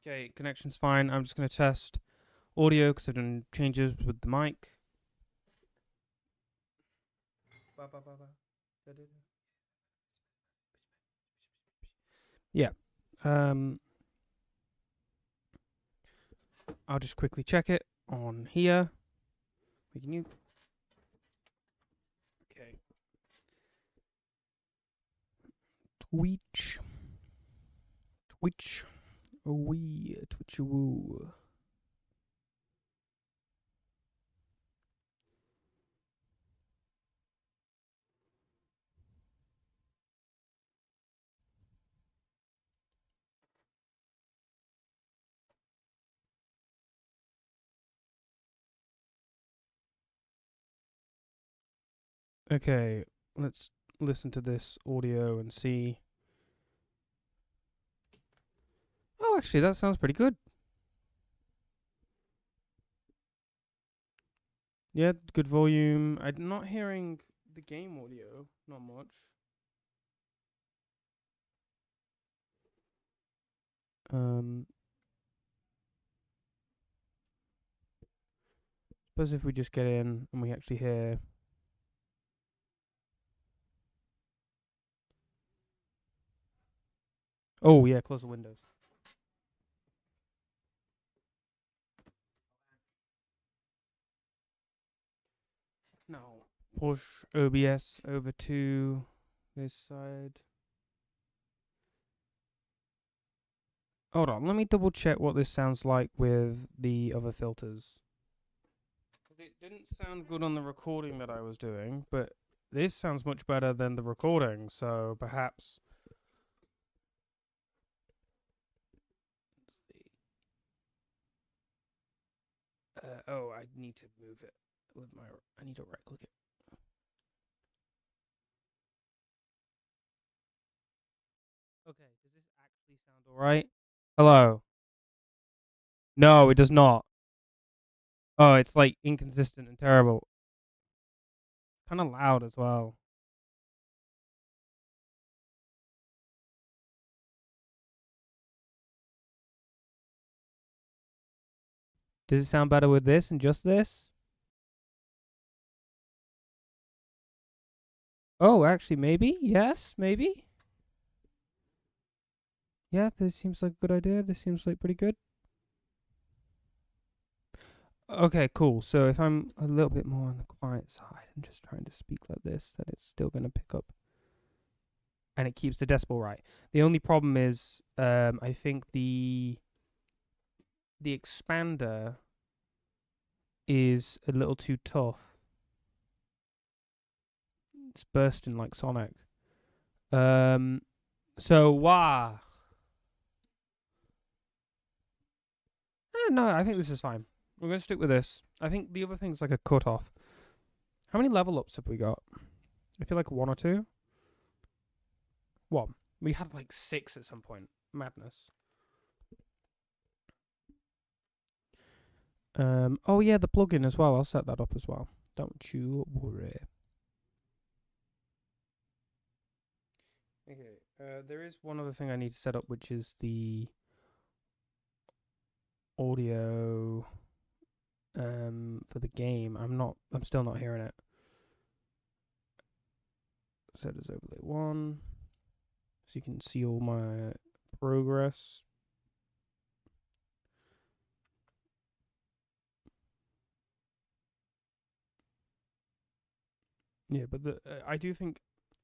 Okay, connection's fine. I'm just going to test audio because I've done changes with the mic. Yeah. Um, I'll just quickly check it on here. Okay. Twitch. Twitch. Wee. Twitch. Woo. Okay, let's listen to this audio and see. Oh, actually, that sounds pretty good. Yeah, good volume. I'm not hearing the game audio, not much. Suppose if we just get in and we actually hear. Oh yeah, close the windows. No. Push OBS over to this side. Hold on, let me double check what this sounds like with the other filters. It didn't sound good on the recording that I was doing, but this sounds much better than the recording, so perhaps. Oh, I need to move it with my. I need to right click it. Okay, does this actually sound alright? Hello. No, it does not. Oh, it's like inconsistent and terrible. Kind of loud as well. Does it sound better with this and just this? Oh, actually, maybe. Yes, maybe. Yeah, this seems like a good idea. This seems like pretty good. Okay, cool. So if I'm a little bit more on the quiet side and just trying to speak like this, then it's still going to pick up and it keeps the decibel right. The only problem is, I think the expander is a little too tough. It's bursting like Sonic. Um, so wow. No, I think this is fine. We're gonna stick with this. I think the other thing's like a cut off. How many level ups have we got? I feel like one or two. One. We had like six at some point. Madness. Oh yeah, the plugin as well. I'll set that up as well. Don't you worry. Okay. There is one other thing I need to set up, which is the audio for the game. I'm still not hearing it. Set as overlay 1. So you can see all my progress. Yeah, but I do think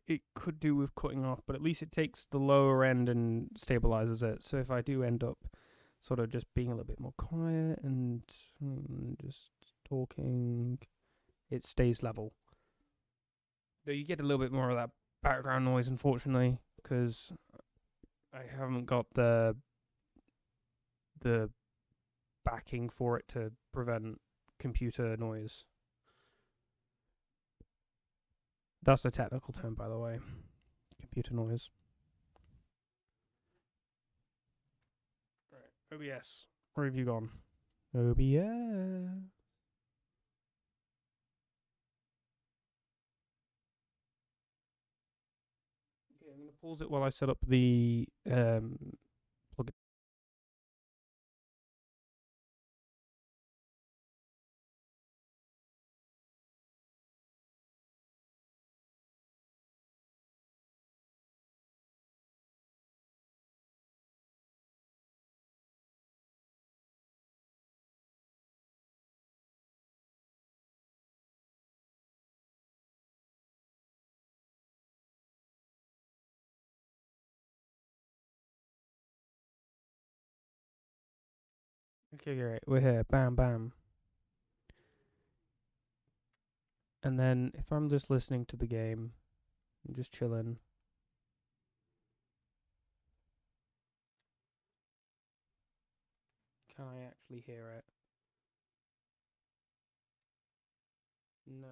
it could do with cutting off, but at least it takes the lower end and stabilizes it. So if I do end up sort of just being a little bit more quiet and just talking, it stays level. Though you get a little bit more of that background noise, unfortunately, because I haven't got the backing for it to prevent computer noise. That's the technical term, by the way. Computer noise. Right. OBS. Where have you gone? OBS. Okay, I'm gonna pause it while I set up the plugin. Okay, great. We're here. Bam, bam. And then if I'm just listening to the game, I'm just chilling. Can I actually hear it? No.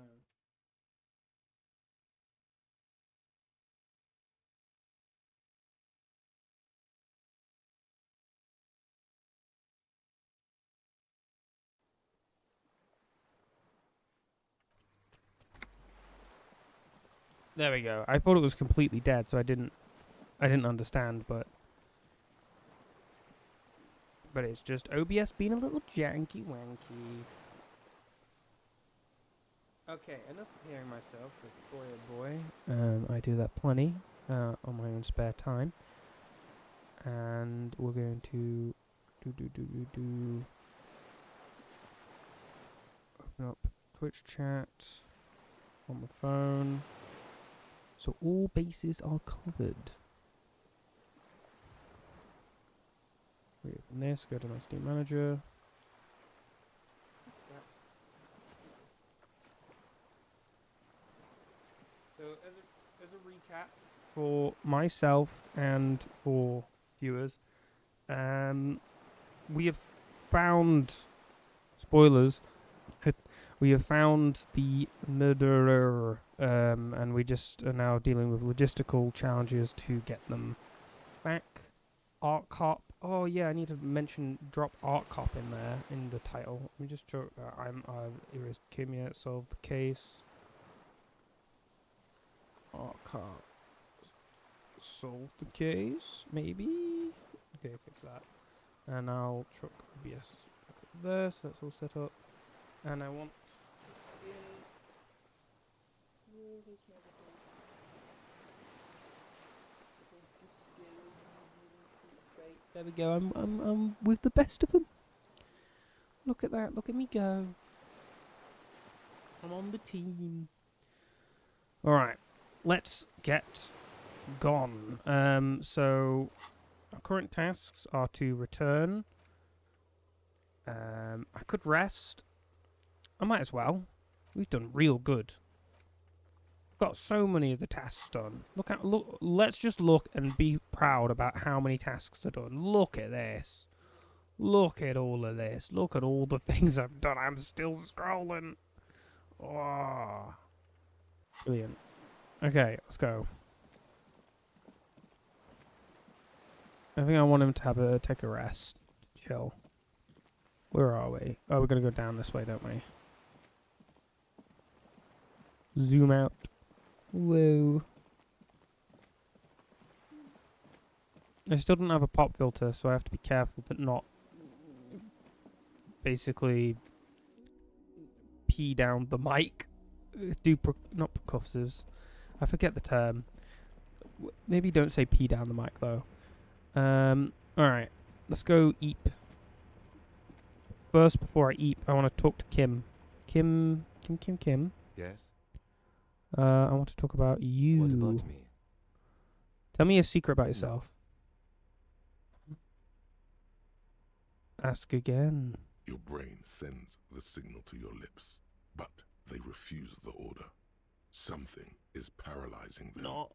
There we go. I thought it was completely dead, so I didn't understand, but it's just OBS being a little janky wanky. Okay, enough of hearing myself, boy oh boy. I do that plenty on my own spare time. And we're going to open up Twitch chat on the phone. So all bases are covered. We open this, go to my Steam Manager. So as a recap for myself and for viewers, we have found spoilers. We have found the murderer, and we just are now dealing with logistical challenges to get them back. Art Cop. Oh yeah, I need to drop Art Cop in there in the title. Let me just show. Erased Kimia, solved the case. Art Cop. Solved the case, maybe? Okay, fix that. And I'll chuck OBS there, so that's all set up. And I want there we go. I'm with the best of them. Look at that. Look at me go. I'm on the team. All right, let's get gone. So our current tasks are to return. I could rest. I might as well. We've done real good. Got so many of the tasks done. Look. Let's just look and be proud about how many tasks are done. Look at this. Look at all of this. Look at all the things I've done. I'm still scrolling. Oh, brilliant. Okay, let's go. I think I want him to take a rest. Chill. Where are we? Oh, we're gonna go down this way, don't we? Zoom out. Whoa. I still don't have a pop filter, so I have to be careful to not basically pee down the mic. Not percussives. I forget the term. Maybe don't say pee down the mic though. Alright. Let's go eat. First, before I eat, I want to talk to Kim. Kim. Yes? I want to talk about you. What about me? Tell me a secret about yourself. Ask again. Your brain sends the signal to your lips, but they refuse the order. Something is paralyzing them. Not.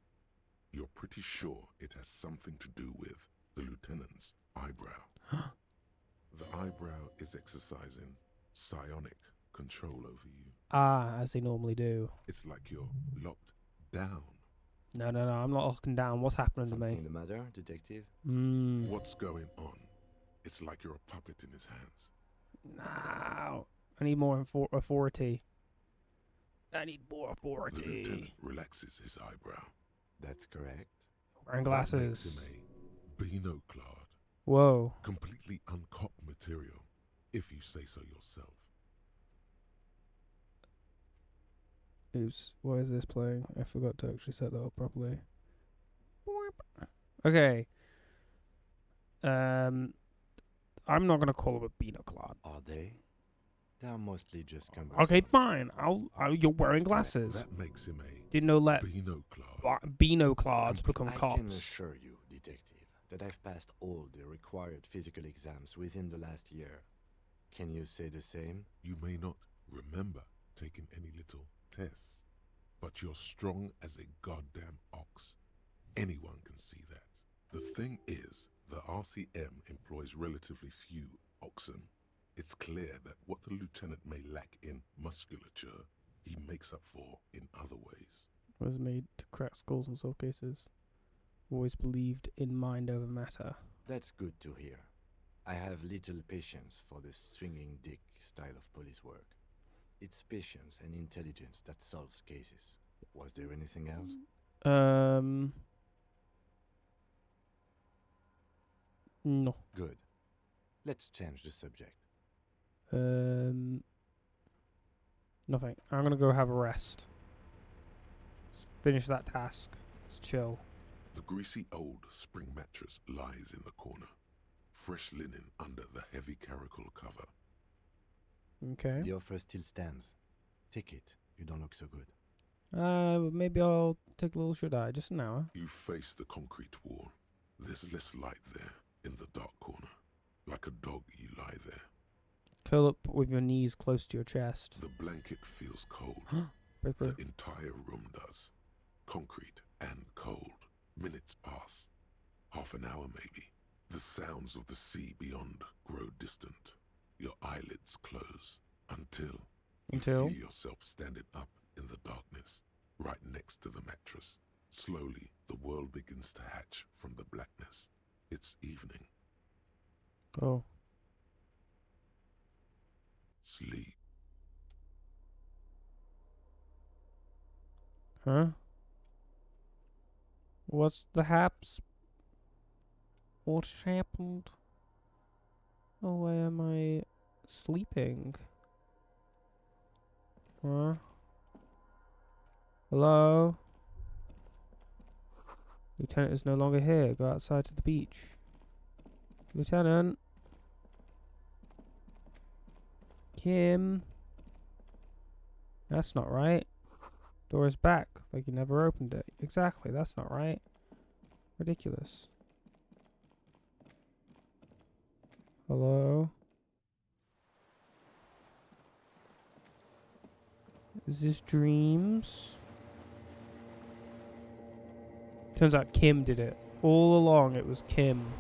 You're pretty sure it has something to do with the lieutenant's eyebrow. The eyebrow is exercising psionic control over you. Ah, as they normally do. It's like you're locked down. No, I'm not locking down. What's happening to me? Something the matter, detective? What's going on? It's like you're a puppet in his hands. No. I need more authority. I need more authority. The lieutenant relaxes his eyebrow. That's correct. Wearing That glasses. makes him a binoclard. Whoa. Completely uncopped material, if you say so yourself. Oops. Why is this playing? I forgot to actually set that up properly. Okay. I'm not gonna call him a binoclard. Are they? They are mostly just cumbersome. Okay, fine. You're wearing That's correct. glasses. That makes him a Didn't know that binoclard. binoclards become I can cops. assure you, detective, that I've passed all the required physical exams within the last year. Can you say the same? You may not remember taking any little tests, but you're strong as a goddamn ox. Anyone can see that. The thing is, the RCM employs relatively few oxen. It's clear that what the lieutenant may lack in musculature, he makes up for in other ways. Was made to crack skulls and solve cases. Always believed in mind over matter. That's good to hear. I have little patience for the swinging dick style of police work. It's patience and intelligence that solves cases. Was there anything else? No. Good. Let's change the subject. Nothing. I'm gonna go have a rest. Let's finish that task. Let's chill. The greasy old spring mattress lies in the corner. Fresh linen under the heavy caracal cover. Okay. The offer still stands. Take it. You don't look so good. Maybe I'll take a little shut-eye. Just an hour. You face the concrete wall. There's less light there, in the dark corner. Like a dog, you lie there. Curl up with your knees close to your chest. The blanket feels cold. Paper. The entire room does. Concrete and cold. Minutes pass. Half an hour maybe. The sounds of the sea beyond grow distant. Your eyelids close. Until you feel yourself standing up in the darkness, right next to the mattress. Slowly, the world begins to hatch from the blackness. It's evening. Oh. Sleep. Huh? What's the haps? What happened? Oh, why am I sleeping? Huh? Hello? Lieutenant is no longer here. Go outside to the beach. Lieutenant? Kim? That's not right. Door is back, like you never opened it. Exactly, that's not right. Ridiculous. Hello? Is this dreams? Turns out Kim did it. All along it was Kim.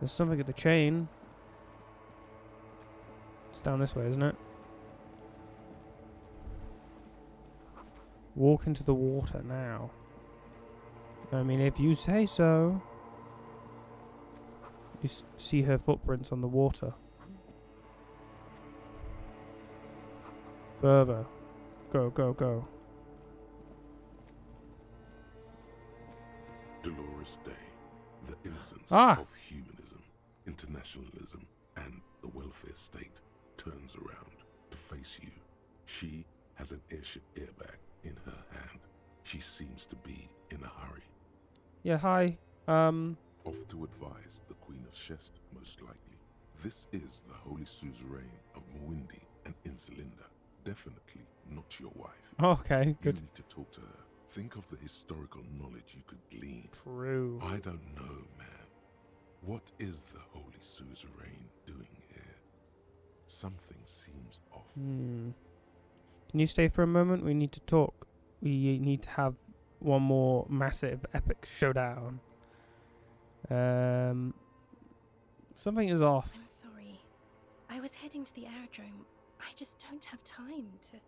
There's something at the chain. It's down this way, isn't it? Walk into the water now. I mean, if you say so. You see her footprints on the water. Further. Go, go, go. Dolores Day, the innocence Ah! of humanism, internationalism, and the welfare state turns around to face you. She has an airship airbag in her hand. She seems to be in a hurry. Yeah, hi. Off to advise the Queen of Shest, most likely. This is the Holy Suzerain of Mwindi and Insulinda. Definitely not your wife. Okay, good. You need to talk to her. Think of the historical knowledge you could glean. True. I don't know, man. What is the Holy Suzerain doing here? Something seems off. Can you stay for a moment? We need to talk. We need to have one more massive epic showdown. Something is off. I'm sorry. I was heading to the aerodrome. I just don't have time to...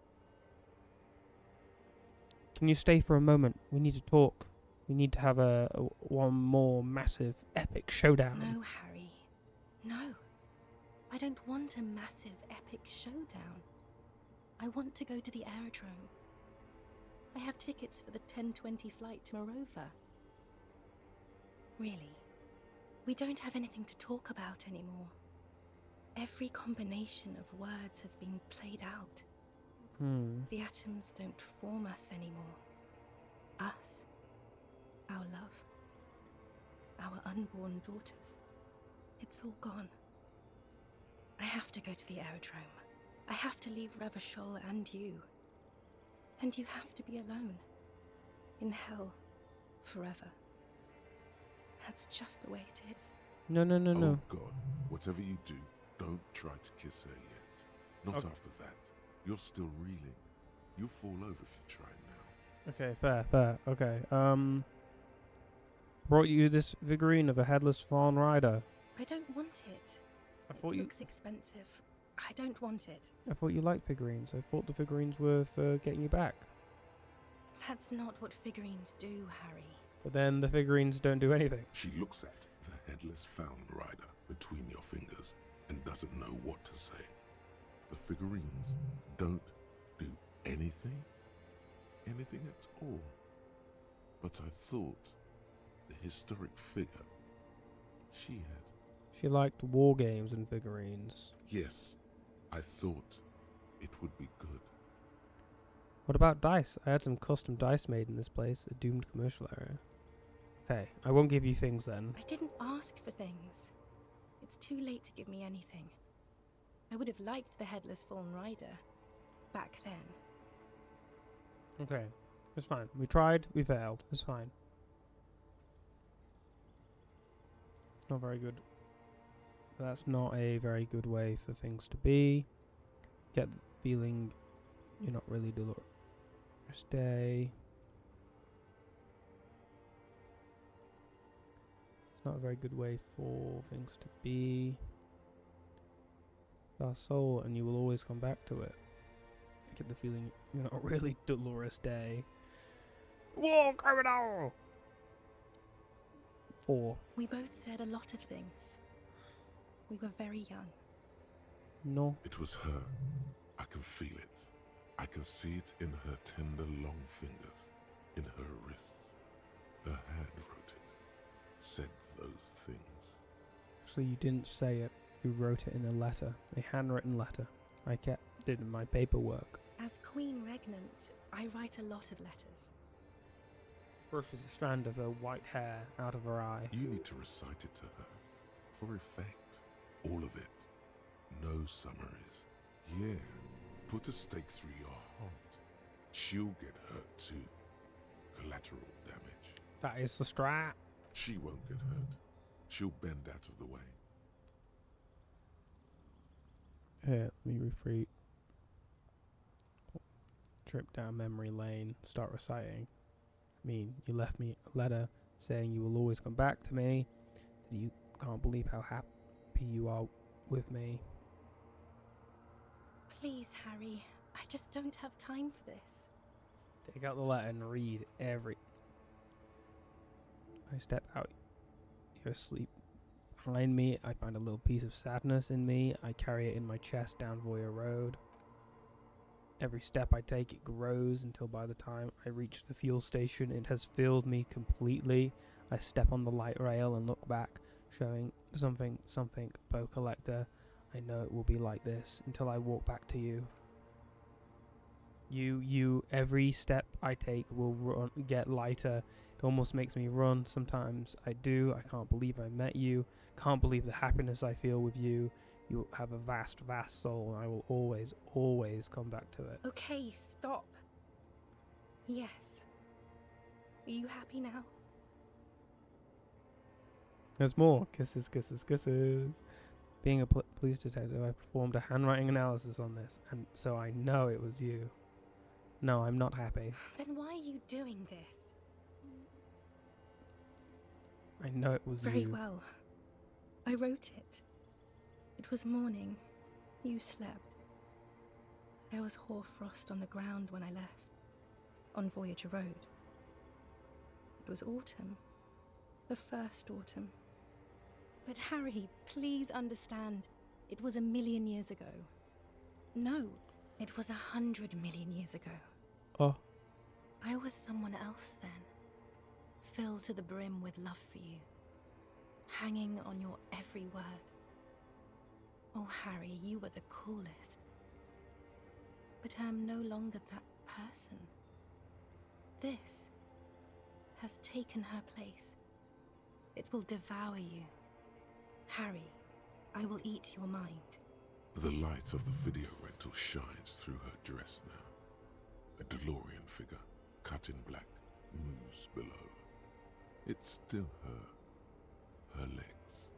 Can you stay for a moment? We need to talk. We need to have a one more massive epic showdown. No, Harry. No. I don't want a massive epic showdown. I want to go to the aerodrome. I have tickets for the 10:20 flight to Morova. Really, we don't have anything to talk about anymore. Every combination of words has been played out. The atoms don't form us anymore. Us, our love, our unborn daughters. It's all gone. I have to go to the aerodrome. I have to leave Revachol and you. And you have to be alone. In hell. Forever. That's just the way it is. No, no, no, no. Oh God, whatever you do, don't try to kiss her yet. Not Okay. after that. You're still reeling. You'll fall over if you try now. Okay, fair. Okay, brought you this figurine of a headless fawn rider. I don't want it. I thought It you. looks expensive. I don't want it. I thought you liked figurines. I thought the figurines were for getting you back. That's not what figurines do, Harry. But then the figurines don't do anything. She looks at the headless found rider between your fingers and doesn't know what to say. The figurines don't do anything? Anything at all. But I thought the historic figure she had. She liked war games and figurines. Yes, I thought it would be good. What about dice? I had some custom dice made in this place, a doomed commercial area. Okay, I won't give you things then. I didn't ask for things. It's too late to give me anything. I would have liked the headless fallen rider back then. Okay, it's fine. We tried, we failed. It's fine. It's not very good. That's not a very good way for things to be. Get the feeling you're not really Dolores Day. It's not a very good way for things to be. Our soul, and you will always come back to it. I get the feeling you're not really Dolores Day. War criminal! 4. We both said a lot of things. We were very young. No. It was her. I can feel it. I can see it in her tender long fingers, in her wrists. Her hand wrote it, said those things. Actually, you didn't say it. You wrote it in a letter. A handwritten letter. I kept it in my paperwork. As Queen Regnant, I write a lot of letters. Brushes a strand of her white hair out of her eye. You need to recite it to her, for effect. All of it. No summaries. Yeah, put a stake through your heart. She'll get hurt too. Collateral damage. That is the strat. She won't get hurt. She'll bend out of the way. Here, let me retreat. Trip down memory lane. Start reciting. I mean, you left me a letter saying you will always come back to me. That you can't believe how happy you are with me. Please, Harry, I just don't have time for this. Take out the letter and read every... I step out. You're asleep. Behind me, I find a little piece of sadness in me. I carry it in my chest down Voya Road. Every step I take, it grows until by the time I reach the fuel station, it has filled me completely. I step on the light rail and look back, showing something, Bow Collector. I know it will be like this until I walk back to you. Every step I take will get lighter. It almost makes me run. Sometimes I do. I can't believe I met you. Can't believe the happiness I feel with you. You have a vast, vast soul, and I will always, always come back to it. Okay, stop. Yes. Are you happy now? There's more. Kisses, kisses, kisses. Being a police detective, I performed a handwriting analysis on this, and so I know it was you. No, I'm not happy. Then why are you doing this? I know it was Very you. well. I wrote it. It was morning. You slept. There was hoarfrost on the ground when I left, on Voyager Road. It was autumn. The first autumn. But Harry, please understand, it was 1,000,000 years ago. No, it was 100 million years ago. Oh. I was someone else then, filled to the brim with love for you, hanging on your every word. Oh, Harry, you were the coolest. But I am no longer that person. This has taken her place. It will devour you. Harry, I will eat your mind. The light of the video rental shines through her dress now. A DeLorean figure, cut in black, moves below. It's still her. Her legs,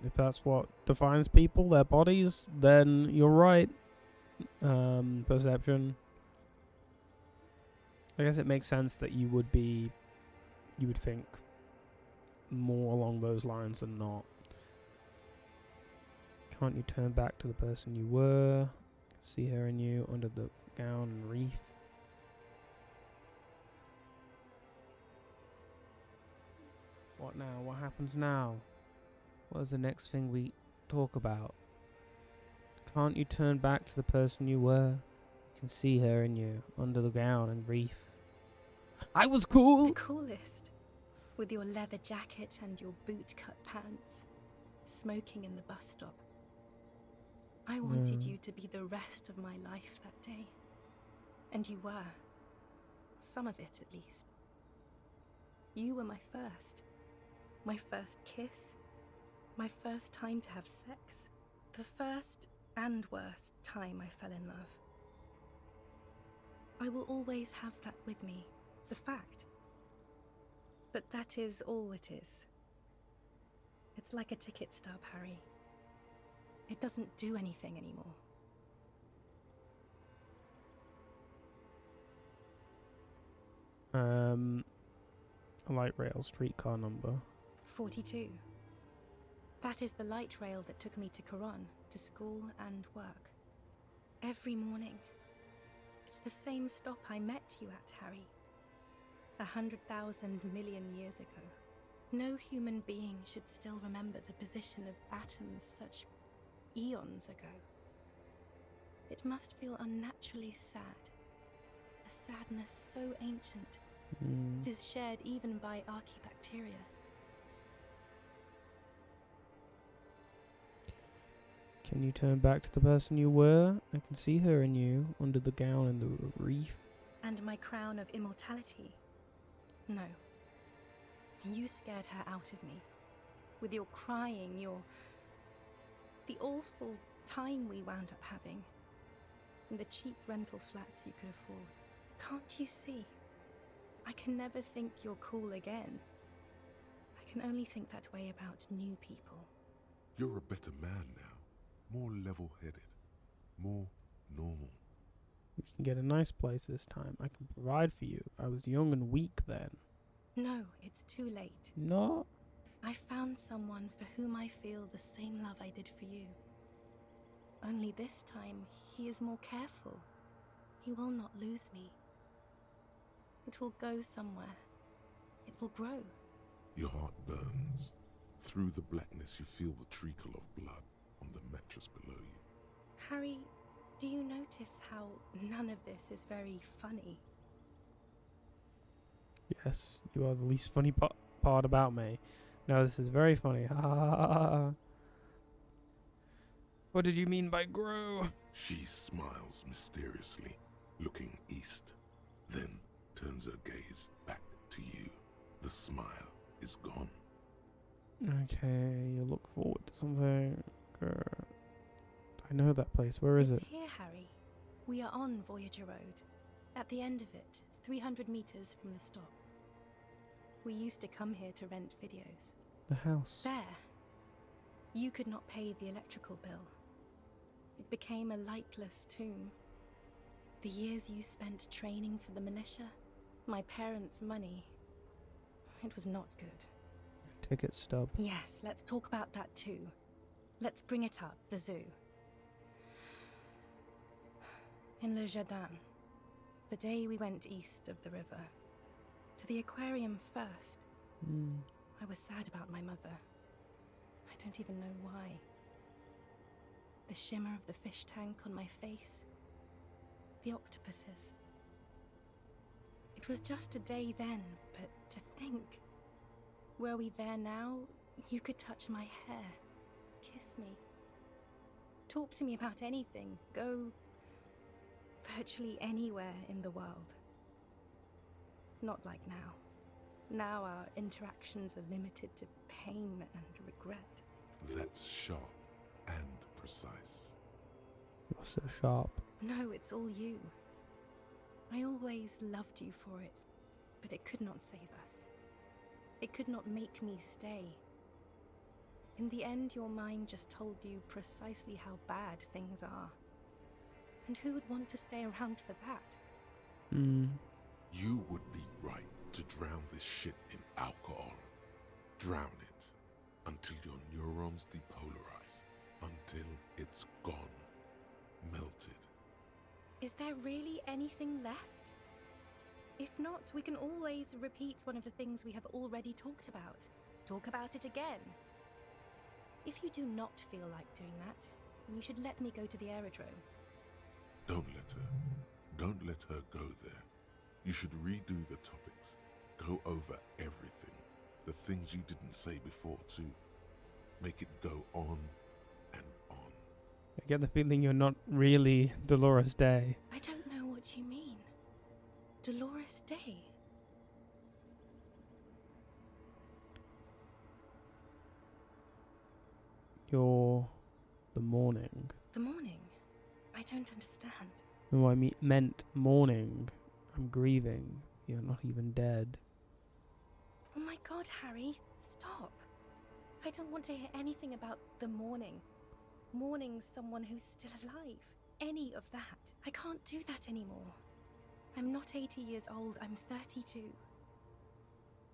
If that's what defines people, their bodies, then you're right. Perception. I guess it makes sense that you would think more along those lines than not. Can't you turn back to the person you were? See her in you under the gown and wreath. What now? What happens now? What is the next thing we talk about? Can't you turn back to the person you were? You can see her in you under the gown and wreath. I was cool! The coolest. With your leather jacket and your boot-cut pants. Smoking in the bus stop. I wanted you to be the rest of my life that day. And you were. Some of it, at least. You were my first. My first kiss. My first time to have sex. The first and worst time I fell in love. I will always have that with me. It's a fact. But that is all it is. It's like a ticket stub, Harry. It doesn't do anything anymore. A light rail streetcar number. 42. That is the light rail that took me to Quran, to school and work. Every morning. It's the same stop I met you at, Harry. 100,000 million years ago. No human being should still remember the position of atoms such eons ago. It must feel unnaturally sad. A sadness so ancient, it is shared even by archaebacteria. Can you turn back to the person you were? I can see her in you, under the gown and the wreath. And my crown of immortality? No. You scared her out of me. With your crying, the awful time we wound up having. And the cheap rental flats you could afford. Can't you see? I can never think you're cool again. I can only think that way about new people. You're a better man now. More level-headed. More normal. We can get a nice place this time. I can provide for you. I was young and weak then. No, it's too late. No. I found someone for whom I feel the same love I did for you. Only this time, he is more careful. He will not lose me. It will go somewhere. It will grow. Your heart burns. Through the blackness, you feel the trickle of blood on the mattress below you. Harry, do you notice how none of this is very funny? Yes, you are the least funny part about me. No, this is very funny. What did you mean by grow? She smiles mysteriously, looking east, then turns her gaze back to you. The smile is gone. Okay, you look forward to something. I know that place. Where is it? It's here, Harry. We are on Voyager Road. At the end of it, 300 meters from the stop. We used to come here to rent videos. The house. There. You could not pay the electrical bill. It became a lightless tomb. The years you spent training for the militia, my parents' money, it was not good. Ticket stub. Yes, let's talk about that too. Let's bring it up, the zoo. In Le Jardin, the day we went east of the river. To the aquarium first. I was sad about my mother. I don't even know why. The shimmer of the fish tank on my face. The octopuses. It was just a day then, but to think. Were we there now, you could touch my hair. Kiss me. Talk to me about anything. Go virtually anywhere in the world. Not like now. Now our interactions are limited to pain and regret. That's sharp and precise. You're so sharp. No, it's all you. I always loved you for it, but it could not save us. It could not make me stay. In the end, your mind just told you precisely how bad things are. And who would want to stay around for that? You would be right to drown this shit in alcohol. Drown it until your neurons depolarize, until it's gone, melted. Is there really anything left? If not, we can always repeat one of the things we have already talked about. Talk about it again. If you do not feel like doing that, then you should let me go to the aerodrome. Don't let her. Don't let her go there. You should redo the topics. Go over everything. The things you didn't say before, too. Make it go on and on. I get the feeling you're not really Dolores Day. I don't know what you mean. Dolores Day? You're the morning. The morning? I don't understand. No, I meant mourning. I'm grieving. You're not even dead. Oh my god, Harry, stop. I don't want to hear anything about the morning. Mourning someone who's still alive. Any of that. I can't do that anymore. I'm not 80 years old, I'm 32.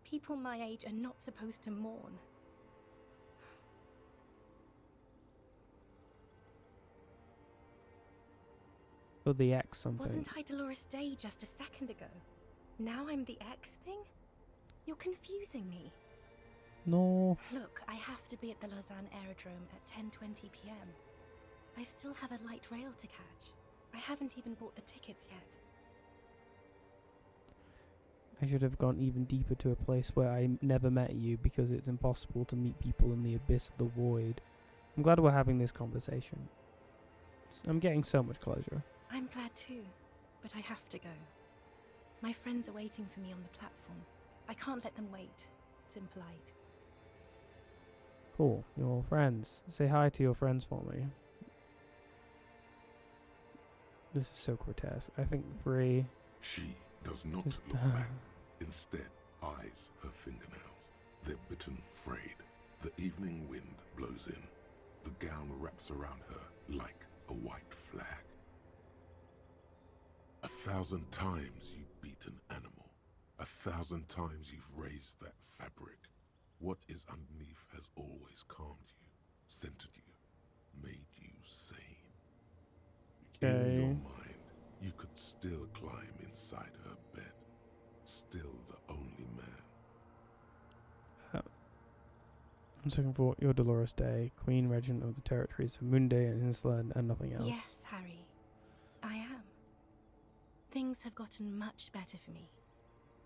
People my age are not supposed to mourn. Or the X something. Wasn't I Dolores Day just a second ago? Now I'm the X thing? You're confusing me. No. Look, I have to be at the Lausanne Aerodrome at 10:20 p.m. I still have a light rail to catch. I haven't even bought the tickets yet. I should have gone even deeper to a place where I never met you because it's impossible to meet people in the abyss of the void. I'm glad we're having this conversation. I'm getting so much closure. I'm glad too, but I have to go. My friends are waiting for me on the platform. I can't let them wait. It's impolite. Cool. Your friends. Say hi to your friends for me. This is so grotesque. I think 3. She does not Just, look back. Instead, eyes her fingernails. They're bitten, frayed. The evening wind blows in. The gown wraps around her like a white flag. 1,000 times you beat an animal. 1,000 times you've raised that fabric. What is underneath has always calmed you, centered you, made you sane. In your mind, you could still climb inside her bed. Still the only man. I'm just looking for your Dolores Day, Queen Regent of the territories of Munde and Insula and nothing else. Yes, Harry. I am. Things have gotten much better for me,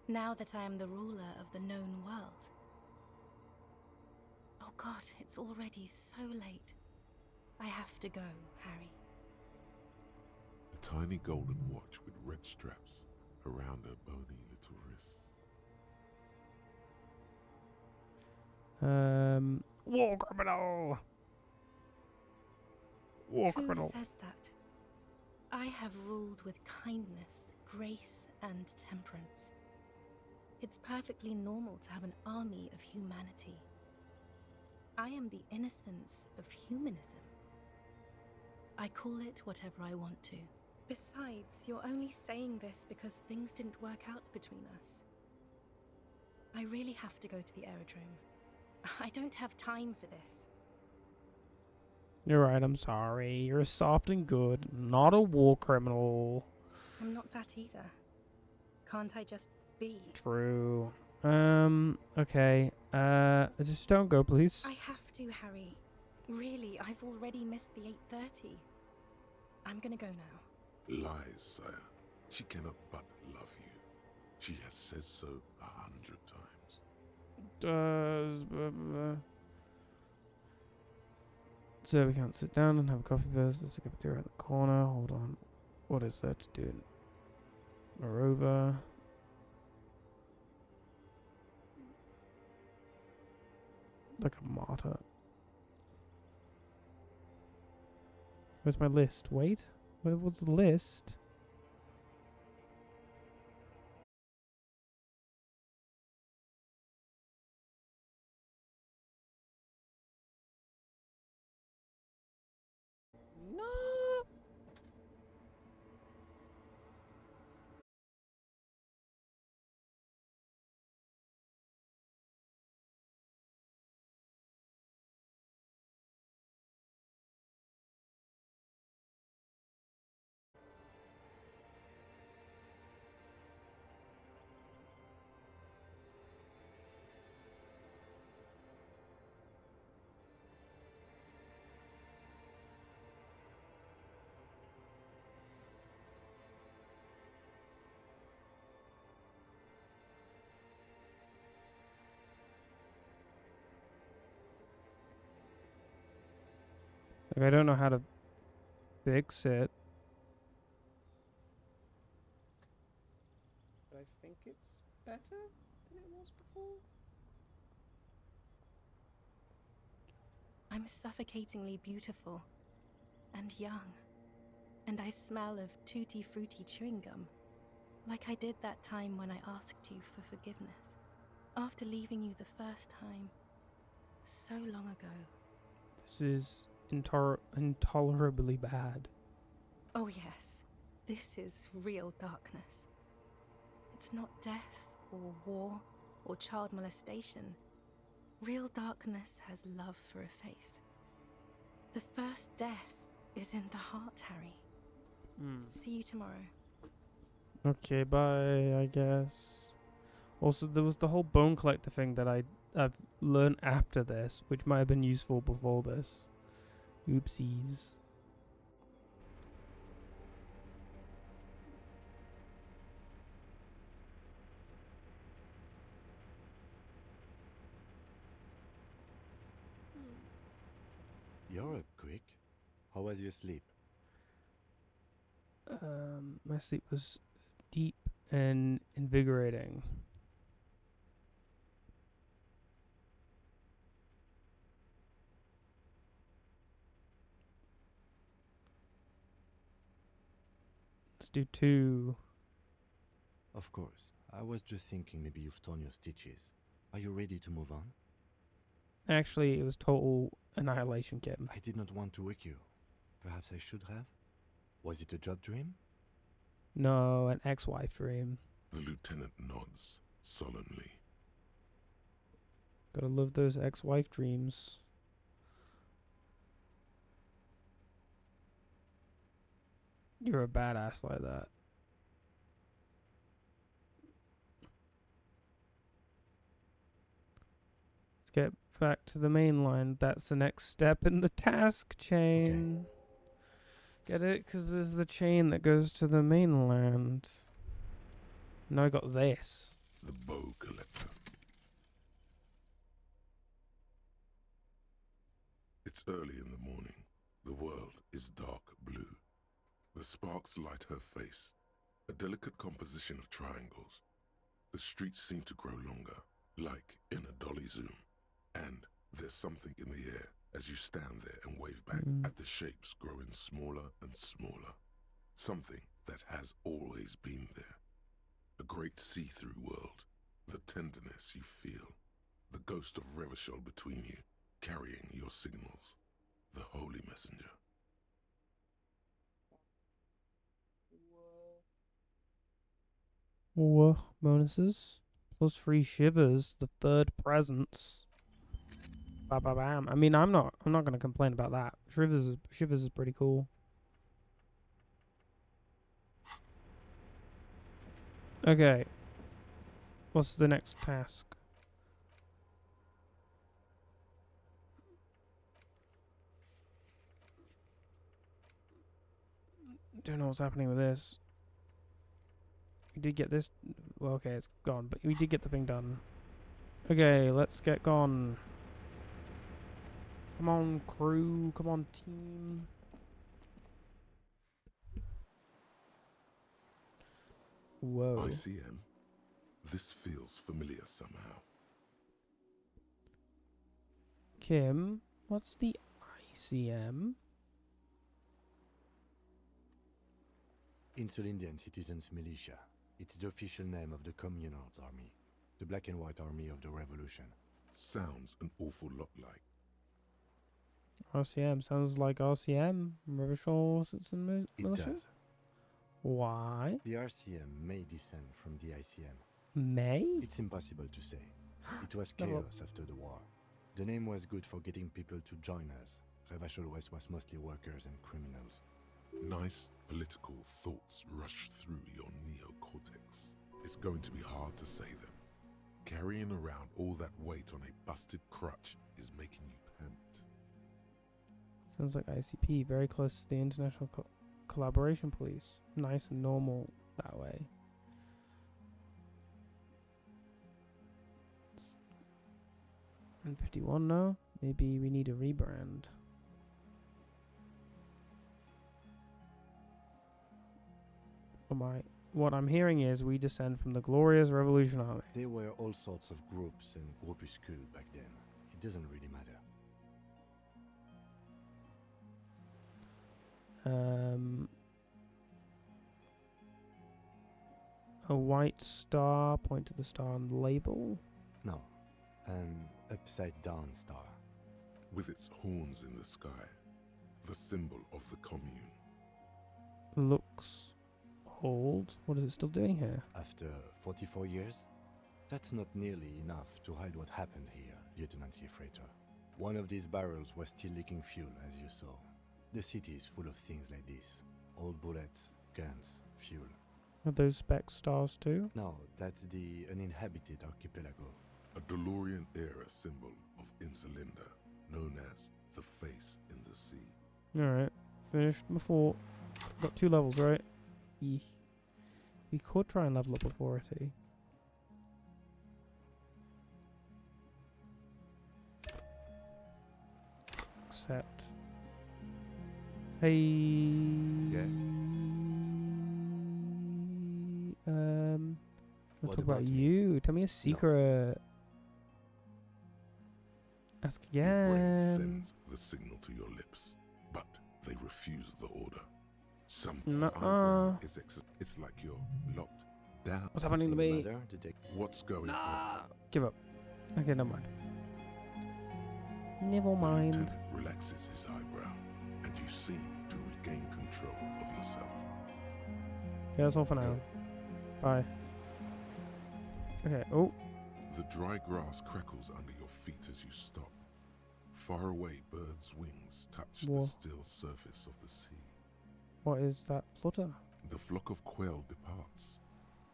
now that I am the ruler of the known world. Oh God, it's already so late. I have to go, Harry. A tiny golden watch with red straps around her bony little wrists. War criminal! War Who criminal. says that? I have ruled with kindness, grace, and temperance. It's perfectly normal to have an army of humanity. I am the innocence of humanism. I call it whatever I want to. Besides, you're only saying this because things didn't work out between us. I really have to go to the aerodrome. I don't have time for this. You're right, I'm sorry. You're soft and good, not a war criminal. I'm not that either. Can't I just be? True. Okay. Just don't go, please. I have to, Harry. Really, I've already missed the 8:30. I'm gonna go now. Lies, sire. She cannot but love you. She has said so 100 times. So we can't sit down and have a coffee first. There's a cafeteria in the corner. Hold on. What is there to do? Moreover. Like a martyr. Where's my list? Wait. Where was the list? No. Like, I don't know how to fix it. But I think it's better than it was before. I'm suffocatingly beautiful and young, and I smell of tutti frutti chewing gum, like I did that time when I asked you for forgiveness, after leaving you the first time, so long ago. This is intolerably bad. Oh yes, this is real darkness. It's not death or war or child molestation. Real darkness has love for a face. The first death is in the heart, Harry. See you tomorrow. Okay, bye, I guess. Also, there was the whole bone collector thing that I've learned after this, which might have been useful before this. Oopsies. You're up quick. How was your sleep? My sleep was deep and invigorating. Let's do 2. Of course. I was just thinking maybe you've torn your stitches. Are you ready to move on? Actually, it was total annihilation, Kim. I did not want to wake you. Perhaps I should have? Was it a job dream? No, an ex-wife dream. The lieutenant nods solemnly. Gotta love those ex-wife dreams. You're a badass like that. Let's get back to the main line. That's the next step in the task chain. Get it? Because there's the chain that goes to the mainland. Now I got this. The bow collector. It's early in the morning. The world is dark blue. The sparks light her face, a delicate composition of triangles. The streets seem to grow longer, like in a dolly zoom. And there's something in the air as you stand there and wave back at the shapes growing smaller and smaller. Something that has always been there. A great see-through world, the tenderness you feel, the ghost of Revachol between you, carrying your signals, the holy messenger. Whoa, bonuses. Plus 3 shivers, the third presence. Ba ba bam. I mean, I'm not gonna complain about that. Shivers is pretty cool. Okay. What's the next task? Don't know what's happening with this. We did get this. Well, okay, it's gone, but we did get the thing done. Okay, let's get gone. Come on, crew. Come on, team. Whoa. ICM? This feels familiar somehow. Kim, what's the ICM? Insul Indian Citizens Militia. It's the official name of the Communards Army, the black and white army of the revolution. Sounds an awful lot like. RCM sounds like RCM. River Shore Citizen It Militia. does. Why? The RCM may descend from the ICM. May? It's impossible to say. It was No, well- chaos after the war. The name was good for getting people to join us. Revachol West was mostly workers and criminals. Nice political thoughts rush through your neocortex. It's going to be hard to say them. Carrying around all that weight on a busted crutch is making you pant. Sounds like ICP, very close to the International Collaboration Police. Nice and normal that way. And 51 now? Maybe we need a rebrand. What I'm hearing is we descend from the glorious Revolution Army. There were all sorts of groups and groupuscules back then. It doesn't really matter. A white star, point to the star on the label. No, an upside-down star. With its horns in the sky, the symbol of the commune. Looks old. What is it still doing here? After 44 years? That's not nearly enough to hide what happened here, Lieutenant Freighter. One of these barrels was still leaking fuel, as you saw. The city is full of things like this. Old bullets, guns, fuel. Are those spec stars too? No, that's the uninhabited archipelago. A DeLorean-era symbol of Insulinda, known as the face in the sea. Alright. Finished before. Got 2 levels, right? We could try and level up authority. Accept. Hey. Yes? We'll What talk about about me? you. Tell me a secret. Ask Your brain again. sends the signal to your lips, but they refuse the order. Something Nuh-uh. it's like you're locked down. What's happening to me? Matter, What's going on? Give up. Okay, never mind. Never The mind. lieutenant relaxes his eyebrow, and you seem to regain control of yourself. Okay, that's all for now. Bye. Okay, oh. The dry grass crackles under your feet as you stop. Far away, birds' wings touch Whoa. the still surface of the sea. What is that flutter? The flock of quail departs,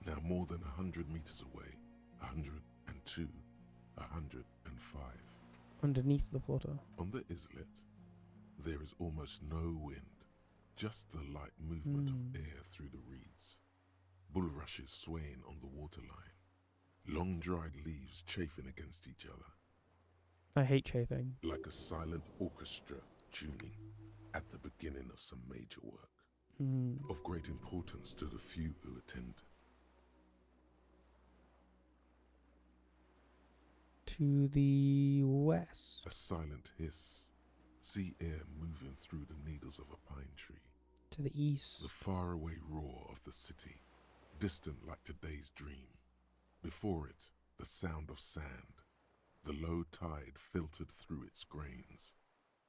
now more than 100 meters away, 102, 105. Underneath the flutter. On the islet, there is almost no wind, just the light movement of air through the reeds. Bulrushes swaying on the waterline, long dried leaves chafing against each other, I hate chafing. like a silent orchestra tuning at the beginning of some major work, of great importance to the few who attend. To the west. A silent hiss, sea air moving through the needles of a pine tree. To the east. The faraway roar of the city, distant like today's dream. Before it, the sound of sand, the low tide filtered through its grains,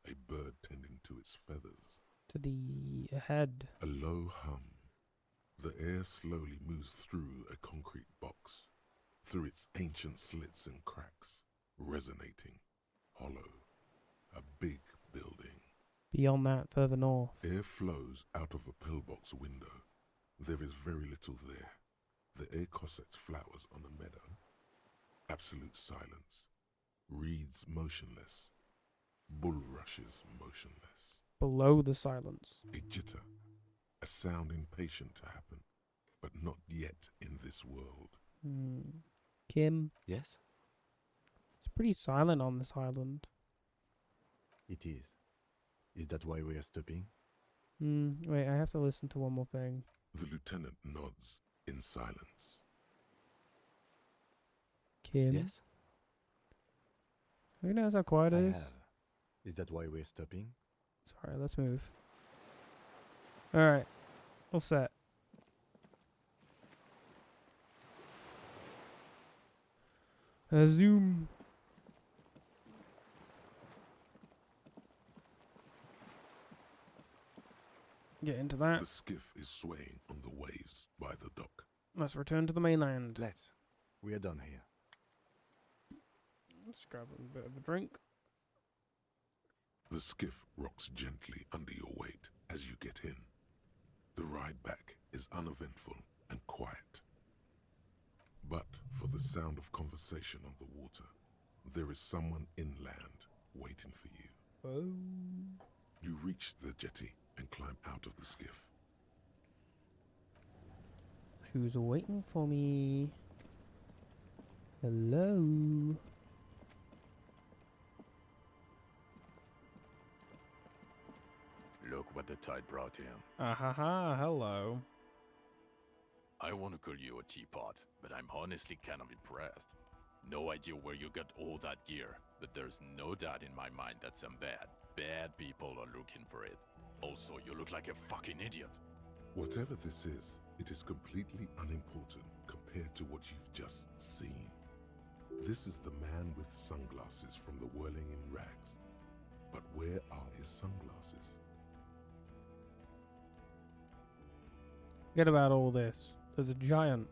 a bird tending to its feathers. To the ahead. A low hum. The air slowly moves through a concrete box, through its ancient slits and cracks, resonating, hollow. A big building. Beyond that, further north. Air flows out of a pillbox window. There is very little there. The air cossets flowers on a meadow. Absolute silence. Reeds motionless. Bulrushes motionless. Below the silence. A jitter. A sound impatient to happen, but not yet in this world. Kim, Yes, it's pretty silent on this island. it is. Is that why we are stopping? Wait, I have to listen to one more thing. The lieutenant nods in silence. Kim, Yes, who knows how quiet I it is? have. Is that why we're stopping? Sorry, let's move. Alright, all set. Zoom. get into that. The skiff is swaying on the waves by the dock. Let's return to the mainland. Let's. We are done here. Let's grab a bit of a drink. The skiff rocks gently under your weight as you get in. The ride back is uneventful and quiet. But for the sound of conversation on the water, there is someone inland waiting for you. Oh. You reach the jetty and climb out of the skiff. Who's waiting for me? Hello? Look what the tide brought him. Ahaha, hello. I want to call you a teapot, but I'm honestly kind of impressed. No idea where you got all that gear, but there's no doubt in my mind that some bad people are looking for it. Also, you look like a fucking idiot. Whatever this is, it is completely unimportant compared to what you've just seen. This is the man with sunglasses from the Whirling in Rags. But where are his sunglasses? Forget about all this. There's a giant.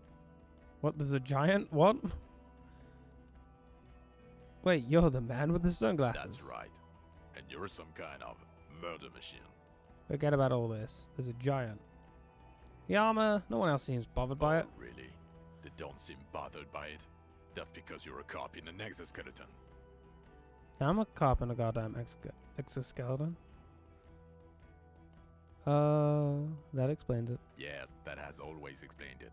What? There's a giant? What? Wait, you're the man with the sunglasses. That's right. And you're some kind of murder machine. Forget about all this. There's a giant. The armor, no one else seems bothered by it. Really? They don't seem bothered by it? That's because you're a cop in an exoskeleton. Yeah, I'm a cop in a goddamn exoskeleton. That explains it. Yes, that has always explained it.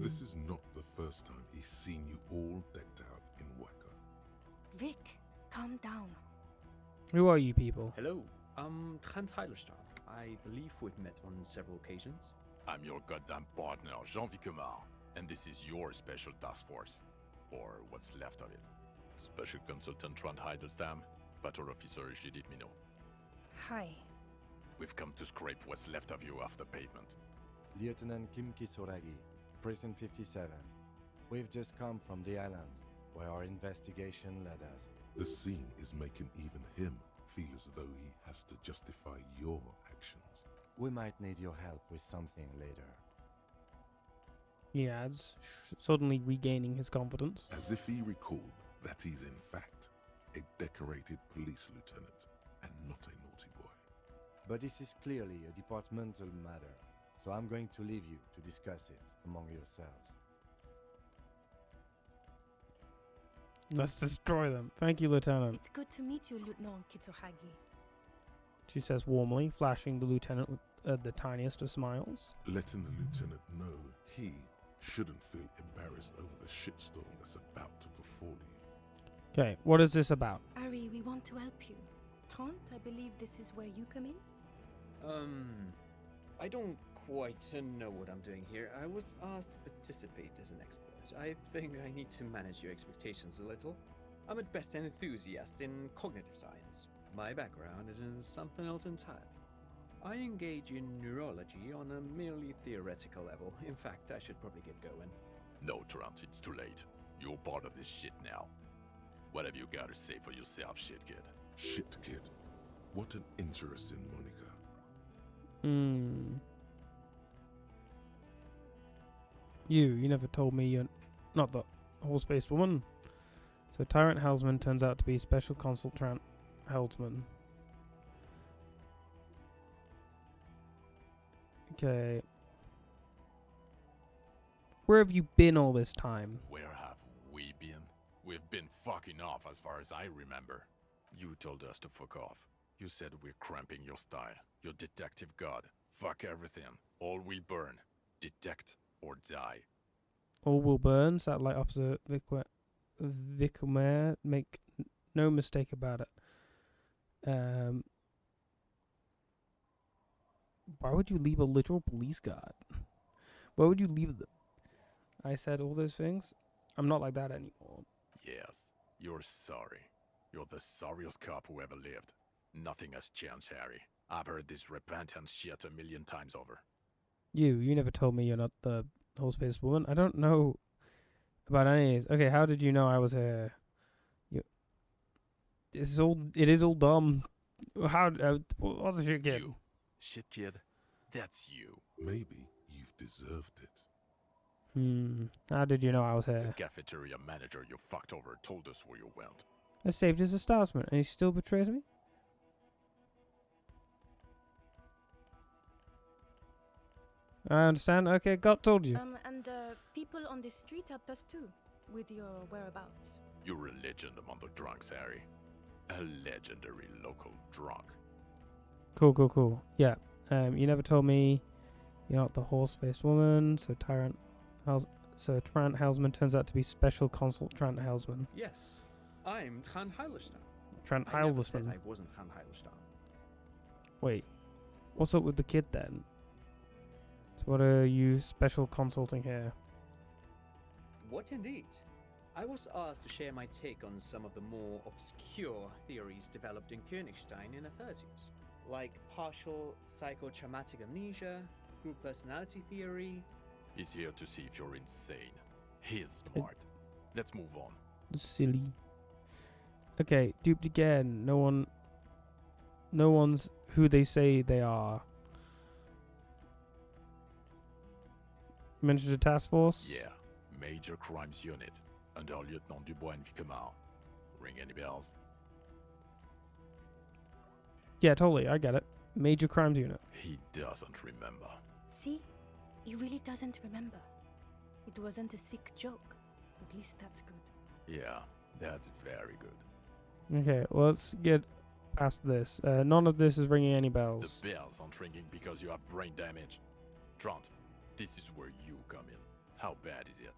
This is not the first time he's seen you all decked out in Waka. Vic, calm down. Who are you people? Hello, I'm Trent Heilerstadt. I believe we've met on several occasions. I'm your goddamn partner, Jean Vicomar, and this is your special task force. Or what's left of it. Special Consultant Trent Heidelstein, Patrol Officer Judith Minot. Hi. We've come to scrape what's left of you off the pavement. Lieutenant Kim Kisoragi, Prison 57. We've just come from the island, where our investigation led us. The scene is making even him feel as though he has to justify your actions. We might need your help with something later. He adds, suddenly regaining his confidence. As if he recalled that he's in fact a decorated police lieutenant and not a naughty boy. But this is clearly a departmental matter, so I'm going to leave you to discuss it among yourselves. Let's destroy them. Thank you, Lieutenant. It's good to meet you, Lieutenant Kitsuhagi. She says warmly, flashing the lieutenant with the tiniest of smiles. Letting the lieutenant know he shouldn't feel embarrassed over the shitstorm that's about to befall you. Okay, what is this about? Ari, we want to help you. Trent, I believe this is where you come in? I don't quite know what I'm doing here. I was asked to participate as an expert. I think I need to manage your expectations a little. I'm at best an enthusiast in cognitive science. My background is in something else entirely. I engage in neurology on a merely theoretical level. In fact, I should probably get going. No, Trent, it's too late. You're part of this shit now. What have you got to say for yourself, shit kid? Shit, kid. What an interesting moniker. You never told me you're not the horse-faced woman. So Tyrant Helmsman turns out to be Special Consul Trent Helmsman. Okay. Where have you been all this time? Where have we been? We've been fucking off as far as I remember. You told us to fuck off. You said we're cramping your style. Your detective god. Fuck everything. All we burn. Detect or die. All will burn, Satellite Officer Vicomare. Make no mistake about it. Why would you leave a literal police guard? Why would you leave them? I said all those things. I'm not like that anymore. Yes, you're sorry. You're the sorriest cop who ever lived. Nothing has changed, Harry. I've heard this repentance shit 1,000,000 times over. You never told me you're not the horse-faced woman. I don't know about any of these. Okay, how did you know I was here? It is all dumb. How? What's the shit, kid? You. Shit, kid. That's you. Maybe you've deserved it. How did you know I was The here? cafeteria manager you fucked over told us where you went. I saved his establishment, and he still betrays me? I understand. Okay, God told you. And people on the street helped us too, with your whereabouts. You're a legend among the drunks, Harry. A legendary local drunk. Cool. Yeah. You never told me you're not the horse-faced woman, so Trant Helsman turns out to be Special Consul Trant Helsman. Yes, I'm Trant Heilerstein. Trant I never said Helsman. I wasn't Trant Heilerstein. Wait, what's up with the kid then? So what are you special consulting here? What indeed? I was asked to share my take on some of the more obscure theories developed in Königstein in the 30s, like partial psychotraumatic amnesia, group personality theory. He's here to see if you're insane. He's smart. Let's move on. Silly. Okay, duped again. No one's who they say they are. Mentioned a task force? Yeah. Major Crimes Unit. Under Lieutenant Dubois and Vicomar. Ring any bells? Yeah, totally. I get it. Major Crimes Unit. He doesn't remember. See? He really doesn't remember. It wasn't a sick joke. At least that's good. Yeah, that's very good. Okay, well, let's get past this. None of this is ringing any The bells. bells aren't ringing because you have brain damage. Trant, this is where you come in. How bad is it?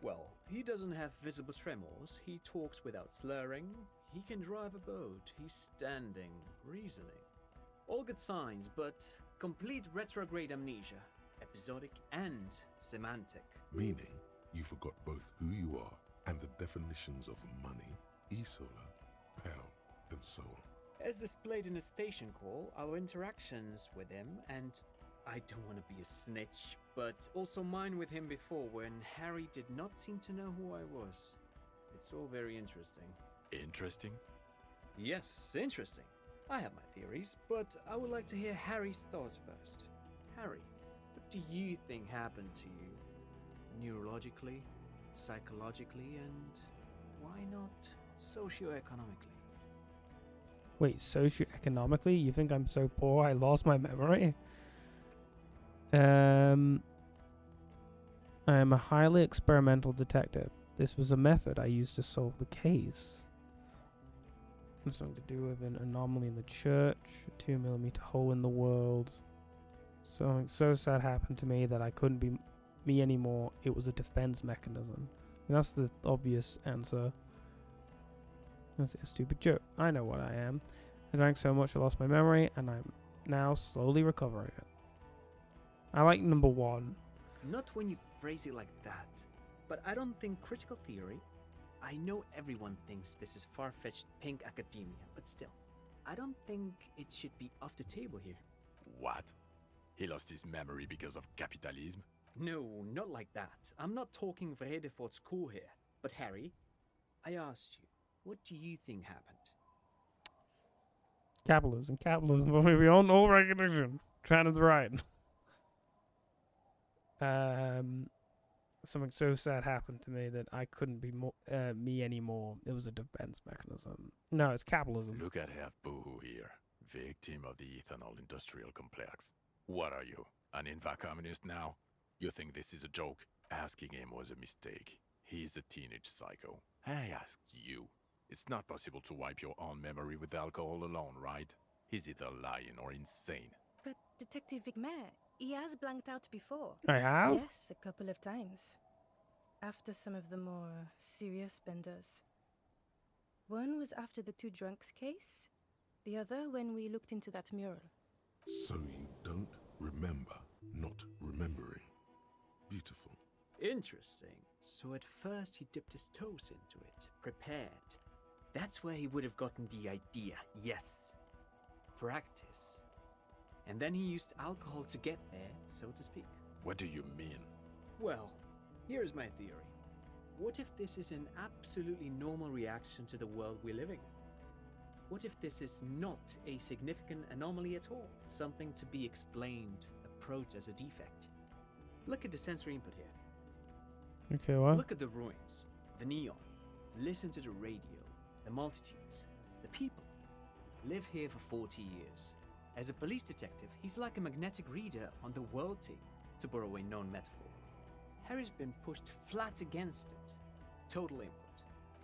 Well, he doesn't have visible tremors, he talks without slurring, he can drive a boat, he's standing, reasoning. All good signs, but complete retrograde amnesia, episodic and semantic. Meaning, you forgot both who you are and the definitions of money, e-solar, pound, and so on. As displayed in a station call, our interactions with him, and I don't want to be a snitch, but also mine with him before when Harry did not seem to know who I was. It's all very interesting. Interesting? Yes, interesting. I have my theories, but I would like to hear Harry's thoughts first. Harry, what do you think happened to you? Neurologically, psychologically, and why not socioeconomically? Wait, socioeconomically? You think I'm so poor I lost my memory? I am a highly experimental detective. This was a method I used to solve the case. Something to do with an anomaly in the church, a 2mm hole in the world. Something so sad happened to me that I couldn't be me anymore. It was a defense mechanism. And that's the obvious answer. That's a stupid joke. I know what I am. I drank so much I lost my memory, and I'm now slowly recovering it. I like number one. Not when you phrase it like that. But I don't think critical theory. I know everyone thinks this is far-fetched pink academia, but still, I don't think it should be off the table here. What? He lost his memory because of capitalism? No, not like that. I'm not talking Vrede for school here. But Harry, I asked you, what do you think happened? Capitalism, but we own all recognition. China's right. Something so sad happened to me that I couldn't be me anymore. It was a defense mechanism. No, it's capitalism. Look at half Boohoo here, victim of the ethanol industrial complex. What are you, an inva communist now? You think this is a joke? Asking him was a mistake. He's a teenage psycho. I asked you. It's not possible to wipe your own memory with alcohol alone, right? He's either lying or insane. But Detective Vigmer, he has blanked out before. I have? Yes, a couple of times. After some of the more serious benders. One was after the two drunks case, the other when we looked into that mural. So you don't remember not remembering. Beautiful. Interesting. So at first he dipped his toes into it, prepared. That's where he would have gotten the idea, yes. Practice. And then he used alcohol to get there, so to speak. What do you mean? Well, here's my theory. What if this is an absolutely normal reaction to the world we're living in? What if this is not a significant anomaly at all? Something to be explained, approached as a defect. Look at the sensory input here. Okay, what? Look at the ruins, the neon. Listen to the radio, the multitudes, the people. Live here for 40 years. As a police detective, he's like a magnetic reader on the world tape, to borrow a known metaphor. Harry's been pushed flat against it. Total input.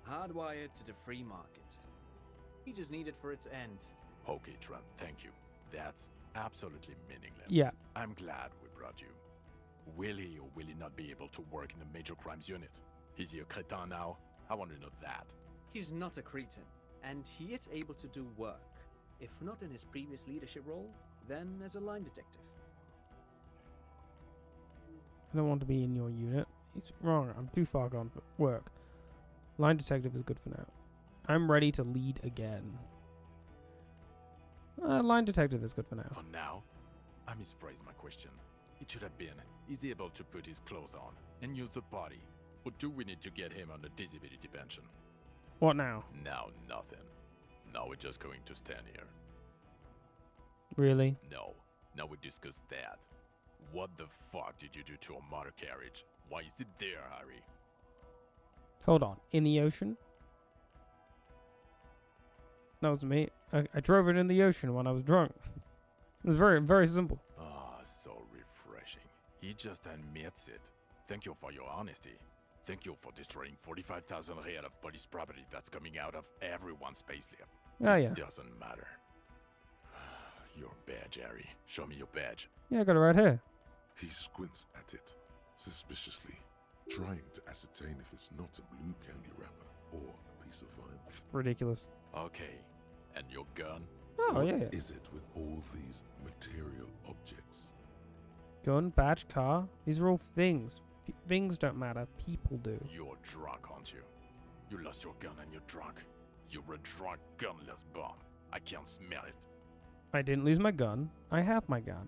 Hardwired to the free market. He just needed for it to end. Okay, Trent, thank you. That's absolutely meaningless. Yeah. I'm glad we brought you. Will he or will he not be able to work in the major crimes unit? Is he a cretin now? I want to know that. He's not a cretin, and he is able to do work. If not in his previous leadership role, then as a line detective. I don't want to be in your unit. It's wrong. I'm too far gone for work. Line detective is good for now. I'm ready to lead again. Line detective is good for now. For now, I misphrased my question. It should have been, is he able to put his clothes on and use the body? Or do we need to get him on a disability pension? What now? Now, nothing. Now we're just going to stand here. Really? No. Now we discuss that. What the fuck did you do to a motor carriage? Why is it there, Harry? Hold on. In the ocean? That was me. I drove it in the ocean when I was drunk. It was very, very simple. Ah, so refreshing. He just admits it. Thank you for your honesty. Thank you for destroying 45,000 real of police property that's coming out of everyone's payslip. Oh, yeah. It doesn't matter. Your badge, Harry. Show me your badge. Yeah, I got it right here. He squints at it, suspiciously, trying to ascertain if it's not a blue candy wrapper or a piece of vinyl. Ridiculous. Okay. And your gun? Oh, What yeah. is it with all these material objects? Gun, badge, car. These are all things. Things don't matter. People do. You're drunk, aren't you? You lost your gun and you're drunk. You're a drunk, gunless bum. I can't smell it. I didn't lose my gun. I have my gun.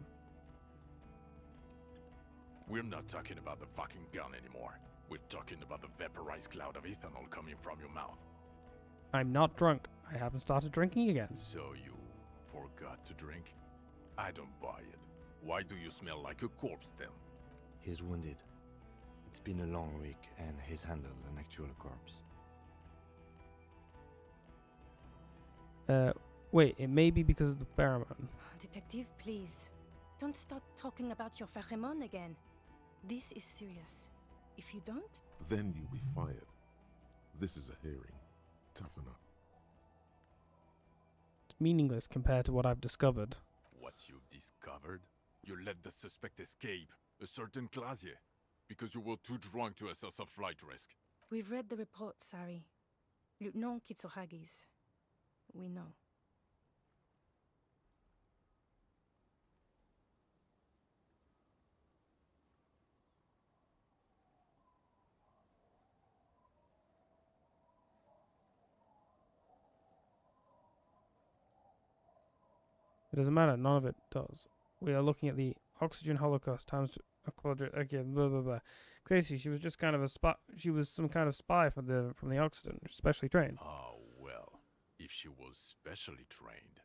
We're not talking about the fucking gun anymore. We're talking about the vaporized cloud of ethanol coming from your mouth. I'm not drunk. I haven't started drinking again. So you forgot to drink? I don't buy it. Why do you smell like a corpse then? He's wounded. It's been a long week, and he's handled an actual corpse. Wait, it may be because of the pheromone. Detective, please. Don't start talking about your pheromone again. This is serious. If you don't... Then you'll be fired. This is a hearing. Toughen up. It's meaningless compared to what I've discovered. What you've discovered? You let the suspect escape, a certain Clasier, because you were too drunk to assess a flight risk. We've read the report, Sari. Lieutenant Kitsuhagi's. We know. It doesn't matter. None of it does. We are looking at the oxygen holocaust times a quadrant again. Blah blah blah. Clearly, she was just kind of a spy. She was some kind of spy from the Occident, specially trained. Oh, well, if she was specially trained,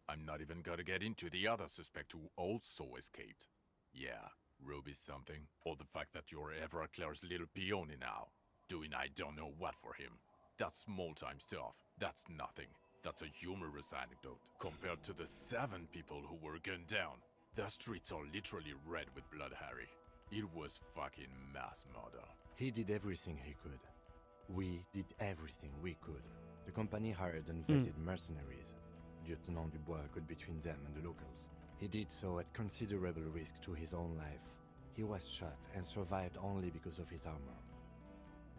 I'm not even gonna get into the other suspect who also escaped. Yeah, Ruby's something, or the fact that you're Evra Claire's little peony now, doing I don't know what for him. That's small-time stuff. That's nothing. That's a humorous anecdote compared to the 7 people who were gunned down. The streets are literally red with blood, Harry. It was fucking mass murder. He did everything he could. We did everything we could. The company hired and vetted mercenaries. Lieutenant Dubois got between them and the locals. He did so at considerable risk to his own life. He was shot and survived only because of his armor.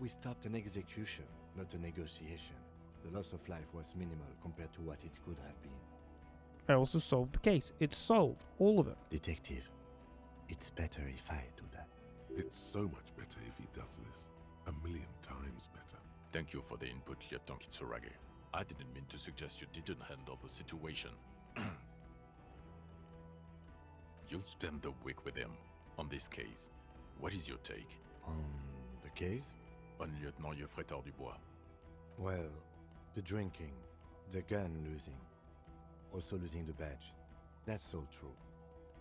We stopped an execution, not a negotiation. The loss of life was minimal compared to what it could have been. I also solved the case. It's solved. All of it. Detective, it's better if I do that. It's so much better if he does this. 1,000,000 times better. Thank you for the input, Lieutenant Kitsuragi. I didn't mean to suggest you didn't handle the situation. You've spent the week with him on this case. What is your take? On the case? On Lieutenant Yefretor Dubois. Well, the drinking, The gun losing. Also losing the badge. That's all true.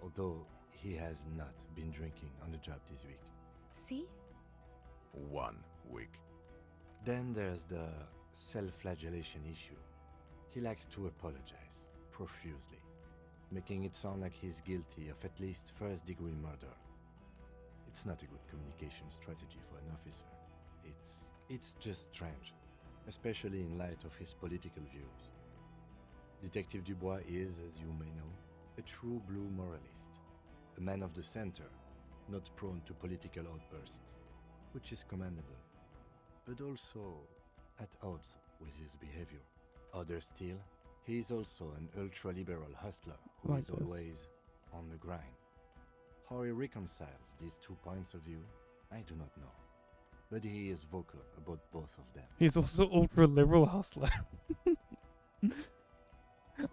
Although he has not been drinking on the job this week. See? 1 week. Then there's the self-flagellation issue. He likes to apologize, profusely, making it sound like he's guilty of at least first-degree murder. It's not a good communication strategy for an officer. It's just strange, especially in light of his political views. Detective Dubois is, as you may know, a true blue moralist, a man of the center, not prone to political outbursts, which is commendable, but also at odds with his behavior. Other still, he is also an ultra-liberal hustler who is always on the grind. How he reconciles these 2 points of view, I do not know. But he is vocal about both of them. He's also ultra-liberal hustler.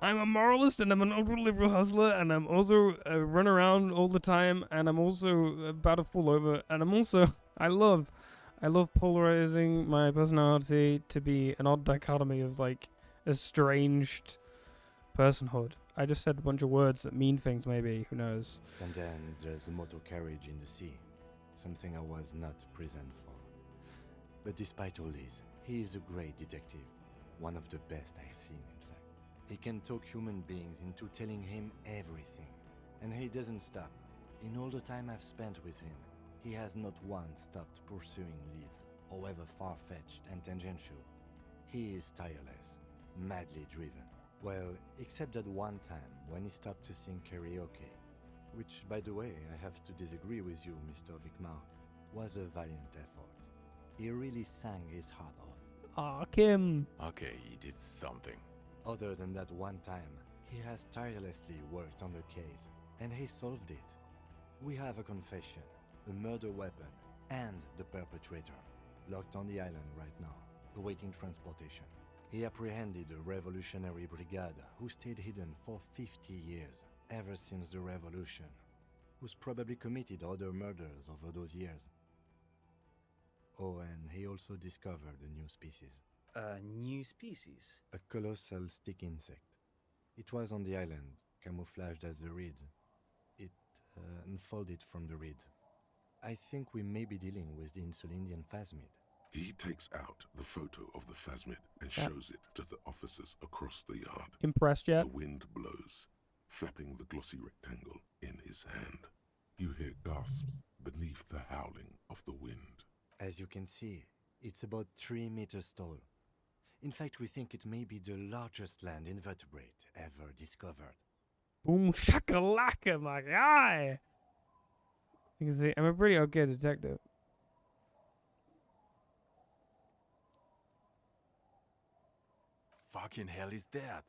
I'm a moralist and I'm an ultra-liberal hustler and I'm also run around all the time and I'm also about to fall over and I'm also... I love polarizing my personality to be an odd dichotomy of like estranged personhood. I just said a bunch of words that mean things maybe, who knows. And then there's the motor carriage in the sea, something I was not present for. But despite all this, he is a great detective, one of the best I have seen in fact. He can talk human beings into telling him everything, and he doesn't stop. In all the time I've spent with him, he has not once stopped pursuing leads, however far-fetched and tangential. He is tireless, madly driven. Well, except that one time when he stopped to sing karaoke, which, by the way, I have to disagree with you, Mr. Vicmar, was a valiant effort. He really sang his heart out. Aw, Kim. Okay, he did something. Other than that one time, he has tirelessly worked on the case, and he solved it. We have a confession, a murder weapon, and the perpetrator, locked on the island right now, awaiting transportation. He apprehended a revolutionary brigade who stayed hidden for 50 years, ever since the revolution, who's probably committed other murders over those years. Oh, and he also discovered a new species. A new species? A colossal stick insect. It was on the island, camouflaged as the reeds. It unfolded from the reeds. I think we may be dealing with the Insulindian phasmid. He takes out the photo of the phasmid and shows it to the officers across the yard. Impressed yet? The wind blows, flapping the glossy rectangle in his hand. You hear gasps beneath the howling of the wind. As you can see, it's about 3 meters tall. In fact, we think it may be the largest land invertebrate ever discovered. Boom shakalaka, my guy! You can see, I'm a pretty okay detective. Fucking hell is that?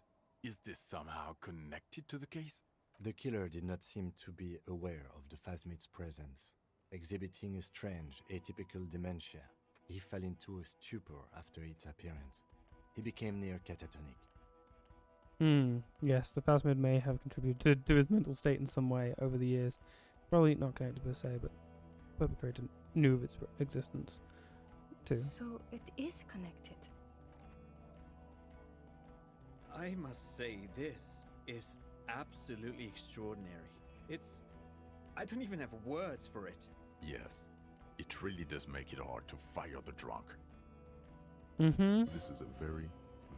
Is this somehow connected to the case? The killer did not seem to be aware of the phasmid's presence, exhibiting a strange, atypical dementia. He fell into a stupor after its appearance. He became near catatonic. Yes, the phasmid may have contributed to his mental state in some way over the years. Probably not connected per se, but perpetrator knew of its existence too. So it is connected. I must say, this is absolutely extraordinary. I don't even have words for it. Yes, it really does make it hard to fire the drunk. This is a very,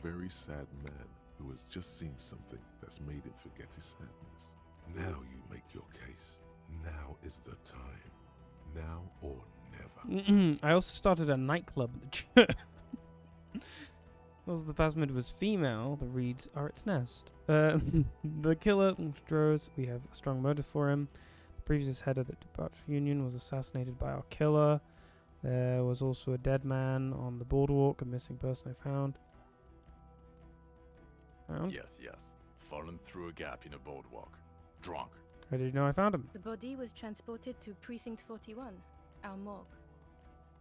very sad man who has just seen something that's made him forget his sadness. Now you make your case. Now is the time. Now or never. I also started a nightclub at the church. Well, the phasmid was female. The reeds are its nest. The killer, Strohs, we have a strong motive for him. The previous head of the departure union was assassinated by our killer. There was also a dead man on the boardwalk, a missing person I found. Yes. Fallen through a gap in a boardwalk. Drunk. How did you know I found him? The body was transported to Precinct 41, our morgue.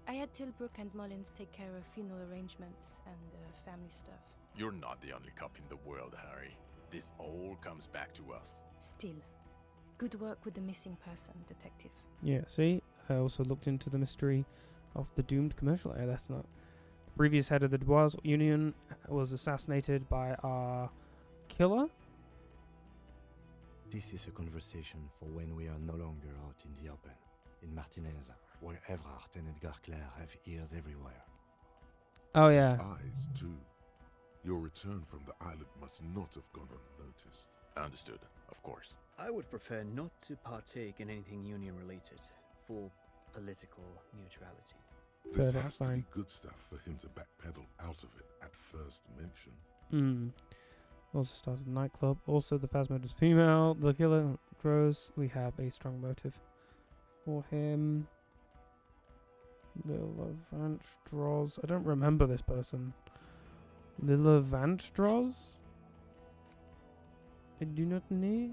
I had Tilbrook and Mullins take care of funeral arrangements and family stuff. You're not the only cop in the world, Harry. This all comes back to us. Still, good work with the missing person, detective. Yeah, see? I also looked into the mystery of the doomed commercial air. That's Previous head of the Dubois Union was assassinated by our killer. This is a conversation for when we are no longer out in the open. In Martinez, where Evrard and Edgar Clare have ears everywhere. Oh yeah. Eyes, too. Your return from the island must not have gone unnoticed. Understood, of course. I would prefer not to partake in anything union-related, for political neutrality. This Fair, has that's to be fine. good stuff for him to backpedal out of it at first mention. Also started a nightclub. Also, the Phasmid is female. The killer grows. We have a strong motive for him. Lillevantstros. I don't remember this person. Lillevantstros? I do not know.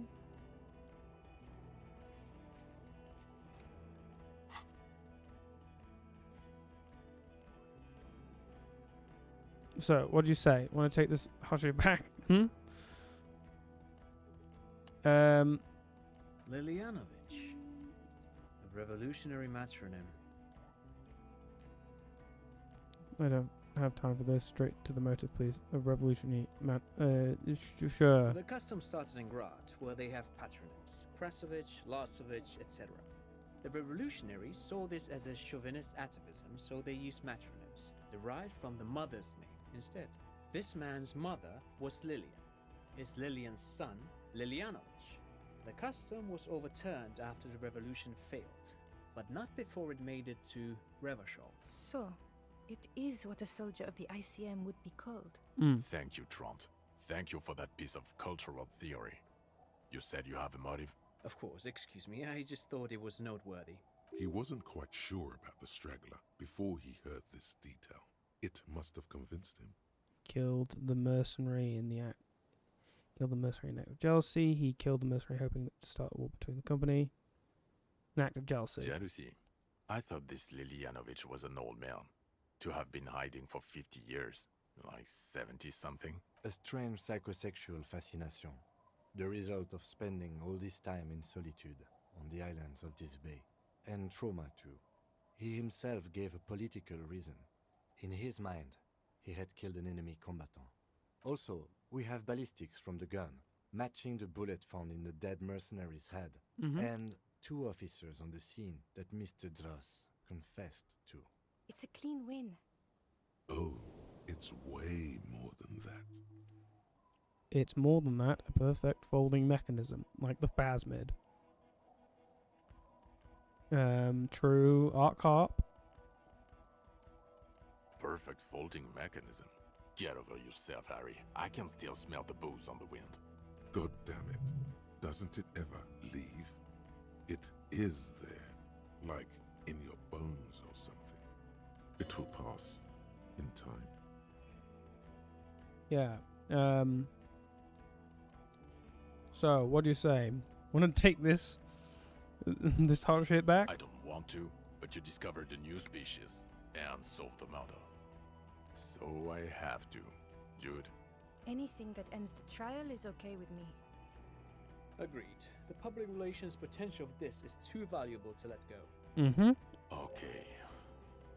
So, what do you say? Want to take this Hashi back? Lilianovich. A revolutionary matronym. I don't have time for this. Straight to the motive, please. A revolutionary sure. The custom started in Grad, where they have patronyms. Krasovich, Larsovich, etc. The revolutionaries saw this as a chauvinist atavism, so they used matronyms, derived from the mother's name instead. This man's mother was Lilian. His Lilian's son, Lilianovich. The custom was overturned after the revolution failed, but not before it made it to Revachol. So, it is what a soldier of the ICM would be called. Thank you, Trant. Thank you for that piece of cultural theory. You said you have a motive? Of course, excuse me, I just thought it was noteworthy. He wasn't quite sure about the straggler before he heard this detail. It must have convinced him. Killed the mercenary in the act. Killed the mercenary in act of jealousy. He killed the mercenary hoping to start a war between the company. An act of jealousy. Jealousy? I thought this Lilianovich was an old man. To have been hiding for 50 years. Like 70-something. A strange psychosexual fascination. The result of spending all this time in solitude on the islands of this bay. And trauma too. He himself gave a political reason. In his mind, he had killed an enemy combatant. Also, we have ballistics from the gun, matching the bullet found in the dead mercenary's head. And 2 officers on the scene that Mr. Dross confessed to. It's a clean win. Oh, it's way more than that. It's more than that, a perfect folding mechanism, like the Phasmid. True, Arc Harp. Perfect folding mechanism. Get over yourself, Harry. I can still smell the booze on the wind. God damn it. Doesn't it ever leave? It is there. Like in your bones or something. It will pass in time. Yeah. So, what do you say? Want to take this this hot shit back? I don't want to, but you discovered a new species and solved the murder. So I have to. Jude? Anything that ends the trial is okay with me. Agreed. The public relations potential of this is too valuable to let go. Okay.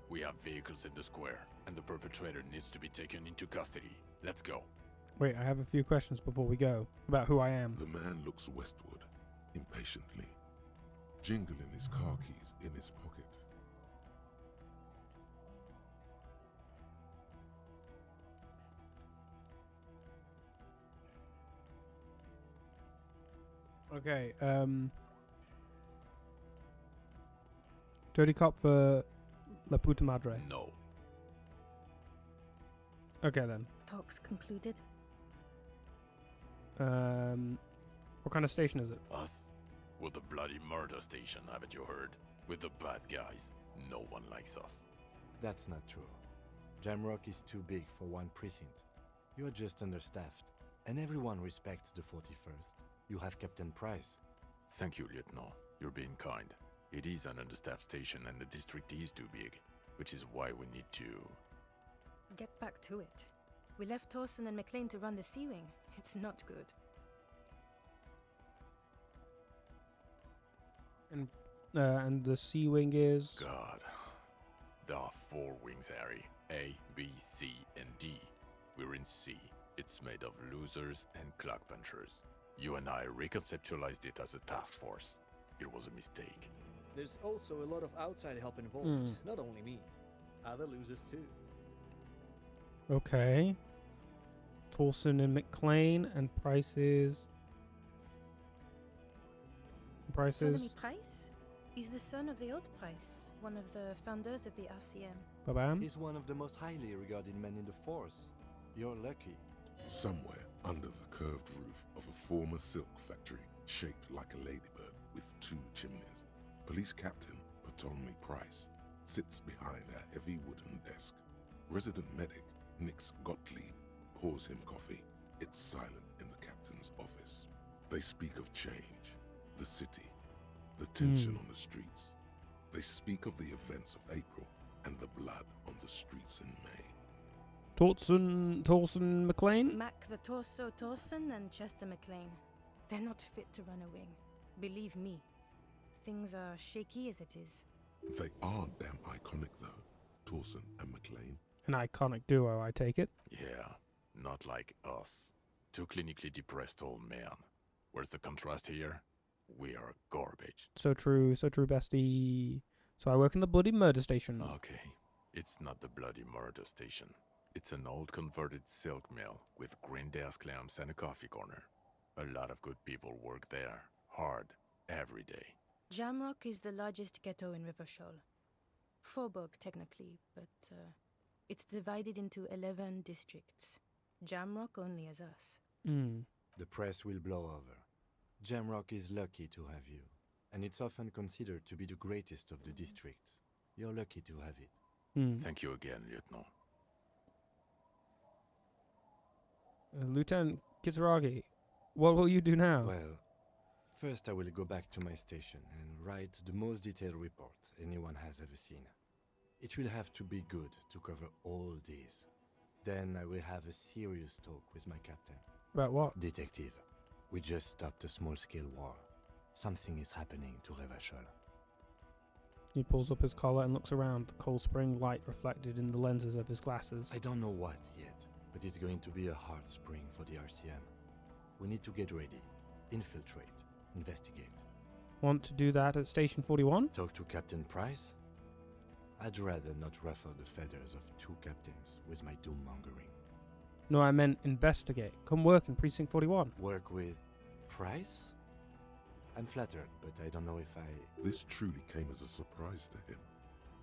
We have vehicles in the square, and the perpetrator needs to be taken into custody. Let's go. Wait, I have a few questions before we go about who I am. The man looks westward, impatiently, jingling his car keys in his pocket. Okay, dirty cop for La Puta Madre. No. Okay then. Talks concluded. What kind of station is it? Us? We're the bloody murder station, haven't you heard? We're the bad guys. No one likes us. That's not true. Jamrock is too big for one precinct. You're just understaffed. And everyone respects the 41st. You have Captain Price. Thank you, Lieutenant. You're being kind. It is an understaffed station and the district is too big, which is why we need to... Get back to it. We left Torson and McLean to run the Sea Wing. It's not good. And the Sea Wing is... God. There are 4 wings, Harry. A, B, C, and D. We're in C. It's made of losers and clock punchers. You and I reconceptualized it as a task force. It was a mistake. There's also a lot of outside help involved, not only me. Other losers too. Okay. Torsen and McLean and prices. Ptolemy Price? He's the son of the old Price, one of the founders of the RCM. Ba-bam. He's one of the most highly regarded men in the force. You're lucky. Somewhere under the curved roof of a former silk factory, shaped like a ladybird with 2 chimneys, Police Captain Ptolemy Price sits behind a heavy wooden desk. Resident medic Nix Gottlieb pours him coffee. It's silent in the captain's office. They speak of change, the city, the tension on the streets. They speak of the events of April and the blood on the streets in May. Torsen McLean? Mac the Torso Torsen and Chester McLean. They're not fit to run a wing. Believe me. Things are shaky as it is. They are damn iconic though, Torsen and McLean. An iconic duo, I take it. Yeah, not like us. 2 clinically depressed old men. Where's the contrast here? We are garbage. So true, bestie. So I work in the bloody murder station. Okay, it's not the bloody murder station. It's an old converted silk mill with green desk lamps and a coffee corner. A lot of good people work there, hard, every day. Jamrock is the largest ghetto in Rivershaw. Faubourg, technically, but it's divided into 11 districts. Jamrock only has us. The press will blow over. Jamrock is lucky to have you, and it's often considered to be the greatest of the districts. You're lucky to have it. Thank you again, Lieutenant. Lieutenant Kitsuragi, what will you do now? Well, first I will go back to my station and write the most detailed report anyone has ever seen. It will have to be good to cover all these. Then I will have a serious talk with my captain. About what? Detective, we just stopped a small-scale war. Something is happening to Revachol. He pulls up his collar and looks around, the cold spring light reflected in the lenses of his glasses. I don't know what yet, but it's going to be a hard spring for the RCM. We need to get ready, infiltrate, investigate. Want to do that at Station 41? Talk to Captain Price? I'd rather not ruffle the feathers of 2 captains with my doom-mongering. No, I meant investigate. Come work in Precinct 41. Work with Price? I'm flattered, but I don't know if I... This truly came as a surprise to him.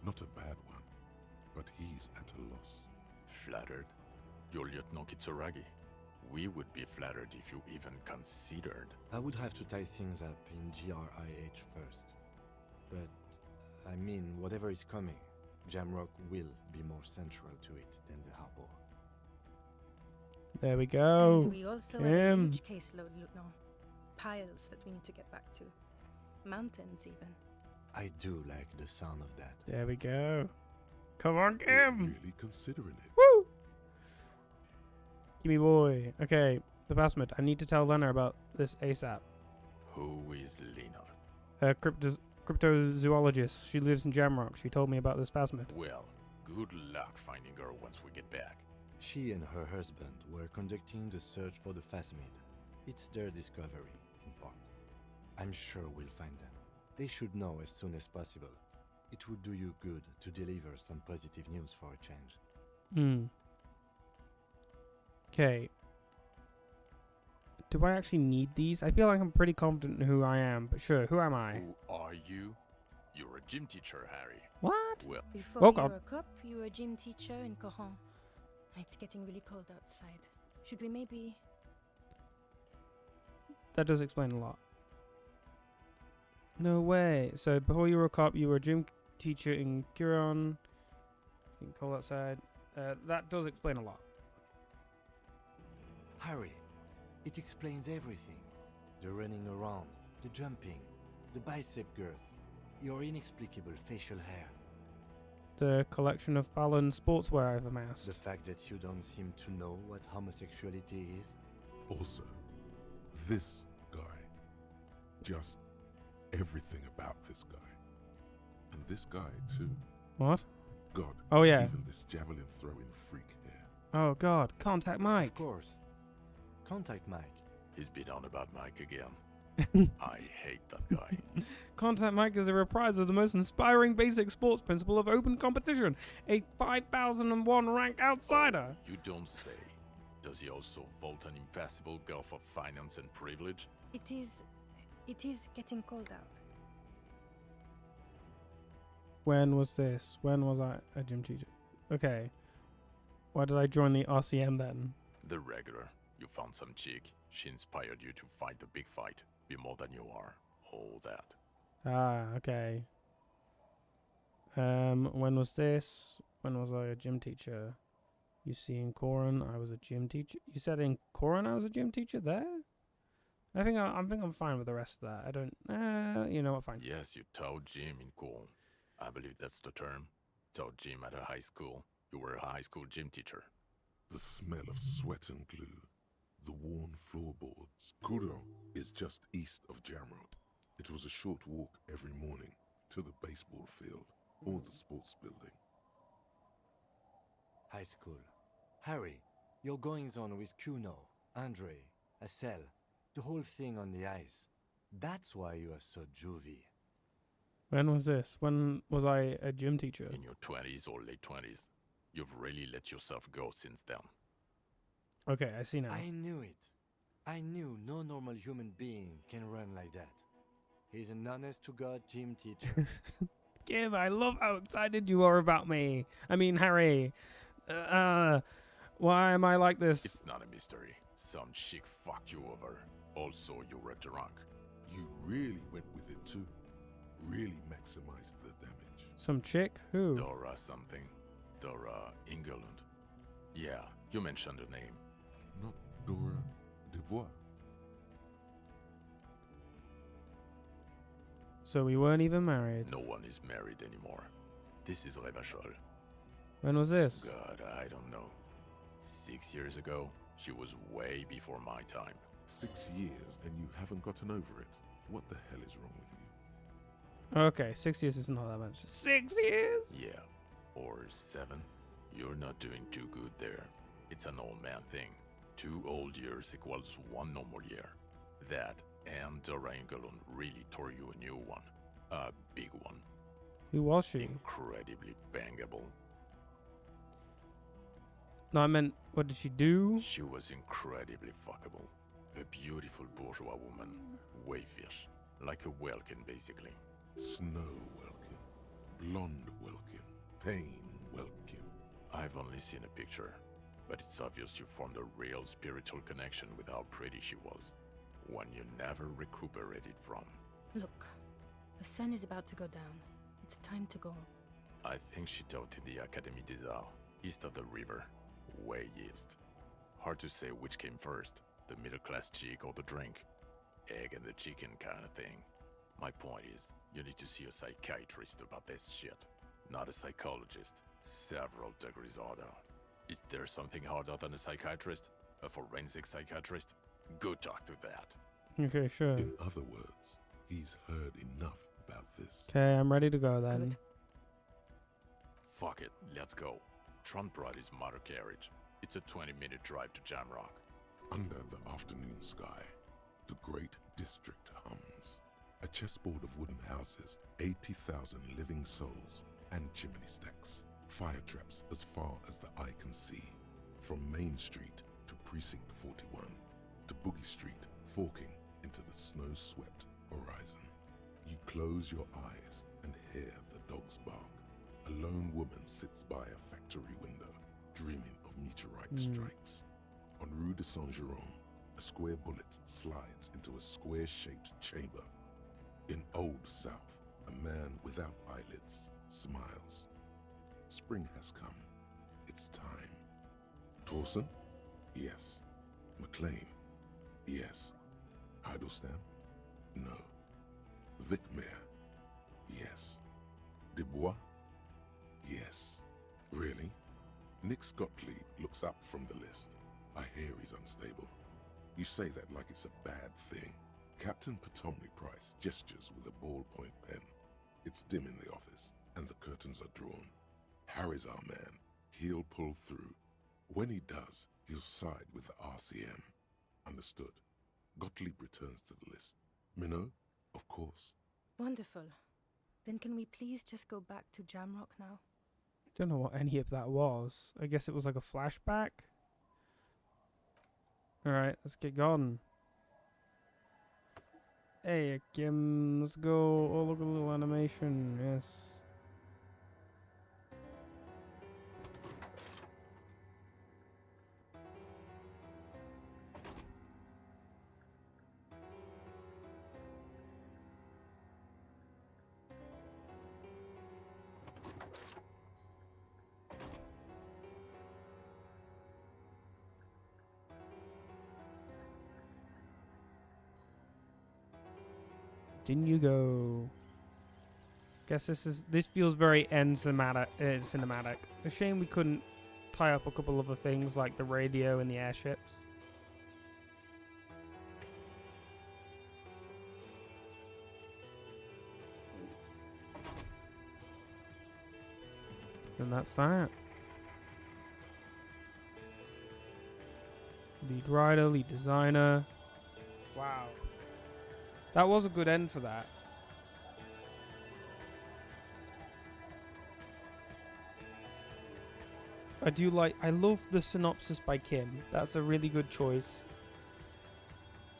Not a bad one, but he's at a loss. Flattered? You're Lieutenant Kitsuragi. We would be flattered if you even considered. I would have to tie things up in GRIH first. But, I mean, whatever is coming, Jamrock will be more central to it than the harbor. There we go. And we also have a huge caseload, Lieutenant. Piles that we need to get back to. Mountains, even. I do like the sound of that. There we go. Come on, He's Kim! really considering it. Woo! Gimme boy. Okay, the basement. I need to tell Lena about this ASAP. Who is Lena? A cryptozoologist. She lives in Jamrock. She told me about this phasmid. Well, good luck finding her once we get back. She and her husband were conducting the search for the phasmid. It's their discovery, in part. I'm sure we'll find them. They should know as soon as possible. It would do you good to deliver some positive news for a change. Okay. Do I actually need these? I feel like I'm pretty confident in who I am, but sure, who am I? Who are you? You're a gym teacher, Harry. What? Well, Before Oh, you God. were a cop, you were a gym teacher in Coron. It's getting really cold outside. Should we maybe... That does explain a lot. No way. So before you were a cop, you were a gym teacher in Curon. You can call outside. That does explain a lot. Harry, it explains everything. The running around, the jumping, the bicep girth, your inexplicable facial hair. The collection of Fallon sportswear I've amassed. The fact that you don't seem to know what homosexuality is. Also, this guy. Just everything about this guy. And this guy, too. What? God. Oh, yeah. Even this javelin throwing freak here. Oh, God. Contact Mike. Of course. Contact Mike. He's been on about Mike again. I hate that guy. Contact Mike is a reprise of the most inspiring basic sports principle of open competition. A 5001 rank outsider. Oh, you don't say. Does he also vault an impassable gulf of finance and privilege? It is getting cold out. When was this? When was I a gym teacher? Okay. Why did I join the RCM then? The regular. You found some chick. She inspired you to fight the big fight. Be more than you are. All that. Ah, okay. When was this? When was I a gym teacher? You see, in Corin, I was a gym teacher. You said in Corin I was a gym teacher there? I think I'm fine with the rest of that. I don't. You know what? Fine. Yes, you taught gym in school. I believe that's the term. Taught gym at a high school. You were a high school gym teacher. The smell of sweat and glue. The worn floorboards. Kuro is just east of Jamrock. It was a short walk every morning to the baseball field or the sports building. High school. Harry, your goings-on with Kuno, Andre, Assel, the whole thing on the ice. That's why you are so juvie. When was this? When was I a gym teacher? In your 20s or late 20s. You've really let yourself go since then. Okay, I see now. I knew it. I knew no normal human being can run like that. He's an honest-to-God gym teacher. Kim, I love how excited you are about me. I mean, Harry. Why am I like this? It's not a mystery. Some chick fucked you over. Also, you were drunk. You really went with it too. Really maximized the damage. Some chick? Who? Dora something. Dora England. Yeah, you mentioned her name. Not Dora Dubois. So we weren't even married. No one is married anymore. This is Revachol. When was this? God, I don't know. 6 years ago, she was way before my time. 6 years and you haven't gotten over it. What the hell is wrong with you? Okay, 6 years is not that much. 6 years? Yeah. Or 7. You're not doing too good there. It's an old man thing. 2 old years equals 1 normal year. That and Dora England really tore you a new one. A big one. Who was she? Incredibly bangable. No, I meant, what did she do? She was incredibly fuckable. A beautiful bourgeois woman. Wayfish. Like a Welkin, basically. Snow Welkin. Blonde Welkin. Pain Welkin. I've only seen a picture, but it's obvious you formed a real spiritual connection with how pretty she was. One you never recuperated from. Look, the sun is about to go down. It's time to go. I think she taught in the Académie des Arts, east of the river. Way east. Hard to say which came first, the middle-class chick or the drink. Egg and the chicken kind of thing. My point is, you need to see a psychiatrist about this shit. Not a psychologist. Several degrees harder. Is there something harder than a psychiatrist? A forensic psychiatrist? Go talk to that. Okay, sure. In other words, he's heard enough about this. Okay, I'm ready to go then. Good. Fuck it, let's go. Trump brought his motor carriage. It's a 20-minute drive to Jamrock. Under the afternoon sky, the great district hums. A chessboard of wooden houses, 80,000 living souls, and chimney stacks. Fire traps as far as the eye can see. From Main Street to Precinct 41, to Boogie Street, forking into the snow-swept horizon. You close your eyes and hear the dogs bark. A lone woman sits by a factory window, dreaming of meteorite strikes. On Rue de Saint-Jérôme, a square bullet slides into a square-shaped chamber. In Old South, a man without eyelids smiles. Spring has come. It's time. Torsen? Yes. McLean? Yes. Heidelstein? No. Vicmere? Yes. Dubois? Yes. Really? Nick Gottlieb looks up from the list. I hear he's unstable. You say that like it's a bad thing. Captain Potomny Price gestures with a ballpoint pen. It's dim in the office, and the curtains are drawn. Harry's our man. He'll pull through. When he does, he'll side with the RCM. Understood. Gottlieb returns to the list. Minnow, of course. Wonderful. Then can we please just go back to Jamrock now? Don't know what any of that was. I guess it was like a flashback. Alright, let's get going. Hey, Kim, let's go. Oh, look at the little animation. Yes. In you go. Guess this feels very cinematic. A shame we couldn't tie up a couple other things like the radio and the airships. And that's that. Lead writer, lead designer. Wow. That was a good end for that. I love the synopsis by Kim. That's a really good choice.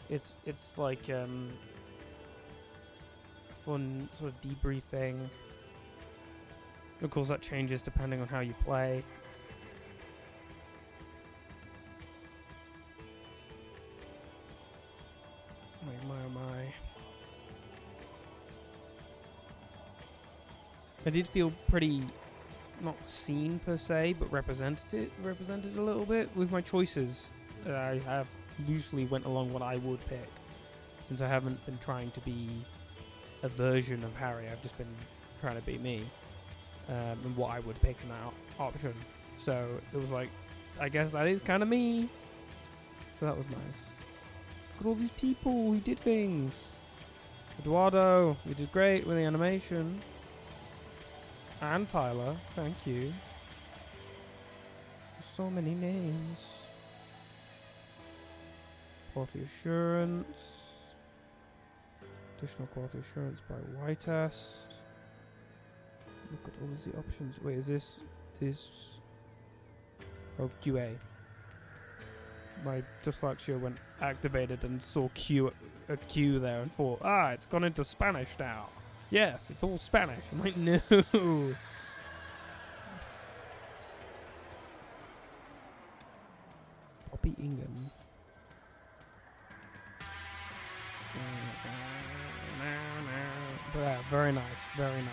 It's like fun sort of debriefing. Of course that changes depending on how you play. Oh my. I did feel pretty, not seen per se, but represented a little bit with my choices. I have loosely went along what I would pick, since I haven't been trying to be a version of Harry. I've just been trying to be me, and what I would pick in that option. So it was like, I guess that is kind of me. So that was nice. Look at all these people who did things. Eduardo, you did great with the animation. And Tyler, thank you. So many names. Quality assurance. Additional quality assurance by Whitest. Look at all the options. Wait, is this? Oh, QA. My dyslexia went activated and saw a Q there and thought, it's gone into Spanish now. Yes, it's all Spanish. I'm like, no. Poppy Ingham. But yeah, very nice, very nice.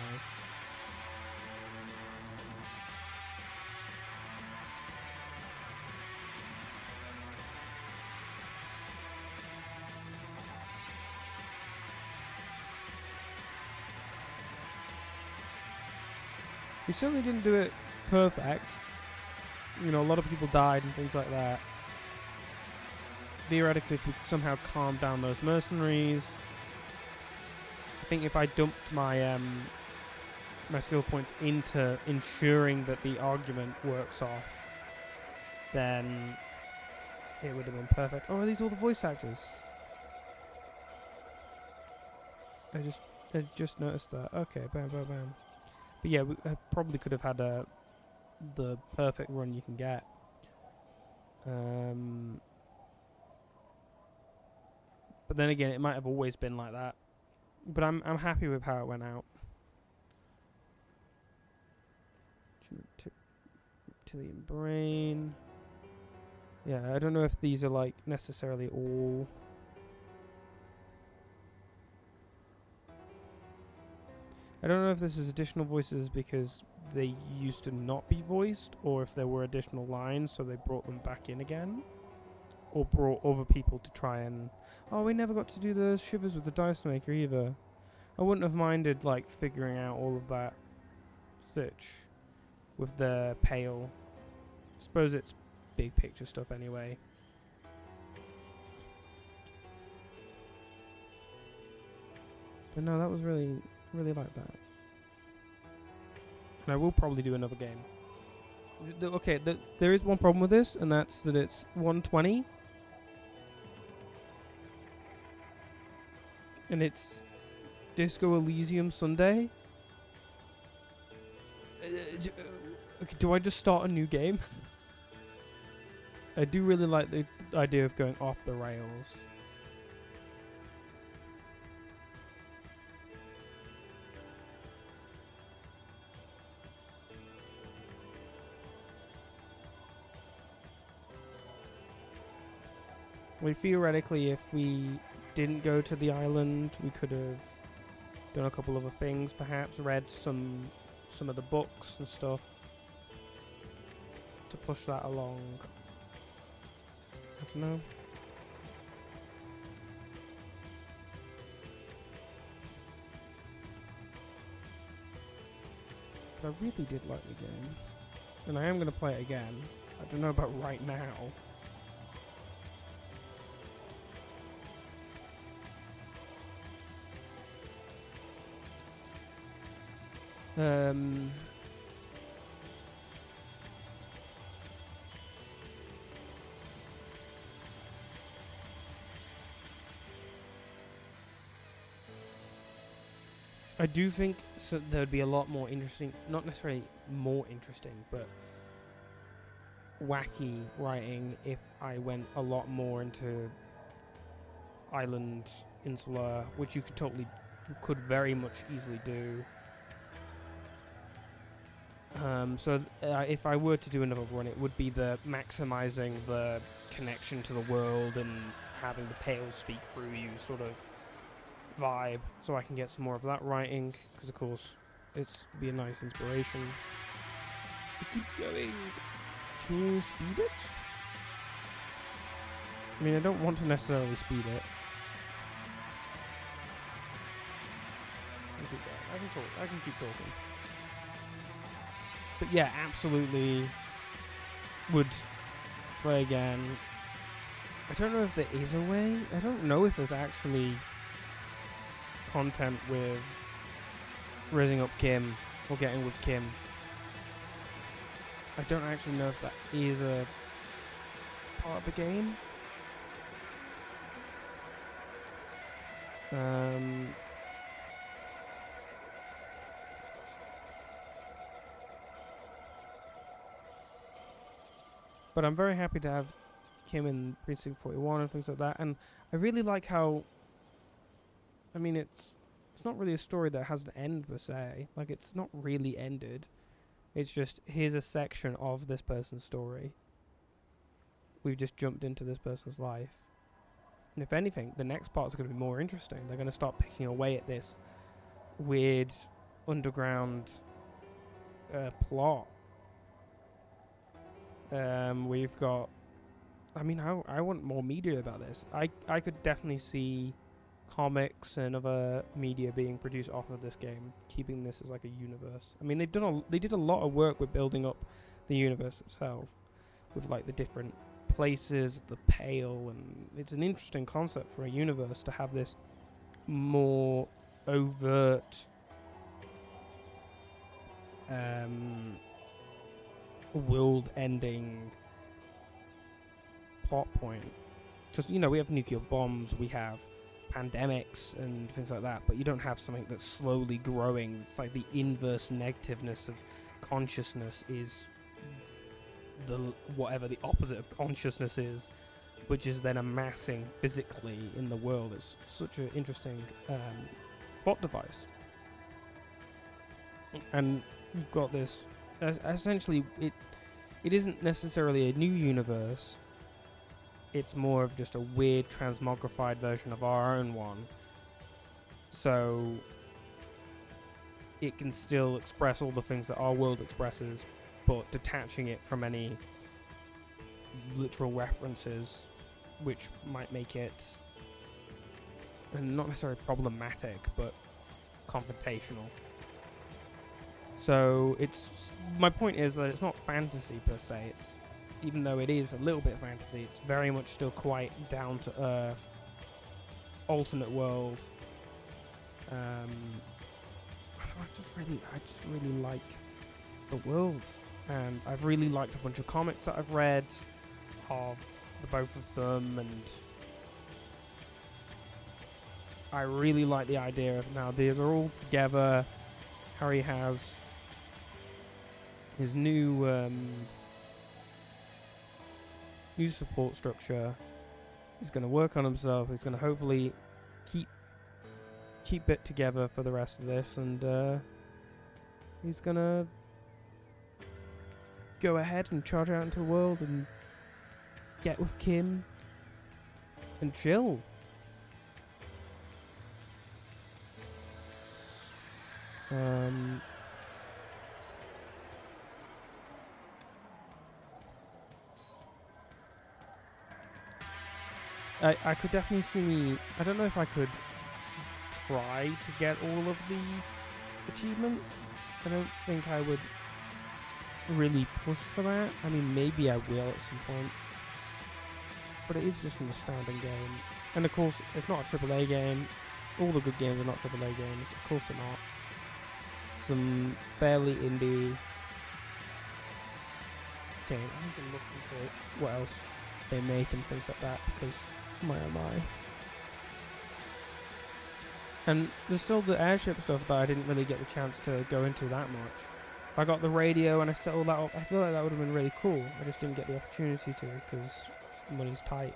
We certainly didn't do it perfect. You know, a lot of people died and things like that. Theoretically, if we somehow calmed down those mercenaries, I think if I dumped my my skill points into ensuring that the argument works off, then it would have been perfect. Oh, are these all the voice actors? I just noticed that. Okay, bam, bam, bam. But yeah, we probably could have had the perfect run you can get. But then again, it might have always been like that. But I'm happy with how it went out. Reptilian brain. Yeah, I don't know if these are like necessarily all. I don't know if this is additional voices because they used to not be voiced, or if there were additional lines, so they brought them back in again, or brought other people to try and. Oh, we never got to do the shivers with the dice maker either. I wouldn't have minded like figuring out all of that stitch with the pale. Suppose it's big picture stuff anyway. But no, that was really like that. And I will probably do another game. Okay, there is one problem with this, and that's that it's 120. And it's Disco Elysium Sunday. Okay, do I just start a new game? I do really like the idea of going off the rails. Like, theoretically, if we didn't go to the island, we could have done a couple other things, perhaps read some of the books and stuff to push that along. I don't know. But I really did like the game, and I am going to play it again. I don't know about right now. I do think so there would be a lot more interesting, not necessarily more interesting, but wacky writing if I went a lot more into island, insular, which you could very much easily do. If I were to do another run, it would be the maximizing the connection to the world and having the pales speak through you sort of vibe, so I can get some more of that writing, because of course it's be a nice inspiration. It keeps going. Can you speed it? I mean, I don't want to necessarily speed it. I can keep talking. But yeah, absolutely would play again. I don't know if there is a way. I don't know if there's actually content with raising up Kim or getting with Kim. I don't actually know if that is a part of the game. But I'm very happy to have Kim in Precinct 41 and things like that. And I really like how, I mean, it's not really a story that has an end per se. Like, it's not really ended. It's just, here's a section of this person's story. We've just jumped into this person's life. And if anything, the next part's going to be more interesting. They're going to start picking away at this weird underground plot. We've got, I mean, I want more media about this. I could definitely see comics and other media being produced off of this game, keeping this as like a universe. I mean, they did a lot of work with building up the universe itself, with like the different places, the pale, and it's an interesting concept for a universe to have this more overt world-ending plot point. Because, you know, we have nuclear bombs, we have pandemics and things like that, but you don't have something that's slowly growing. It's like the inverse negativeness of consciousness is whatever the opposite of consciousness is, which is then amassing physically in the world. It's such an interesting plot device. And you've got this essentially, it isn't necessarily a new universe. It's more of just a weird transmogrified version of our own one. So it can still express all the things that our world expresses, but detaching it from any literal references, which might make it not necessarily problematic, but confrontational. So my point is that it's not fantasy per se. It's, even though it is a little bit fantasy, it's very much still quite down to earth, alternate world. I just really like the world. And I've really liked a bunch of comics that I've read of the both of them, and I really like the idea of now they're all together. Harry has his new support structure. He's going to work on himself. He's going to hopefully keep it together for the rest of this, and he's going to go ahead and charge out into the world and get with Kim and chill. I could definitely see me. I don't know if I could try to get all of the achievements. I don't think I would really push for that. I mean, maybe I will at some point. But it is just an astounding game. And of course, it's not a AAA game. All the good games are not AAA games. Of course they're not. Some fairly indie game. I need to look into what else they make and things like that, because my oh my. And there's still the airship stuff that I didn't really get the chance to go into that much. If I got the radio and I set all that up, I feel like that would have been really cool. I just didn't get the opportunity to because money's tight.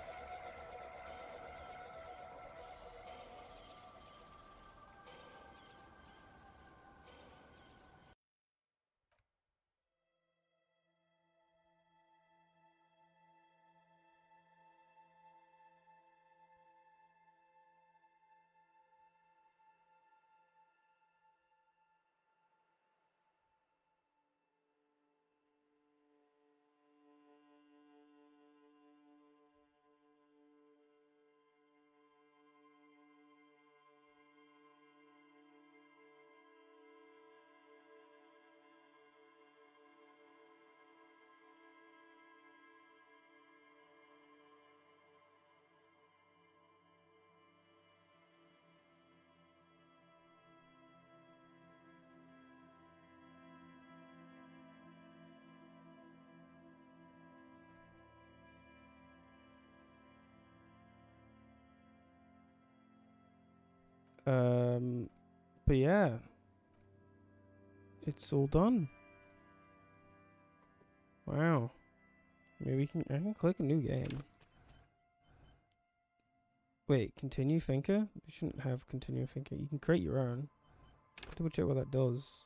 But yeah, it's all done. Wow. Maybe I can click a new game. Wait, continue thinker? You shouldn't have continue thinker. You can create your own. Double check what that does.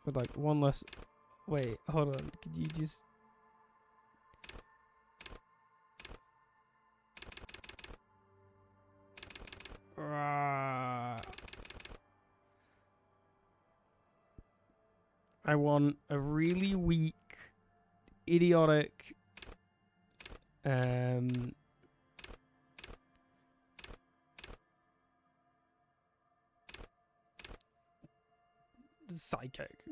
With like one less. Wait, hold on. Could you just? I want a really weak, idiotic, psychic.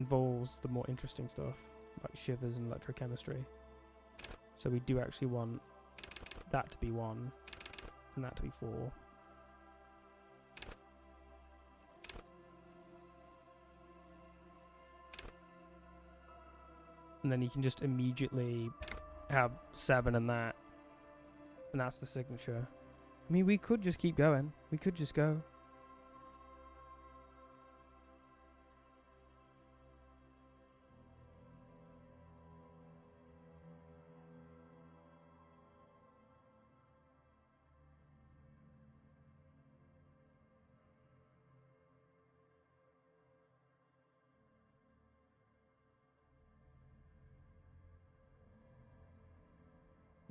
Involves the more interesting stuff, like shivers and electrochemistry. So we do actually want that to be 1, and that to be 4. And then you can just immediately have 7 and that. And that's the signature. I mean, we could just keep going. We could just go.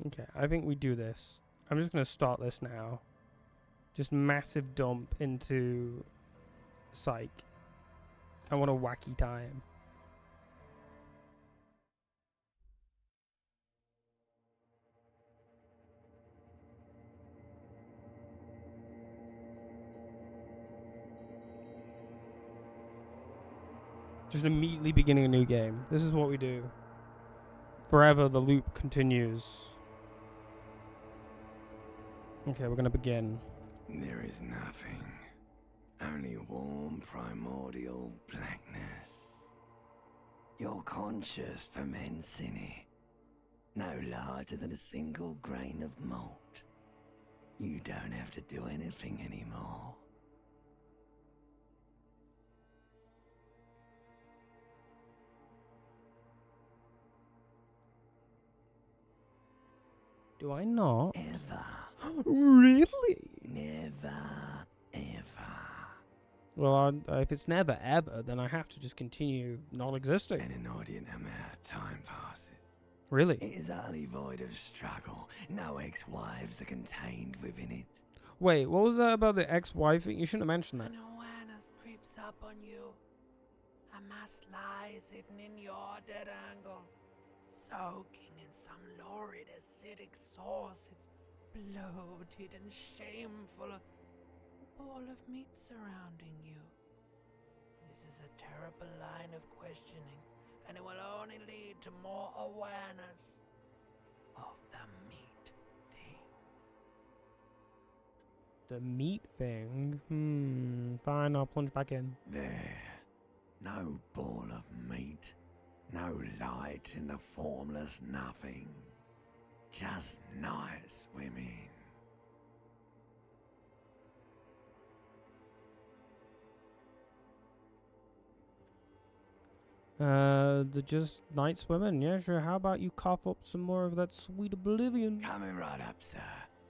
Okay, I think we do this. I'm just going to start this now. Just massive dump into Psych. I want a wacky time. Just immediately beginning a new game. This is what we do. Forever the loop continues. Okay, we're gonna begin. There is nothing. Only warm primordial blackness. Your conscious ferments in it. No larger than a single grain of malt. You don't have to do anything anymore. Do I not? Ever. Really? Never, ever. Well, if it's never ever, then I have to just continue not existing. An inordinate amount of time passes. Really? It is utterly void of struggle. No ex-wives are contained within it. Wait, what was that about the ex-wife thing? You shouldn't have mentioned that. An awareness creeps up on you. A mass lies hidden in your dead angle, soaking in some lurid acidic sauce. It's bloated and shameful. A ball of meat surrounding you. This is a terrible line of questioning, and it will only lead to more awareness of the meat thing. The meat thing? Fine, I'll plunge back in. There. No ball of meat. No light in the formless nothing. Just nice women. They're just night swimming. Yeah, sure. How about you cough up some more of that sweet oblivion? Coming right up, sir.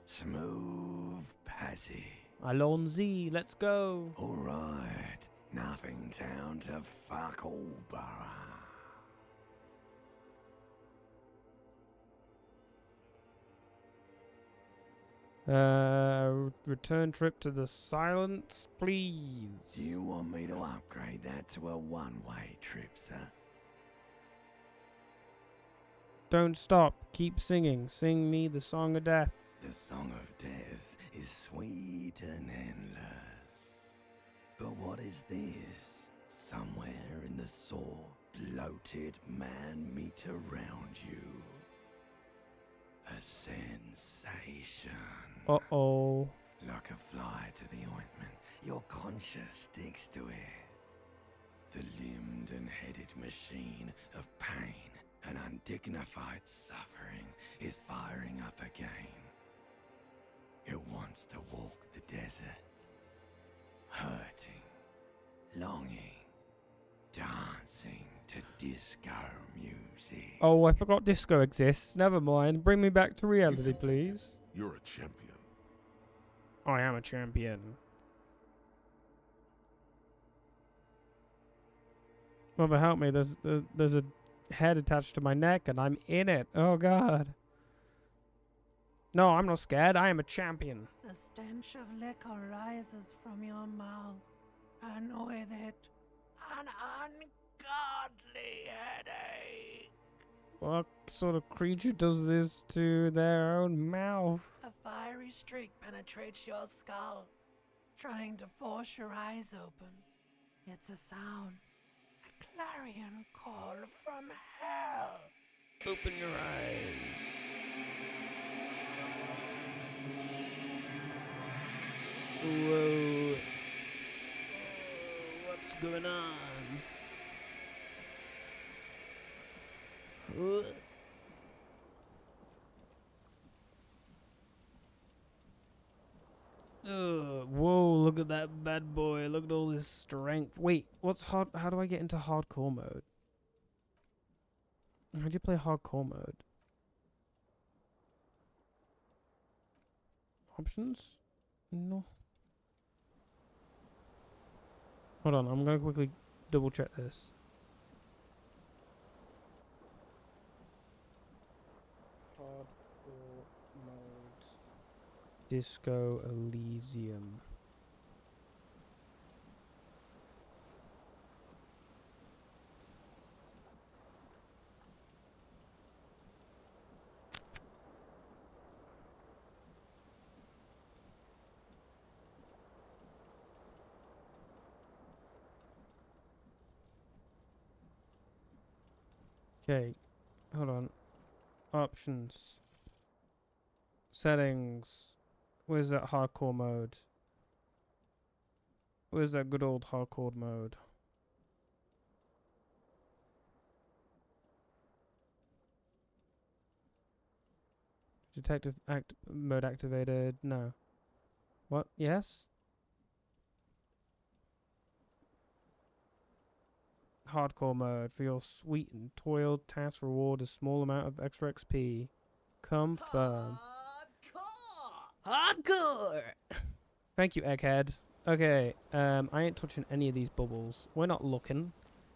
Smooth passage. Alonzi, let's go. Alright. Nothing down to fuck all, borough. Return trip to the silence, please. Do you want me to upgrade that to a one-way trip, sir? Don't stop. Keep singing. Sing me the song of death. The song of death is sweet and endless. But what is this? Somewhere in the sore, bloated man-meat around you. A sensation. Uh-oh. Like a fly to the ointment, your conscience sticks to it. The limbed and headed machine of pain and undignified suffering is firing up again. It wants to walk the desert, hurting, longing, dancing to disco music. Oh, I forgot disco exists. Never mind. Bring me back to reality, please. You're a champion. I am a champion. Mother help me, there's a head attached to my neck and I'm in it. Oh god. No, I'm not scared. I am a champion. The stench of liquor rises from your mouth, and with it, an ungodly headache. What sort of creature does this to their own mouth? A fiery streak penetrates your skull, trying to force your eyes open. It's a sound, a clarion call from hell. Open your eyes. Whoa. What's going on? Whoa, look at that bad boy. Look at all this strength. Wait, what's hard? How do I get into hardcore mode? How do you play hardcore mode? Options? No. Hold on, I'm gonna quickly double check this. Hardcore mode. Disco Elysium. Okay, hold on. Options. Settings. Where's that hardcore mode? Where's that good old hardcore mode? Detective mode activated. No. What? Yes? Hardcore mode. For your sweet and toiled task, reward a small amount of extra XP. Confirm. Hardcore! Thank you, Egghead. Okay, I ain't touching any of these bubbles. We're not looking.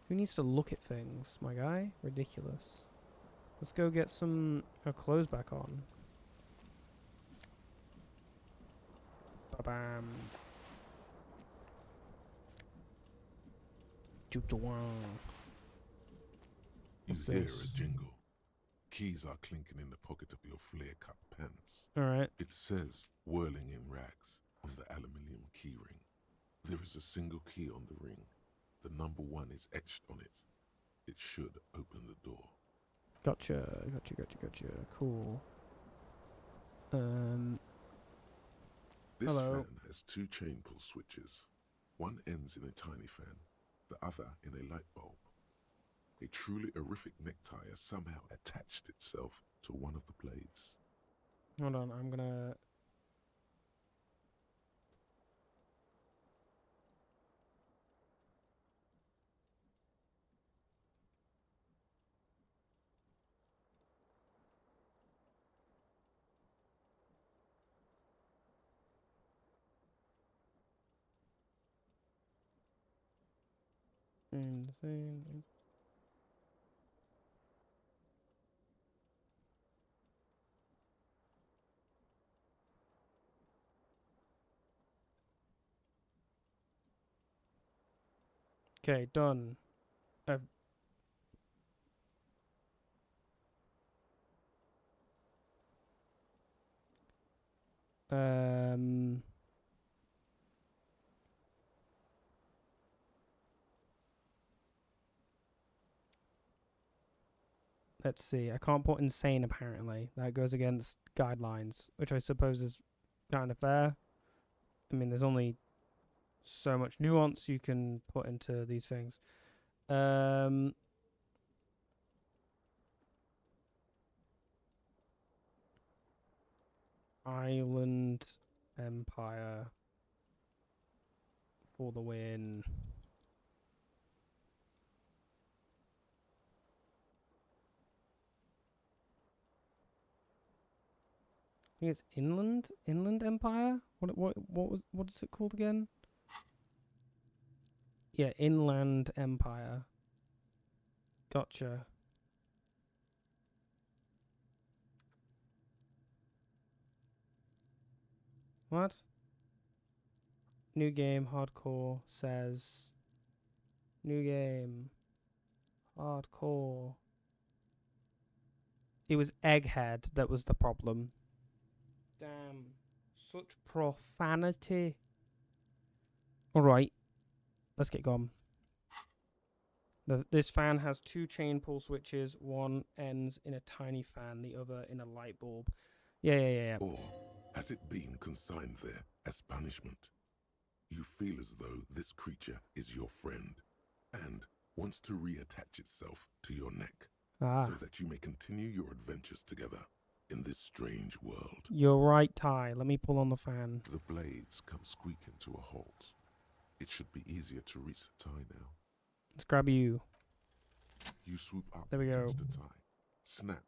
Who needs to look at things, my guy? Ridiculous. Let's go get some clothes back on. Ba-bam. You What's hear this? a jingle. Keys are clinking in the pocket of your flare-cut pants. Alright. It says, whirling in rags, on the aluminium key ring. There is a single key on the ring. The number 1 is etched on it. It should open the door. Gotcha. Cool. This Hello. fan has 2 chain pull switches. One ends in a tiny fan, the other in a light bulb. A truly horrific necktie has somehow attached itself to one of the blades. Hold on, I'm gonna... Insane. Okay, done. Um... Let's see. I can't put insane, apparently. That goes against guidelines, which I suppose is kind of fair. I mean, there's only so much nuance you can put into these things. Island Empire for the win. I think it's Inland Empire. What is it called again? Yeah, Inland Empire. Gotcha. What? New game hardcore says. New game hardcore. It was Egghead that was the problem. Damn. Such profanity. Alright. Let's get going. This fan has 2 chain pull switches. One ends in a tiny fan, the other in a light bulb. Yeah. Or has it been consigned there as punishment? You feel as though this creature is your friend and wants to reattach itself to your neck so that you may continue your adventures together in this strange world. You're right, Ty. Let me pull on the fan. The blades come squeaking to a halt. It should be easier to reach the tie now. Let's grab you. You swoop up There we go. against the tie. Snap.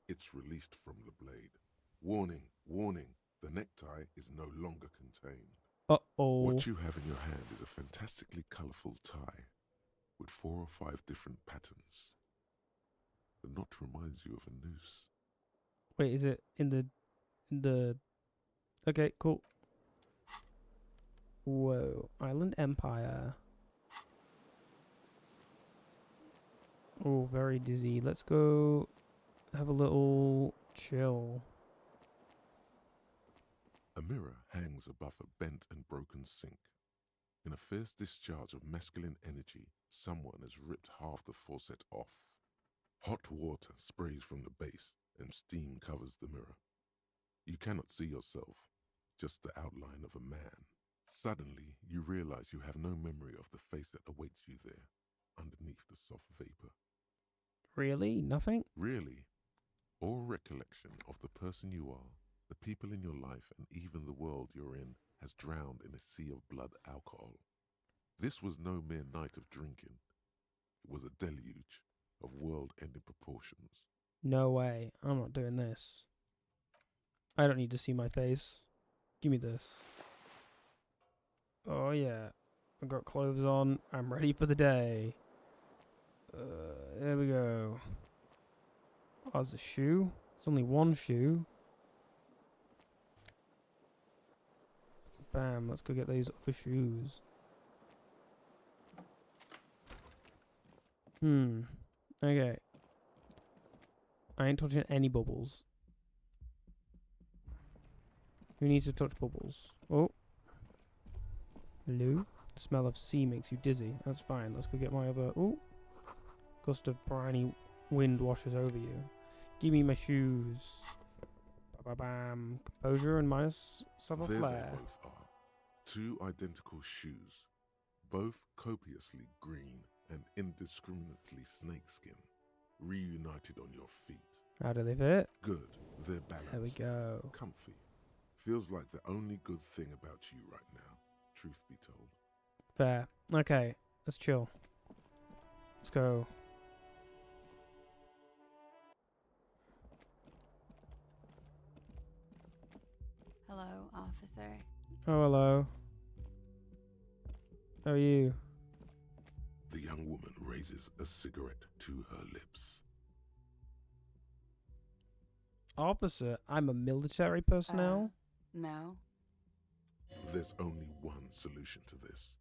It's released from the blade. Warning, warning. The necktie is no longer contained. Uh-oh. What you have in your hand is a fantastically colourful tie with 4 or 5 different patterns. The knot reminds you of a noose. Wait, is it in the... Okay, cool. Whoa. Island Empire. Oh, very dizzy. Let's go have a little chill. A mirror hangs above a bent and broken sink. In a fierce discharge of masculine energy, someone has ripped half the faucet off. Hot water sprays from the base, and steam covers the mirror. You cannot see yourself, just the outline of a man. Suddenly, you realize you have no memory of the face that awaits you there, underneath the soft vapor. Really? Nothing? Really, all recollection of the person you are, the people in your life, and even the world you're in has drowned in a sea of blood alcohol. This was no mere night of drinking. It was a deluge of world-ending proportions. No way. I'm not doing this. I don't need to see my face. Give me this. Oh yeah. I've got clothes on. I'm ready for the day. There we go. Oh, there's a shoe. It's only one shoe. Bam, let's go get those other shoes. Okay. I ain't touching any bubbles. Who needs to touch bubbles? Oh. Hello? The smell of sea makes you dizzy. That's fine. Let's go get my other... Oh. Gust of briny wind washes over you. Give me my shoes. Ba-ba-bam. Composure and minus subtle There flair. they both are. Two identical shoes, both copiously green and indiscriminately snakeskin, reunited on your feet. How do they fit? Good, they're balanced. There we go. Comfy. Feels like the only good thing about you right now, truth be told. Fair. Okay, let's chill. Let's go. Hello, officer. Oh, hello. How are you? The young woman raises a cigarette to her lips. Officer, I'm a military personnel. No. There's only one solution to this.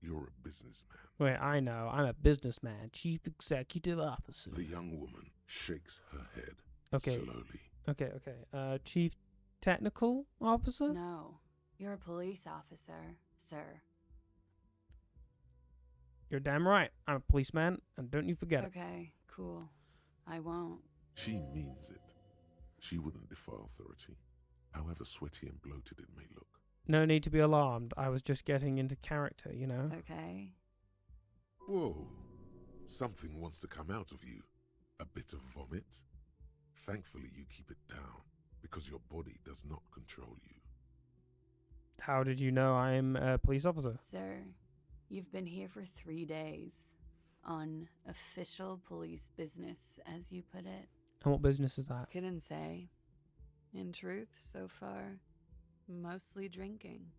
You're a businessman. Wait, I know. I'm a businessman. Chief Executive Officer. The young woman shakes her head Okay. slowly. Okay. Chief Technical Officer? No. You're a police officer, sir. You're damn right. I'm a policeman, and don't you forget it. Okay, cool. I won't. She means it. She wouldn't defy authority, however sweaty and bloated it may look. No need to be alarmed. I was just getting into character, you know? Okay. Whoa. Something wants to come out of you. A bit of vomit. Thankfully, you keep it down, because your body does not control you. How did you know I'm a police officer? Sir, you've been here for 3 days. On official police business, as you put it. And what business is that? Couldn't say. In truth, so far, mostly drinking.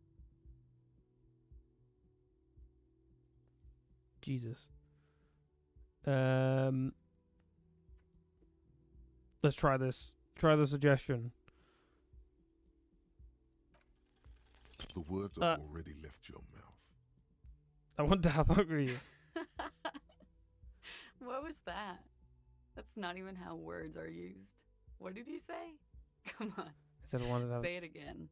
Jesus. Let's try this. Try the suggestion. The words have already left your mouth. I wonder how hungry you. What was that? That's not even how words are used. What did you say? Come on. I said I wanted to have, Say it again.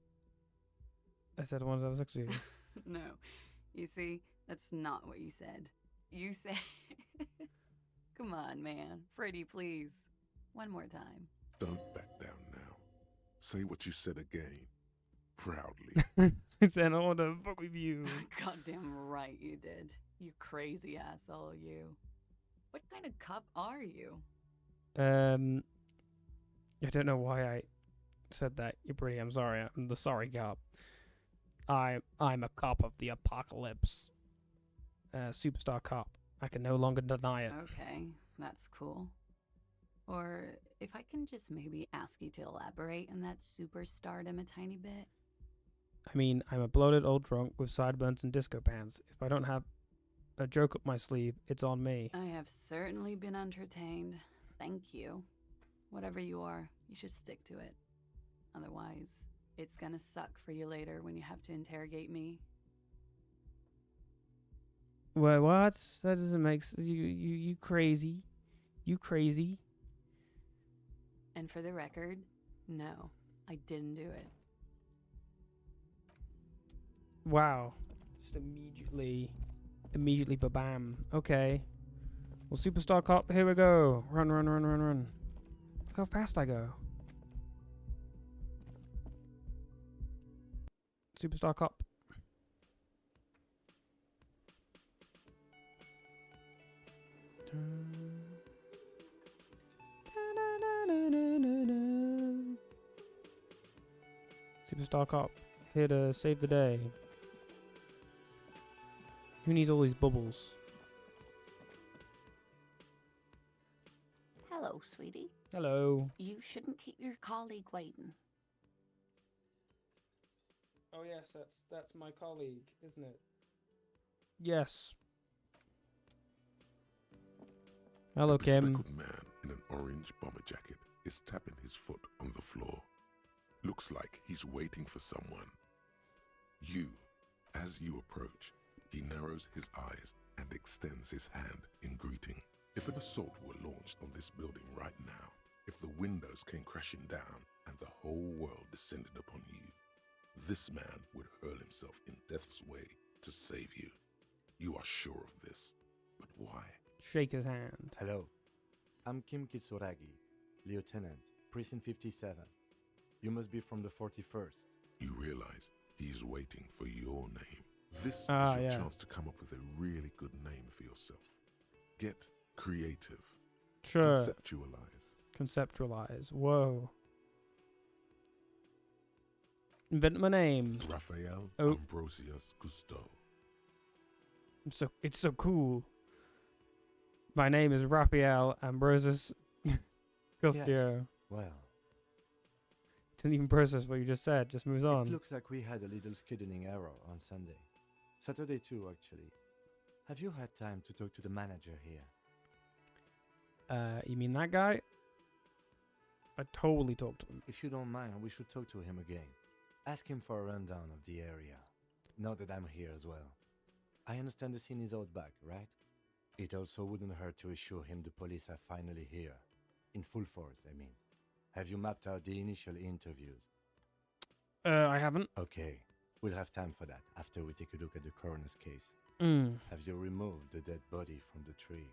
I said I wanted to have sex with you. No. You see, that's not what you said. You said... Come on, man. Pretty, please. One more time. Don't back down now. Say what you said again. Proudly. I said I want to fuck with you. Goddamn right you did. You crazy asshole, you. What kind of cop are you? I don't know why I said that. You're pretty. I'm sorry. I'm the sorry cop. I'm a cop of the apocalypse. Superstar cop. I can no longer deny it. Okay, that's cool. Or if I can just maybe ask you to elaborate on that superstardom a tiny bit. I mean, I'm a bloated old drunk with sideburns and disco pants. If I don't have a joke up my sleeve, it's on me. I have certainly been entertained. Thank you. Whatever you are, you should stick to it. Otherwise, it's gonna suck for you later when you have to interrogate me. Wait, what? That doesn't make sense. You crazy. You crazy. And for the record, no, I didn't do it. Wow. Just immediately ba-bam. Okay. Well, Superstar Cop, here we go. Run, run, run, run, run. Look how fast I go. Superstar Cop. Superstar Cop, here to save the day. Who needs all these bubbles? Hello, sweetie. Hello. You shouldn't keep your colleague waiting. Oh yes, that's my colleague, isn't it? Yes. Hello, A Kim. bespectacled man in an orange bomber jacket is tapping his foot on the floor. Looks like he's waiting for someone. As you approach, he narrows his eyes and extends his hand in greeting. If an assault were launched on this building right now, if the windows came crashing down and the whole world descended upon you, this man would hurl himself in death's way to save you. You are sure of this, but why? Shake his hand. Hello. I'm Kim Kitsuragi, Lieutenant, Precinct 57. You must be from the 41st. You realize he's waiting for your name. This is Ah, your yeah. chance to come up with a really good name for yourself. Get creative. Sure. Conceptualize. Conceptualize. Whoa. Invent my name. Raphael Oh. Ambrosius Cousteau. It's so cool. My name is Raphael Ambrosius Custio. Well, Didn't even process what you just said. Just moves it on. looks like we had a little scheduling error on Sunday. Saturday too, actually. Have you had time to talk to the manager here? You mean that guy? I totally talked to him. If you don't mind, we should talk to him again. Ask him for a rundown of the area. Now that I'm here as well. I understand the scene is out back, right? It also wouldn't hurt to assure him the police are finally here. In full force, I mean. Have you mapped out the initial interviews? I haven't. Okay, we'll have time for that after we take a look at the coroner's case. Mm. Have you removed the dead body from the tree?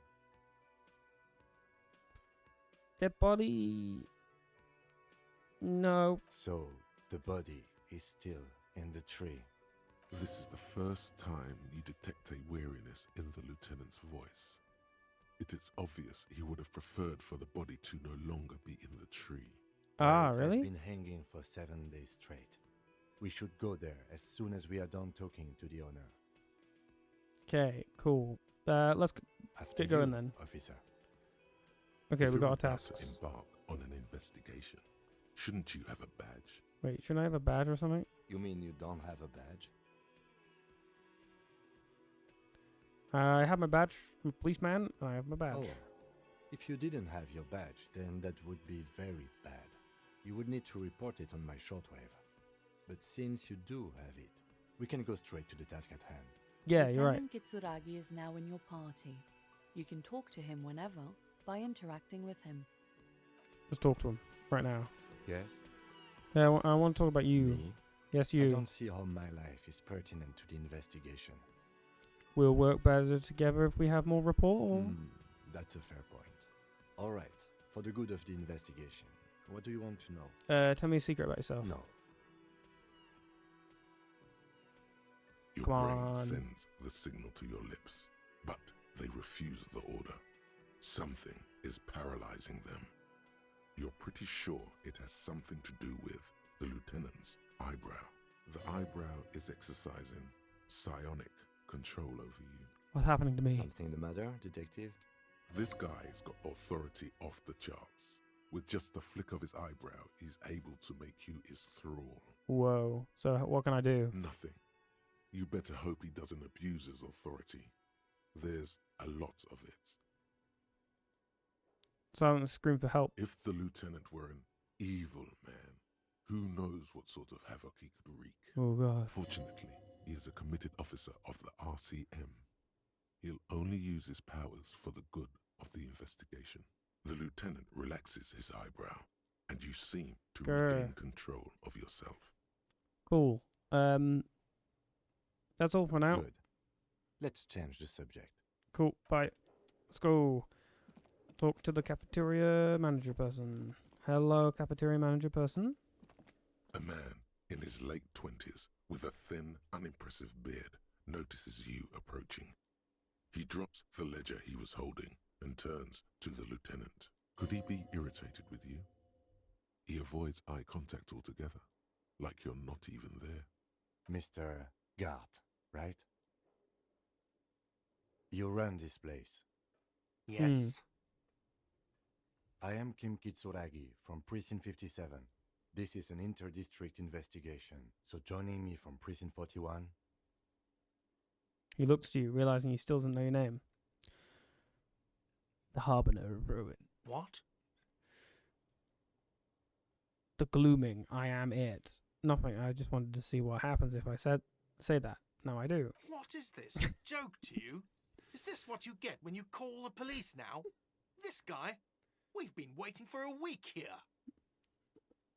Dead body. No. So, the body is still in the tree. This is the first time you detect a weariness in the lieutenant's voice. It is obvious he would have preferred for the body to no longer be in the tree. Ah, It really? has been hanging for 7 days straight. We should go there as soon as we are done talking to the owner. Okay, cool. Let's After get going you, then. officer. Okay, If we you're got our about to tasks. embark on an investigation, shouldn't you have a badge? Wait, shouldn't I have a badge or something? You mean you don't have a badge? I have my badge. I'm a policeman, and I have my badge. Oh, if you didn't have your badge, then that would be very bad. You would need to report it on my shortwave. But since you do have it, we can go straight to the task at hand. Yeah, you're right. Lieutenant Kitsuragi is now in your party. You can talk to him whenever by interacting with him. Let's talk to him right now. Yes? Yeah, I want to talk about you. Me? Yes, I you. don't see how my life is pertinent to the investigation. We'll work better together if we have more rapport. That's a fair point. All right, for the good of the investigation, what do you want to know? Tell me a secret about yourself. No. Your Come brain on. sends the signal to your lips, but they refuse the order. Something is paralyzing them. You're pretty sure it has something to do with the lieutenant's eyebrow. The eyebrow is exercising psionic control over you. What's happening to me? Something the matter, detective? This guy's got authority off the charts. With just the flick of his eyebrow, he's able to make you his thrall. Whoa. So what can I do? Nothing. You better hope he doesn't abuse his authority. There's a lot of it. Silent scream for help. If the lieutenant were an evil man, who knows what sort of havoc he could wreak. Oh god. Fortunately, he is a committed officer of the RCM. He'll only use his powers for the good of the investigation. The lieutenant relaxes his eyebrow, and you seem to regain control of yourself. Cool. That's all for now. Good. Let's change the subject. Cool. Bye. Let's go. Talk to the cafeteria manager person. Hello, cafeteria manager person. A man in his late 20s with a thin, unimpressive beard notices you approaching. He drops the ledger he was holding and turns to the lieutenant. Could he be irritated with you? He avoids eye contact altogether, like you're not even there. Mr. Gart, right? You run this place. Yes. I am Kim Kitsuragi from Precinct 57. This is an inter-district investigation, so joining me from Precinct 41... He looks to you, realizing he still doesn't know your name. The Harbinger of Ruin. What? The Glooming. I am it. Nothing. I just wanted to see what happens if I say that. Now I do. What is this? Joke to you? Is this what you get when you call the police now? This guy? We've been waiting for a week here.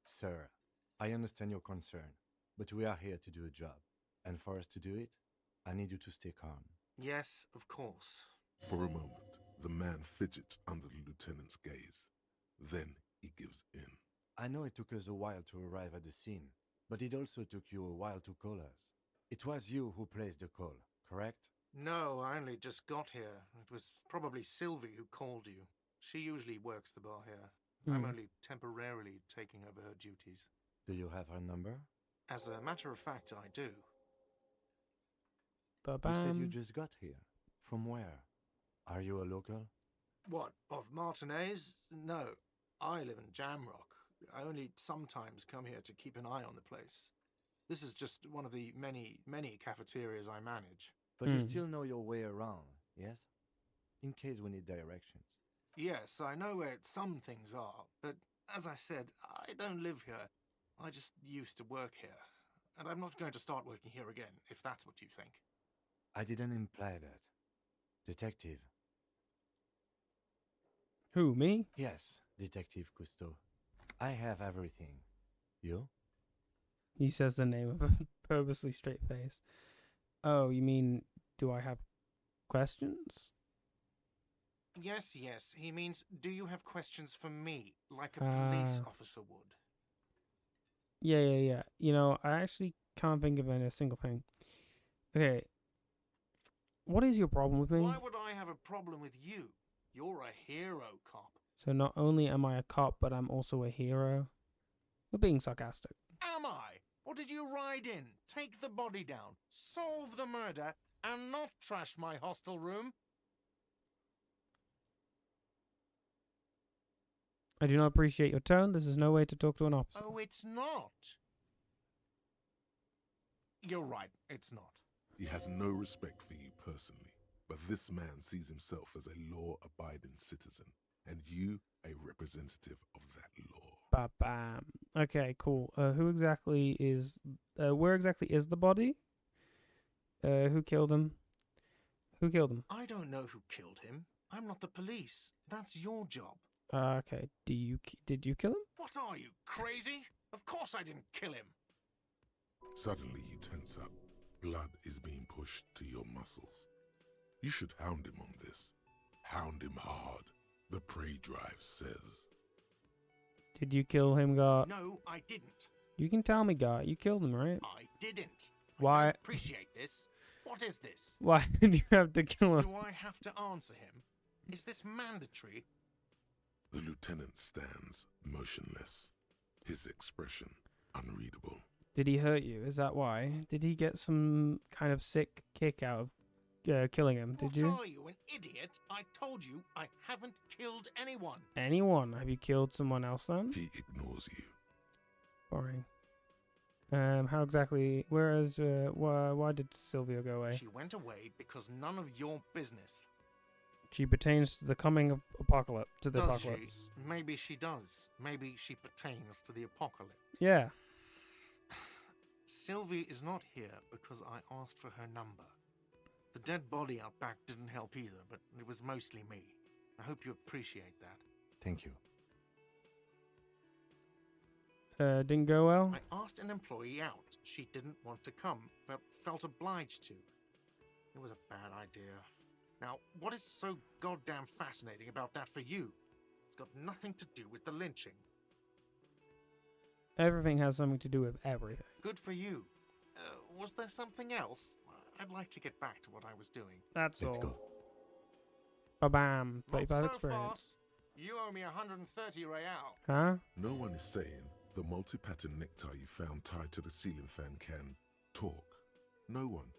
Sir, I understand your concern, but we are here to do a job. And for us to do it, I need you to stay calm. Yes, of course. For a moment, the man fidgets under the lieutenant's gaze. Then he gives in. I know it took us a while to arrive at the scene, but it also took you a while to call us. It was you who placed the call, correct? No, I only just got here. It was probably Sylvie who called you. She usually works the bar here. I'm only temporarily taking over her duties. Do you have her number? As a matter of fact, I do. You said you just got here. From where? Are you a local? What, of Martinez? No, I live in Jamrock. I only sometimes come here to keep an eye on the place. This is just one of the many, many cafeterias I manage. But you still know your way around, yes? In case we need directions. Yes, I know where some things are, but as I said, I don't live here. I just used to work here. And I'm not going to start working here again, if that's what you think. I didn't imply that. Detective. Who, me? Yes, Detective Cousteau. I have everything. You? He says the name of a purposely straight face. Oh, you mean, do I have questions? Yes, yes. He means, do you have questions for me, like a police officer would? Yeah. You know, I actually can't think of a single thing. Okay. What is your problem with me? Why would I have a problem with you? You're a hero, cop. So not only am I a cop, but I'm also a hero? We're being sarcastic. Am I? Or did you ride in, take the body down, solve the murder, and not trash my hostel room? I do not appreciate your tone. This is no way to talk to an officer. Oh, it's not. You're right, it's not. He has no respect for you personally, but this man sees himself as a law-abiding citizen, and you a representative of that law. Ba-bam. Okay, cool. Who exactly is... where exactly is the body? Who killed him? Who killed him? I don't know who killed him. I'm not the police. That's your job. Okay. Did you kill him? What are you, crazy? Of course I didn't kill him. Suddenly you tense up. Blood is being pushed to your muscles. You should hound him on this. Hound him hard. The prey drive says. Did you kill him, Gart? No, I didn't. You can tell me, Gart. You killed him, right? I didn't. Why? I don't appreciate this. What is this? Why did you have to kill him? Do I have to answer him? Is this mandatory? The lieutenant stands motionless, his expression unreadable. Did he hurt you? Is that why? Did he get some kind of sick kick out of killing him? Did you? What are you, an idiot? I told you I haven't killed anyone. Anyone? Have you killed someone else then? He ignores you. Boring. How exactly? Why did Sylvia go away? She went away because none of your business. She pertains to the coming of apocalypse. To the Does apocalypse. she? Maybe she does. Maybe she pertains to the apocalypse. Yeah. Sylvie is not here because I asked for her number. The dead body out back didn't help either, but it was mostly me. I hope you appreciate that. Thank you. Didn't go well? I asked an employee out. She didn't want to come, but felt obliged to. It was a bad idea. Now, what is so goddamn fascinating about that for you? It's got nothing to do with the lynching. Everything has something to do with everything. Good for you. Was there something else? I'd like to get back to what I was doing. That's Let's all. go. Ba-bam. Not 35 so experience. fast. You owe me 130 real. Huh? No one is saying the multi-pattern necktie you found tied to the ceiling fan can talk. No one.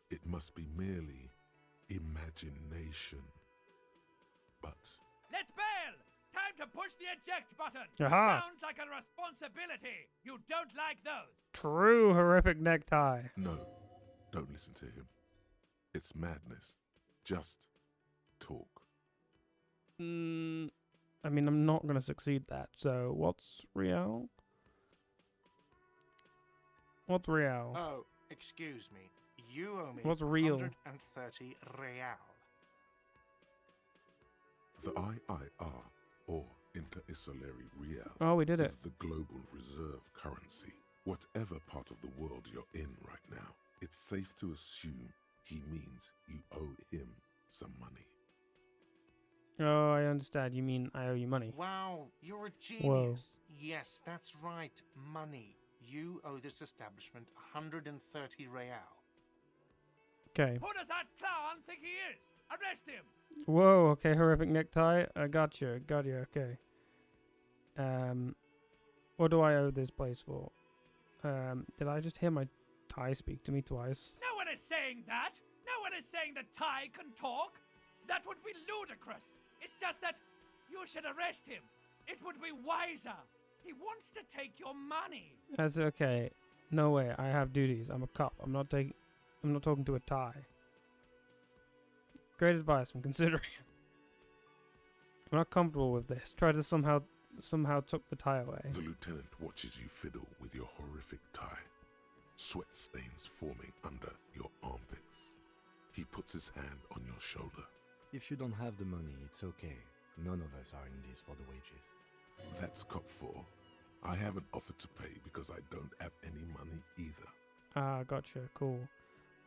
It must be merely imagination. But Let's bail! Time to push the eject button! Aha. Sounds like a responsibility! You don't like those! True horrific necktie. no, don't listen to him. It's madness. Just talk. I mean, I'm not going to succeed that. So, what's real? What's real? Oh, excuse me. You owe me What's real? 130 real. The IIR, or Inter-Isolary Real, Oh, we did it. is the global reserve currency. Whatever part of the world you're in right now, it's safe to assume he means you owe him some money. Oh, I understand. You mean I owe you money. Wow, you're a genius. Whoa. Yes, that's right. Money. You owe this establishment 130 real. Okay. Who does that clown think he is? Arrest him! Whoa, okay, horrific necktie. I got you, okay. What do I owe this place for? Did I just hear my tie speak to me twice? No one is saying that! No one is saying that Ty can talk! That would be ludicrous! It's just that you should arrest him! It would be wiser! He wants to take your money! That's okay. No way, I have duties. I'm a cop. I'm not talking to a tie. Great advice, I'm considering it. I'm not comfortable with this. Try to somehow took the tie away. The lieutenant watches you fiddle with your horrific tie. Sweat stains forming under your armpits. He puts his hand on your shoulder. If you don't have the money, it's okay. None of us are in this for the wages. That's Cop 4. I haven't offered to pay because I don't have any money either. Ah, gotcha. Cool.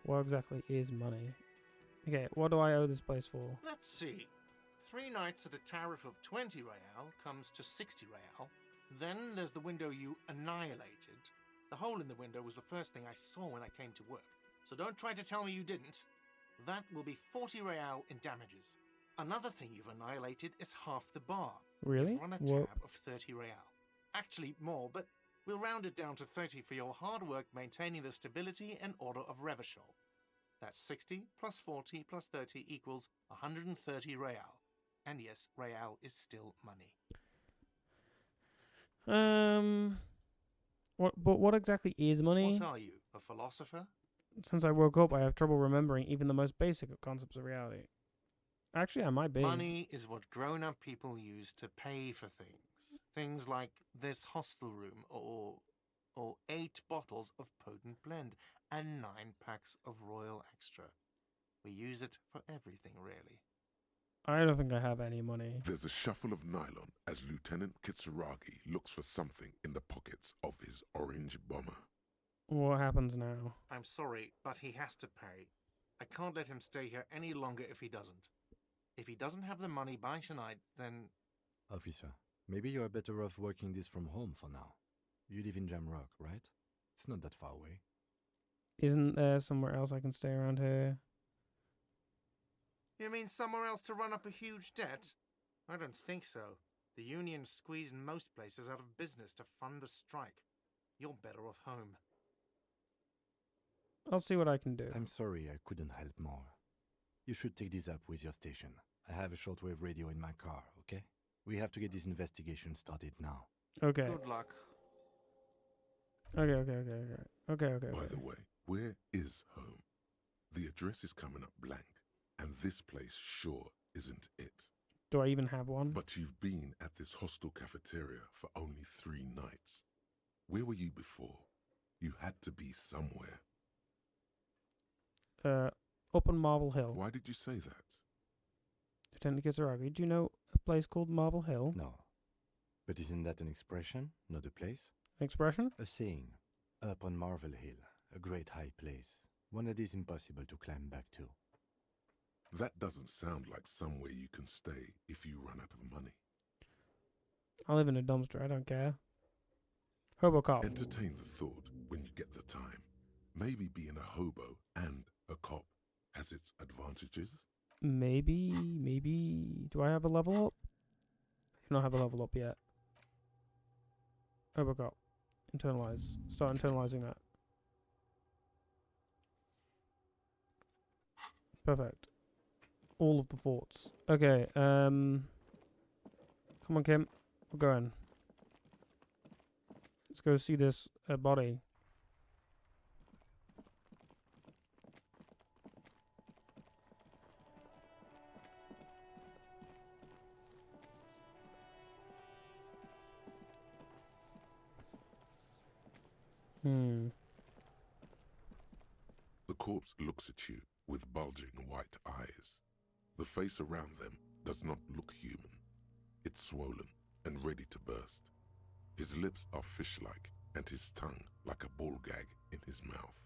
What exactly is money? Okay, what do I owe this place for? Let's see. 3 nights at a tariff of 20 real comes to 60 real. Then there's the window you annihilated. The hole in the window was the first thing I saw when I came to work. So don't try to tell me you didn't. That will be 40 real in damages. Another thing you've annihilated is half the bar. Really? You've run a Whoa. tab of 30 real. Actually, more, but we'll round it down to 30 for your hard work maintaining the stability and order of Revachol. That's 60 plus 40 plus 30 equals 130 real. And yes, real is still money. What exactly is money? What are you, a philosopher? Since I woke up, I have trouble remembering even the most basic of concepts of reality. Actually, I might be. Money is what grown-up people use to pay for things. Things like this hostel room, or 8 bottles of potent blend, and 9 packs of Royal Extra. We use it for everything, really. I don't think I have any money. There's a shuffle of nylon as Lieutenant Kitsuragi looks for something in the pockets of his orange bomber. What happens now? I'm sorry, but he has to pay. I can't let him stay here any longer if he doesn't. If he doesn't have the money by tonight, then... Officer, maybe you're better off working this from home for now. You live in Jamrock, right? It's not that far away. Isn't there somewhere else I can stay around here? You mean somewhere else to run up a huge debt? I don't think so. The union squeezed most places out of business to fund the strike. You're better off home. I'll see what I can do. I'm sorry I couldn't help more. You should take this up with your station. I have a shortwave radio in my car, okay? We have to get this investigation started now. Okay. Good luck. Okay. By the way, where is home? The address is coming up blank, and this place sure isn't it. Do I even have one? But you've been at this hostel cafeteria for only 3 nights. Where were you before? You had to be somewhere. Up on Marble Hill. Why did you say that? Lieutenant Kitsuragi, do you know a place called Marble Hill? No. But isn't that an expression, not a place? Expression? A saying. Up on Marvel Hill, a great high place. One that is impossible to climb back to. That doesn't sound like somewhere you can stay if you run out of money. I live in a dumpster. I don't care. Hobo-cop. Entertain the thought when you get the time. Maybe being a hobo and a cop has its advantages. Maybe. Do I have a level up? I do not have a level up yet. Hobo-cop. Internalize. Start internalizing that. Perfect. All of the thoughts. Okay, come on, Kim. We're going. Let's go see this body. The corpse looks at you with bulging white eyes. The face around them does not look human. It's swollen and ready to burst. His lips are fish-like and his tongue like a ball gag in his mouth.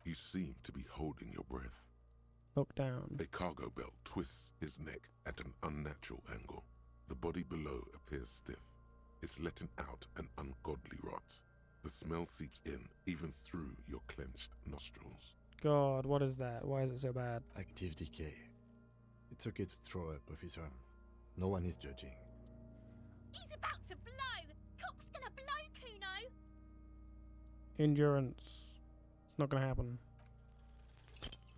You seem to be holding your breath. Look down. A cargo belt twists his neck at an unnatural angle. The body below appears stiff. It's letting out an ungodly rot. The smell seeps in even through your clenched nostrils. God, what is that? Why is it so bad? Active decay. It's okay to throw up, officer. No one is judging. He's about to blow! Cop's gonna blow, Kuno! Endurance. It's not gonna happen.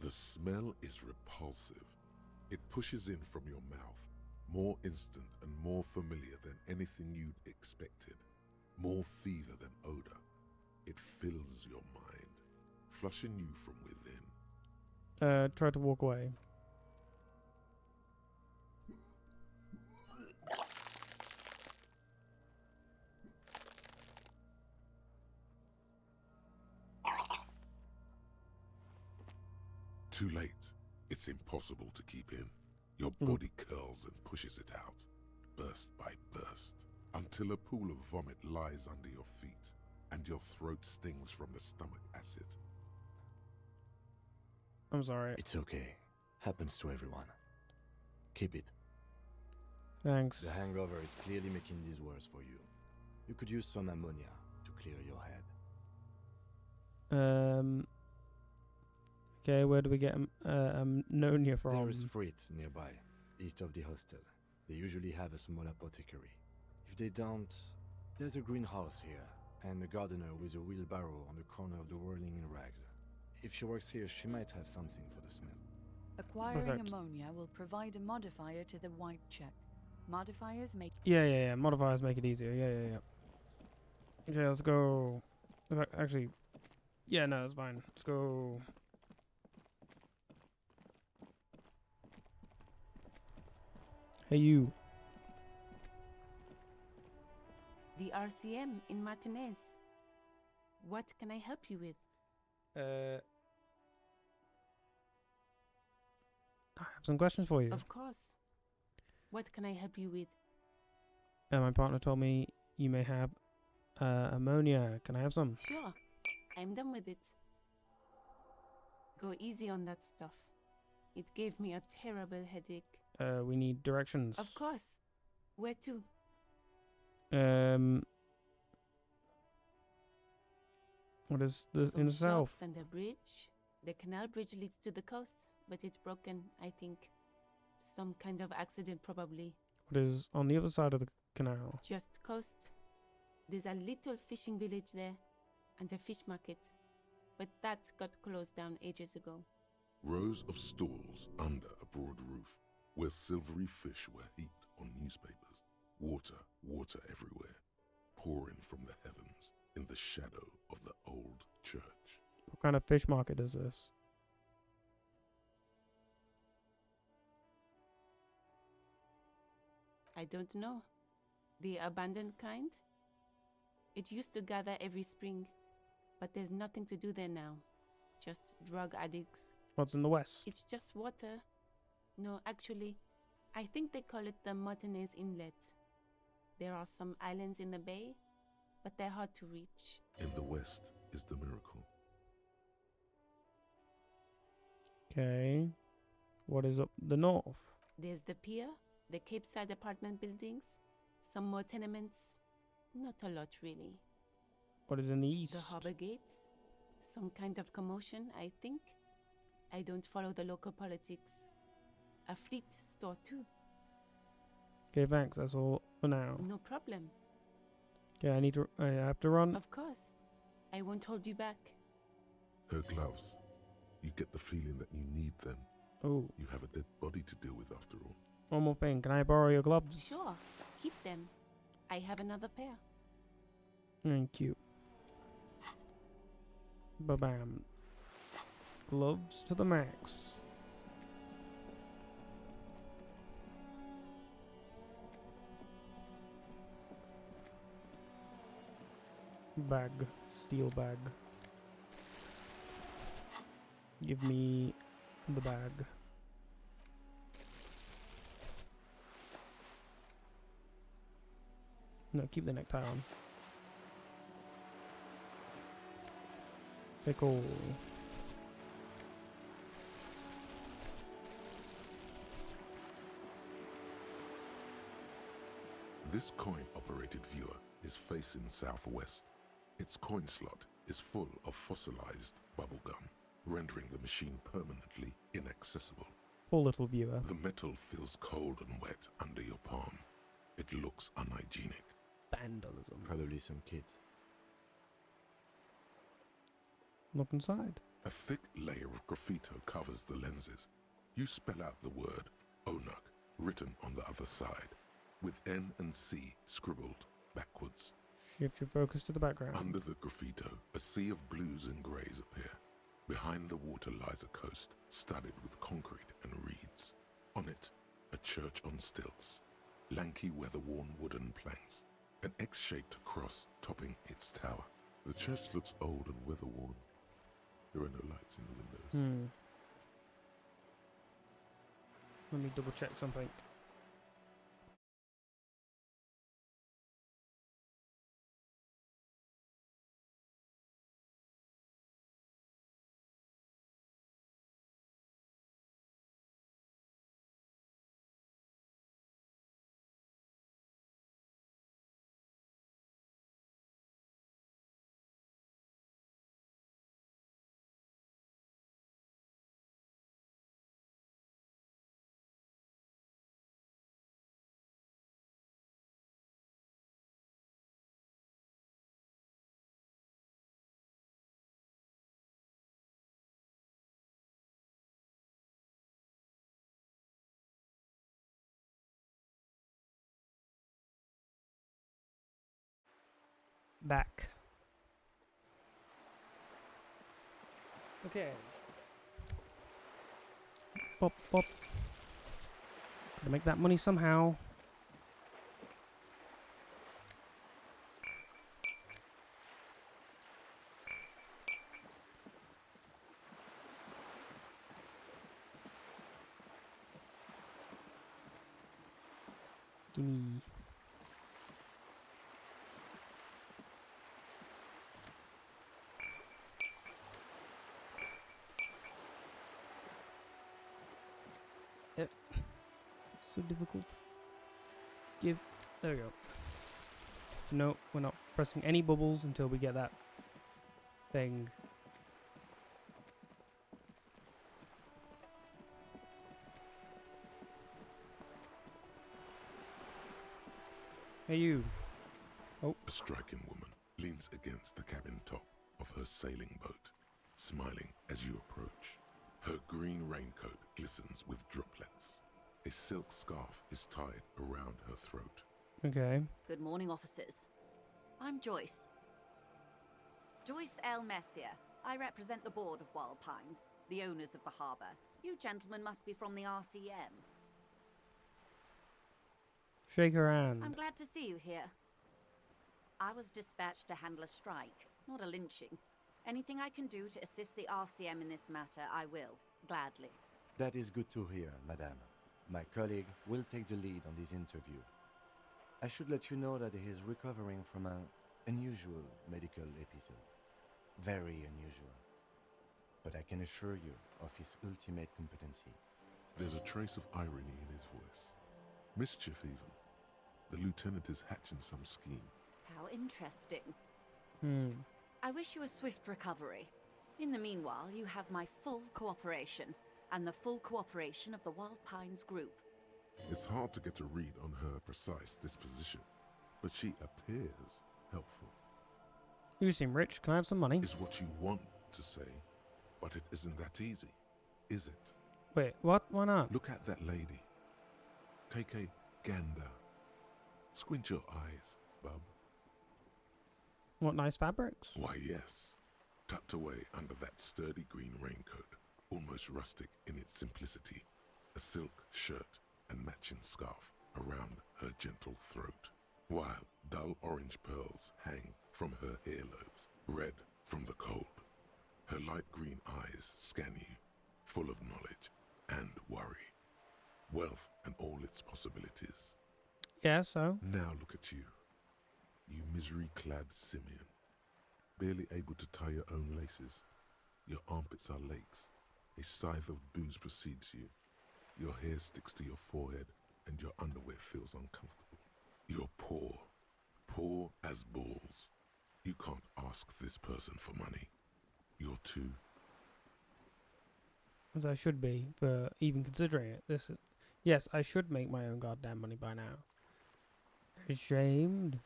The smell is repulsive. It pushes in from your mouth, more instant and more familiar than anything you'd expected. More fever than odor. It fills your mind, flushing you from within. Try to walk away. Too late. It's impossible to keep in. Your body curls and pushes it out, burst by burst, until a pool of vomit lies under your feet, and your throat stings from the stomach acid. I'm sorry. It's okay. Happens to everyone. Keep it. Thanks. The hangover is clearly making this worse for you. You could use some ammonia to clear your head. Okay, where do we get ammonia from? There is freight nearby, east of the hostel. They usually have a small apothecary. If they don't, there's a greenhouse here, and a gardener with a wheelbarrow on the corner of the whirling in rags. If she works here, she might have something for the smell. Acquiring Perfect. ammonia will provide a modifier to the white check. Modifiers make... Yeah. Modifiers make it easier. Yeah. Okay, let's go. Actually, yeah, no, that's fine. Let's go. Hey, you. The RCM in Martinez. What can I help you with? I have some questions for you. Of course. What can I help you with? My partner told me you may have ammonia. Can I have some? Sure. I'm done with it. Go easy on that stuff. It gave me a terrible headache. We need directions. Of course. Where to? What is this in the south? And a bridge. The canal bridge leads to the coast, but it's broken, I think. Some kind of accident, probably. What is on the other side of the canal? Just coast. There's a little fishing village there, and a fish market. But that got closed down ages ago. Rows of stalls under a broad roof, where silvery fish were heaped on newspapers. Water everywhere, pouring from the heavens in the shadow of the old church. What kind of fish market is this? I don't know. The abandoned kind? It used to gather every spring, but there's nothing to do there now. Just drug addicts. What's in the west? It's just water. No, actually, I think they call it the Martinez Inlet. There are some islands in the bay, but they're hard to reach. In the west is the miracle. Okay. What is up the north? There's the pier, the Cape Side apartment buildings, some more tenements. Not a lot, really. What is in the east? The harbor gates. Some kind of commotion, I think. I don't follow the local politics. A fleet store, too. Okay, thanks. That's all for now. No problem. Okay, I have to run. Of course. I won't hold you back. Her gloves. You get the feeling that you need them. Oh. You have a dead body to deal with after all. One more thing. Can I borrow your gloves? Sure. Keep them. I have another pair. Thank you. Ba-bam. Gloves to the max. Bag. Steel bag. Give me the bag. No, keep the necktie on. Take all. This coin-operated viewer is facing southwest. Its coin slot is full of fossilized bubblegum, rendering the machine permanently inaccessible. Poor little viewer. The metal feels cold and wet under your palm. It looks unhygienic. Vandalism. Probably some kids. Look inside. A thick layer of graffito covers the lenses. You spell out the word Onuk written on the other side, with N and C scribbled backwards. Shift your focus to the background. Under the graffito, a sea of blues and greys appear. Behind the water lies a coast studded with concrete and reeds. On it, a church on stilts, lanky weather-worn wooden planks, an X-shaped cross topping its tower. The church looks old and weather-worn. There are no lights in the windows. Let me double check something. Back. Okay. Pop, pop. Gotta make that money somehow. Gimme. Yep. So difficult. Give. There we go. No, we're not pressing any bubbles until we get that thing. Hey, you. Oh. A striking woman leans against the cabin top of her sailing boat, smiling as you approach. Her green raincoat glistens with droplets. A silk scarf is tied around her throat. Okay. Good morning, officers. I'm Joyce. Joyce L. Messier. I represent the board of Wild Pines, the owners of the harbour. You gentlemen must be from the RCM. Shake her hand. I'm glad to see you here. I was dispatched to handle a strike, not a lynching. Anything I can do to assist the RCM in this matter, I will, gladly. That is good to hear, madame. My colleague will take the lead on this interview. I should let you know that he is recovering from an unusual medical episode. Very unusual. But I can assure you of his ultimate competency. There's a trace of irony in his voice. Mischief, even. The lieutenant is hatching some scheme. How interesting. Hmm. I wish you a swift recovery. In the meanwhile, you have my full cooperation, and the full cooperation of the Wild Pines group. It's hard to get a read on her precise disposition, but she appears helpful. You seem rich. Can I have some money? Is what you want to say, but it isn't that easy, is it? Wait, what? Why not? Look at that lady. Take a gander. Squint your eyes, bub. What nice fabrics? Why, yes. Tucked away under that sturdy green raincoat, almost rustic in its simplicity, a silk shirt and matching scarf around her gentle throat, while dull orange pearls hang from her earlobes, red from the cold. Her light green eyes scan you, full of knowledge and worry, wealth and all its possibilities. Yeah, so? Now look at you, you misery-clad simian, barely able to tie your own laces. Your armpits are lakes. A scythe of booze precedes you. Your hair sticks to your forehead, and your underwear feels uncomfortable. You're poor, poor as balls. You can't ask this person for money. You're too... As I should be, for even considering it. Yes, I should make my own goddamn money by now. Ashamed.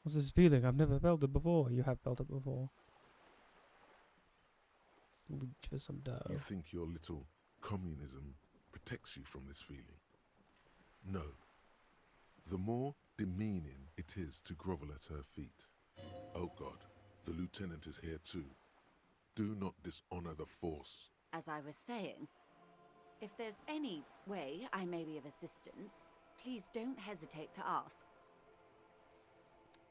What's this feeling? I've never felt it before. You have felt it before. Let's leech for some dough. You think your little communism protects you from this feeling? No. The more demeaning it is to grovel at her feet. Oh God, the lieutenant is here too. Do not dishonor the force. As I was saying, if there's any way I may be of assistance, please don't hesitate to ask.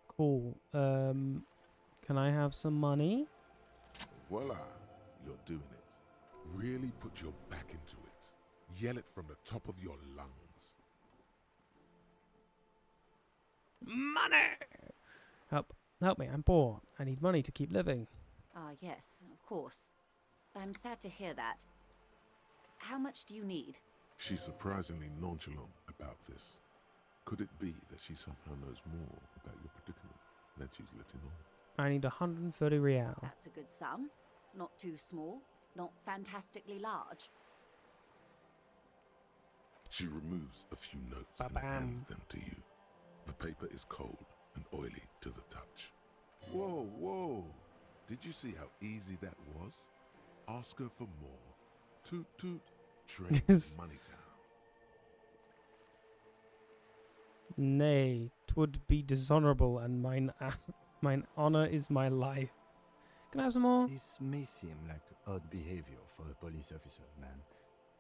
Cool. Can I have some money? Voila, you're doing it. Really put your back into it. Yell it from the top of your lungs. Money! Help me, I'm poor. I need money to keep living. Ah, yes, of course. I'm sad to hear that. How much do you need? She's surprisingly nonchalant about this. Could it be that she somehow knows more about your predicament than she's letting on? I need 130 real. That's a good sum. Not too small, not fantastically large. She removes a few notes and hands them to you. The paper is cold and oily to the touch. Whoa, whoa! Did you see how easy that was? Ask her for more. Toot toot, train Moneytown. Nay, 'twould be dishonorable, and mine honor is my life. Can I have some more? This may seem like odd behavior for a police officer, ma'am,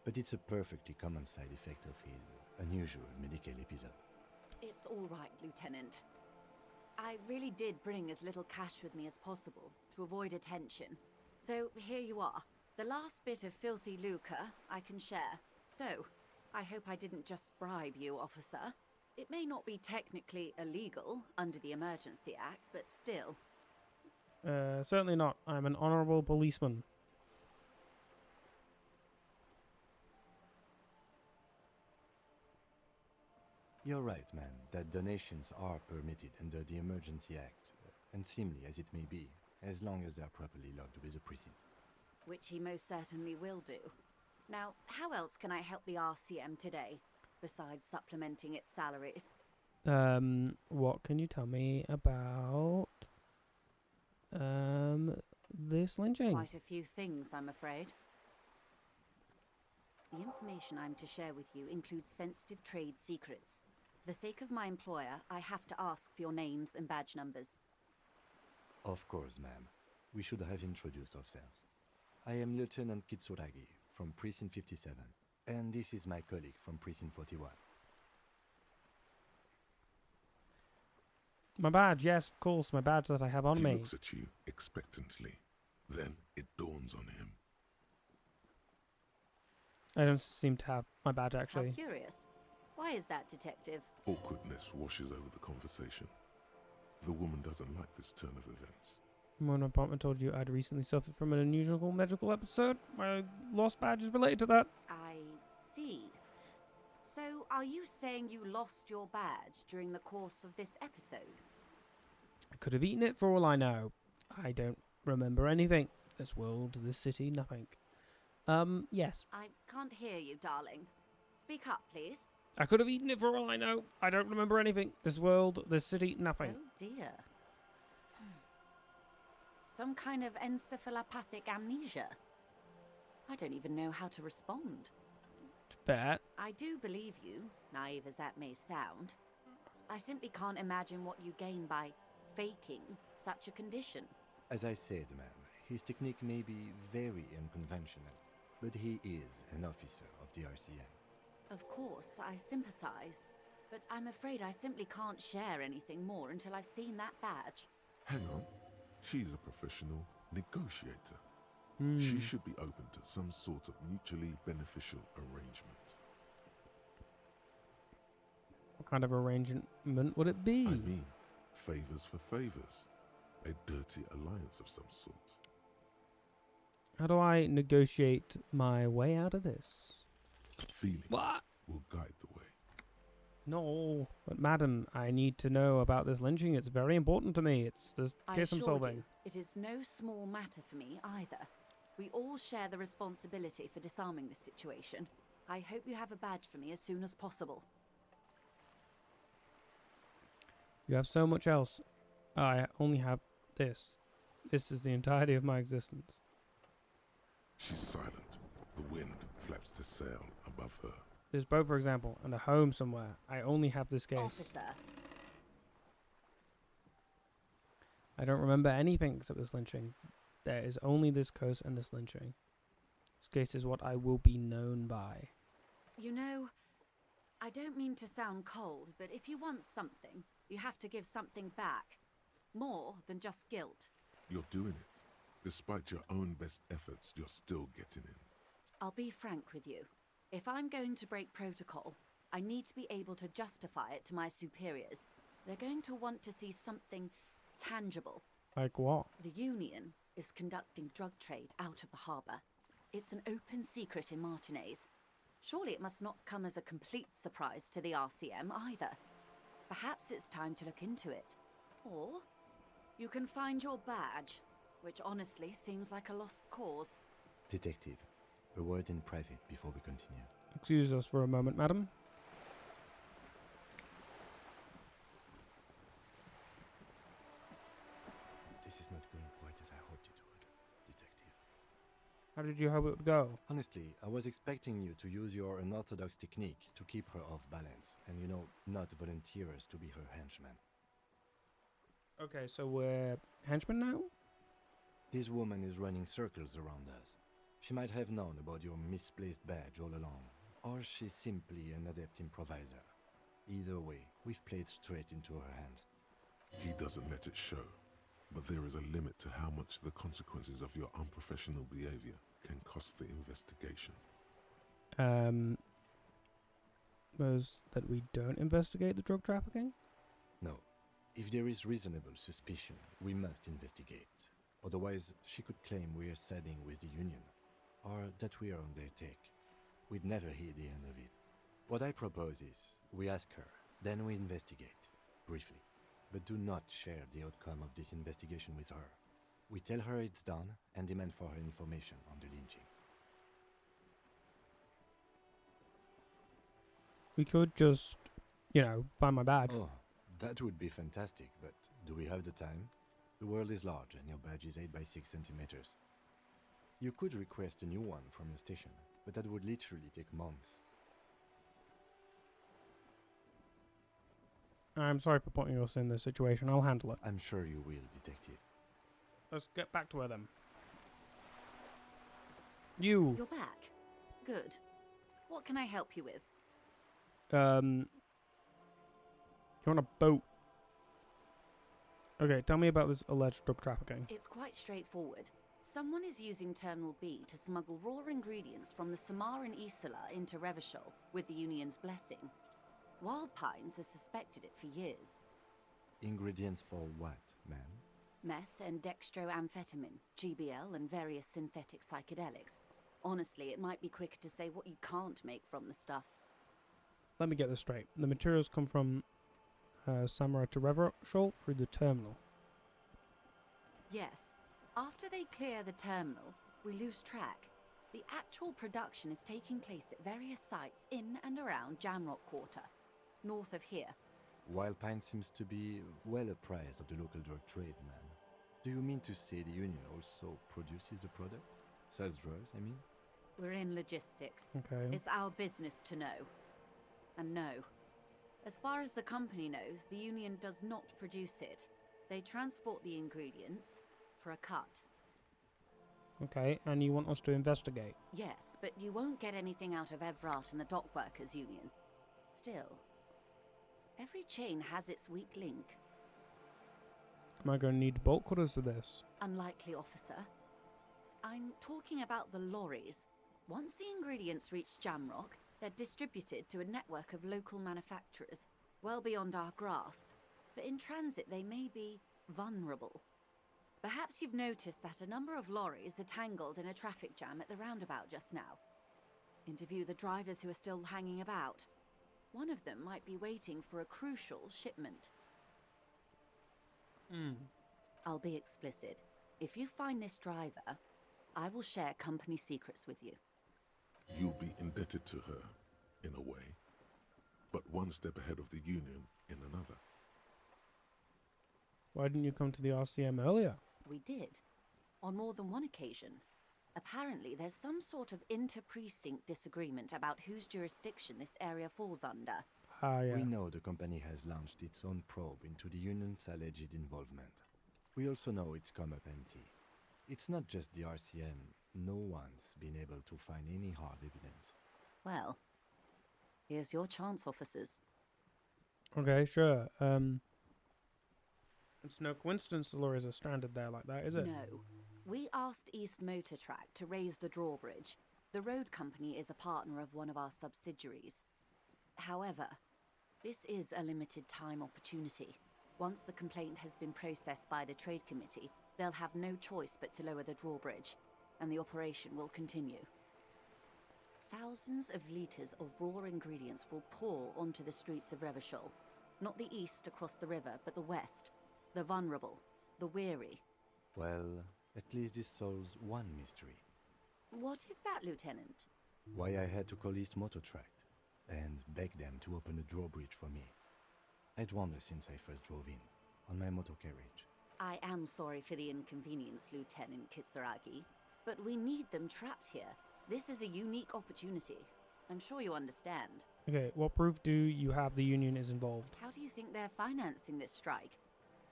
but it's a perfectly common side effect of his unusual medical episode. It's all right, Lieutenant. I really did bring as little cash with me as possible to avoid attention. So here you are. The last bit of filthy lucre I can share. So, I hope I didn't just bribe you, officer. It may not be technically illegal under the Emergency Act, but still. Certainly not. I'm an honorable policeman. You're right, ma'am, that donations are permitted under the Emergency Act, unseemly as it may be, as long as they are properly logged with the precinct. Which he most certainly will do. Now, how else can I help the RCM today, besides supplementing its salaries? What can you tell me about this lynching? Quite a few things, I'm afraid. The information I'm to share with you includes sensitive trade secrets. For the sake of my employer, I have to ask for your names and badge numbers. Of course, ma'am. We should have introduced ourselves. I am Lieutenant Kitsuragi from Precinct 57, and this is my colleague from Precinct 41. My badge, yes, of course, my badge that I have on He me. looks at you expectantly. Then it dawns on him. I don't seem to have my badge, actually. How curious. Why is that, Detective? Awkwardness washes over the conversation. The woman doesn't like this turn of events. When my partner told you I'd recently suffered from an unusual medical episode, my lost badge is related to that. I So, are you saying you lost your badge during the course of this episode? I could have eaten it for all I know. I don't remember anything. This world, this city, nothing. Yes. I can't hear you, darling. Speak up, please. I could have eaten it for all I know. I don't remember anything. This world, this city, nothing. Oh dear. Some kind of encephalopathic amnesia. I don't even know how to respond. Fair. I do believe you, naive as that may sound. I simply can't imagine what you gain by faking such a condition. As I said, ma'am, his technique may be very unconventional, but he is an officer of the RCM. Of course, I sympathize, but I'm afraid I simply can't share anything more until I've seen that badge. Hang on. She's a professional negotiator. She should be open to some sort of mutually beneficial arrangement. What kind of arrangement would it be? I mean, favors for favors. A dirty alliance of some sort. How do I negotiate my way out of this? Feelings will guide the way. No, but madam, I need to know about this lynching. It's very important to me. It's the case I'm solving. You, it is no small matter for me either. We all share the responsibility for disarming this situation. I hope you have a badge for me as soon as possible. You have so much else. I only have this. This is the entirety of my existence. She's silent. The wind flaps the sail above her. This boat, for example, and a home somewhere. I only have this case. Officer. I don't remember anything except this lynching. There is only this curse and this lynching. This case is what I will be known by. You know, I don't mean to sound cold, but if you want something, you have to give something back. More than just guilt. You're doing it. Despite your own best efforts, you're still getting in. I'll be frank with you. If I'm going to break protocol, I need to be able to justify it to my superiors. They're going to want to see something tangible. Like what? The Union is conducting drug trade out of the harbour. It's an open secret in Martinez. Surely it must not come as a complete surprise to the RCM either. Perhaps it's time to look into it. Or you can find your badge, which honestly seems like a lost cause. Detective, a word in private before we continue. Excuse us for a moment, madam. This is not going quite as I hoped it would, Detective. How did you hope it would go? Honestly, I was expecting you to use your unorthodox technique to keep her off balance, and not volunteer us to be her henchman. Okay, so we're henchmen now? This woman is running circles around us. She might have known about your misplaced badge all along, or she's simply an adept improviser. Either way, we've played straight into her hands. He doesn't let it show, but there is a limit to how much the consequences of your unprofessional behavior can cost the investigation. Was that we don't investigate the drug trafficking? No. If there is reasonable suspicion, we must investigate. Otherwise, she could claim we are siding with the Union, or that we are on their take. We'd never hear the end of it. What I propose is, we ask her, then we investigate, briefly. But do not share the outcome of this investigation with her. We tell her it's done, and demand for her information on the lynching. We could just, find my badge. Oh, that would be fantastic, but do we have the time? The world is large, and your badge is 8 by 6 centimeters. You could request a new one from your station, but that would literally take months. I'm sorry for putting us in this situation. I'll handle it. I'm sure you will, Detective. Let's get back to her then. You. You're back. Good. What can I help you with? You're on a boat. Okay, tell me about this alleged drug trafficking. It's quite straightforward. Someone is using Terminal B to smuggle raw ingredients from the Samar and Isola into Revachol with the Union's blessing. Wild Pines has suspected it for years. Ingredients for what, ma'am? Meth and dextroamphetamine, GBL, and various synthetic psychedelics. Honestly, it might be quicker to say what you can't make from the stuff. let me get this straight. The materials come from Samurai to Revershol through the terminal. Yes. After they clear the terminal, we lose track. The actual production is taking place at various sites in and around Jamrock Quarter, north of here. Wildpine seems to be well apprised of the local drug trade, man. Do you mean to say the Union also produces the product? Sells drugs, I mean? We're in logistics. Okay. It's our business to know. And no. As far as the company knows, the Union does not produce it. They transport the ingredients for a cut. Okay, and you want us to investigate? Yes, but you won't get anything out of Evrat and the Dock Workers Union. Still, every chain has its weak link. Am I going to need bolt cutters for this? Unlikely, officer. I'm talking about the lorries. Once the ingredients reach Jamrock, they're distributed to a network of local manufacturers, well beyond our grasp. But in transit, they may be vulnerable. Perhaps you've noticed that a number of lorries are tangled in a traffic jam at the roundabout just now. Interview the drivers who are still hanging about. One of them might be waiting for a crucial shipment. I'll be explicit. If you find this driver, I will share company secrets with you. You'll be indebted to her, in a way. But one step ahead of the Union in another. Why didn't you come to the RCM earlier? We did. On more than one occasion. Apparently, there's some sort of inter-precinct disagreement about whose jurisdiction this area falls under. Yeah. We know the company has launched its own probe into the Union's alleged involvement. We also know it's come up empty. It's not just the RCM. No one's been able to find any hard evidence. Well, here's your chance, officers. Okay, sure. It's no coincidence the lorries are stranded there like that, is it? No. We asked East Motor Track to raise the drawbridge. The road company is a partner of one of our subsidiaries. However, this is a limited time opportunity. Once the complaint has been processed by the Trade Committee, they'll have no choice but to lower the drawbridge, and the operation will continue. Thousands of litres of raw ingredients will pour onto the streets of Revershol. Not the east across the river, but the west. The vulnerable, the weary. Well, at least this solves one mystery. What is that, Lieutenant? Why I had to call East Motor Tract and beg them to open a drawbridge for me. I'd wondered since I first drove in, on my motor carriage. I am sorry for the inconvenience, Lieutenant Kisaragi, but we need them trapped here. This is a unique opportunity. I'm sure you understand. Okay, what proof do you have the Union is involved? How do you think they're financing this strike?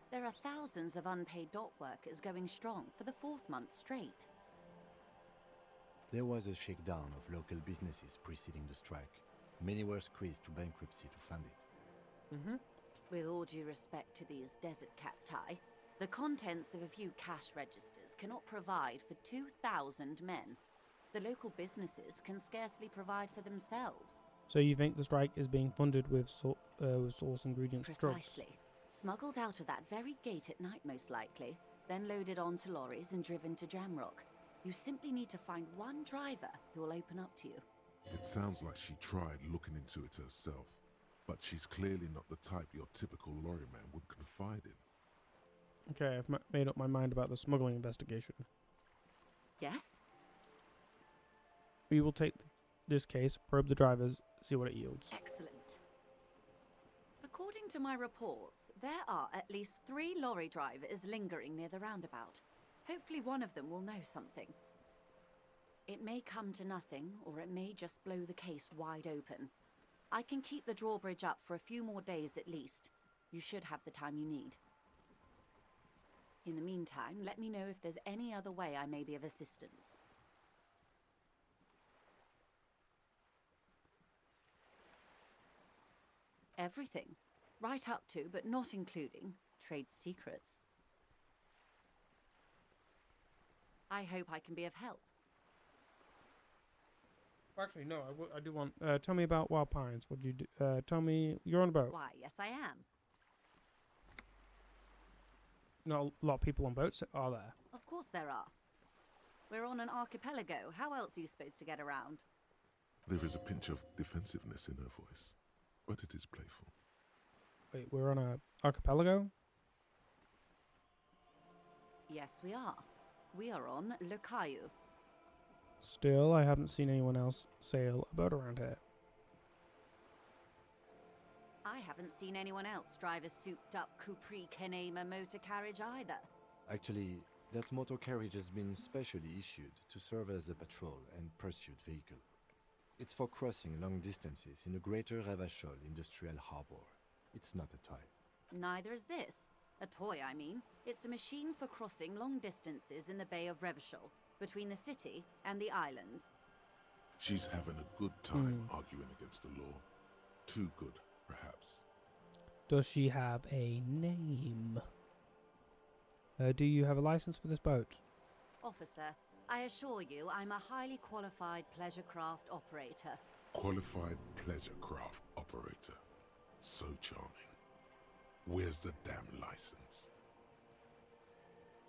There are thousands of unpaid dock workers going strong for the 4th month straight. There was a shakedown of local businesses preceding the strike. Many were squeezed to bankruptcy to fund it. With all due respect to these desert cacti, the contents of a few cash registers cannot provide for 2,000 men. The local businesses can scarcely provide for themselves. So you think the strike is being funded with source ingredients drugs? Precisely. Smuggled out of that very gate at night, most likely, then loaded onto lorries and driven to Jamrock. You simply need to find one driver who will open up to you. It sounds like she tried looking into it herself, but she's clearly not the type your typical lorryman would confide in. Okay, I've made up my mind about the smuggling investigation. Yes? We will take this case, probe the drivers, see what it yields. Excellent. According to my reports, there are at least 3 lorry drivers lingering near the roundabout. Hopefully one of them will know something. It may come to nothing, or it may just blow the case wide open. I can keep the drawbridge up for a few more days at least. You should have the time you need. In the meantime, let me know if there's any other way I may be of assistance. Everything. Right up to, but not including, trade secrets. I hope I can be of help. Actually, no, I do want... tell me about Wild Pines. What did you do? Tell me... You're on a boat. Why, yes I am. Not a lot of people on boats, are there? Of course there are. We're on an archipelago. How else are you supposed to get around? There is a pinch of defensiveness in her voice. but it is playful. Wait, we're on a archipelago? Yes, we are. We are on Le Caillou. Still, I haven't seen anyone else sail a boat around here. I haven't seen anyone else drive a souped-up Capri Kenema motor carriage either. Actually, that motor carriage has been specially issued to serve as a patrol and pursuit vehicle. It's for crossing long distances in the greater Revachol industrial harbor. It's not a toy. Neither is this. A toy, I mean. It's a machine for crossing long distances in the Bay of Revachol, between the city and the islands. She's having a good time arguing against the law. Too good, perhaps. Does she have a name? Do you have a license for this boat? Officer, I assure you I'm a highly qualified pleasure craft operator. Qualified pleasure craft operator. So charming. Where's the damn license?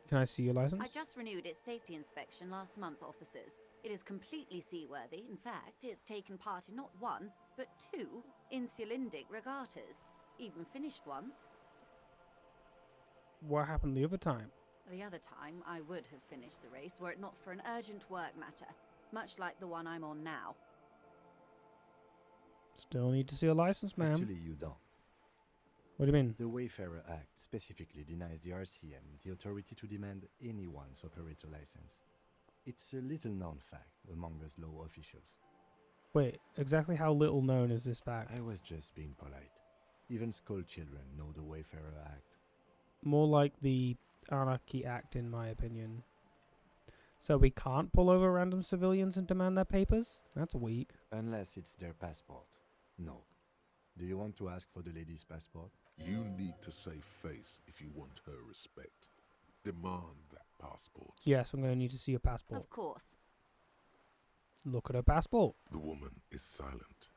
Can I see your license? I just renewed its safety inspection last month, officers. It is completely seaworthy. In fact, it's taken part in not one, but 2 insulindic regattas. Even finished once. What happened the other time? The other time, I would have finished the race were it not for an urgent work matter, much like the one I'm on now. Still need to see a license, ma'am. Actually, you don't. What do you mean? The Wayfarer Act specifically denies the RCM the authority to demand anyone's operator license. It's a little-known fact among us law officials. Wait, exactly how little known is this fact? I was just being polite. Even school children know the Wayfarer Act. More like the Anarchy Act, in my opinion. So we can't pull over random civilians and demand their papers? That's weak. Unless it's their passport. No. Do you want to ask for the lady's passport? You need to save face if you want her respect. Demand that passport. Yes, I'm going to need to see your passport. Of course. Look at her passport. The woman is silent,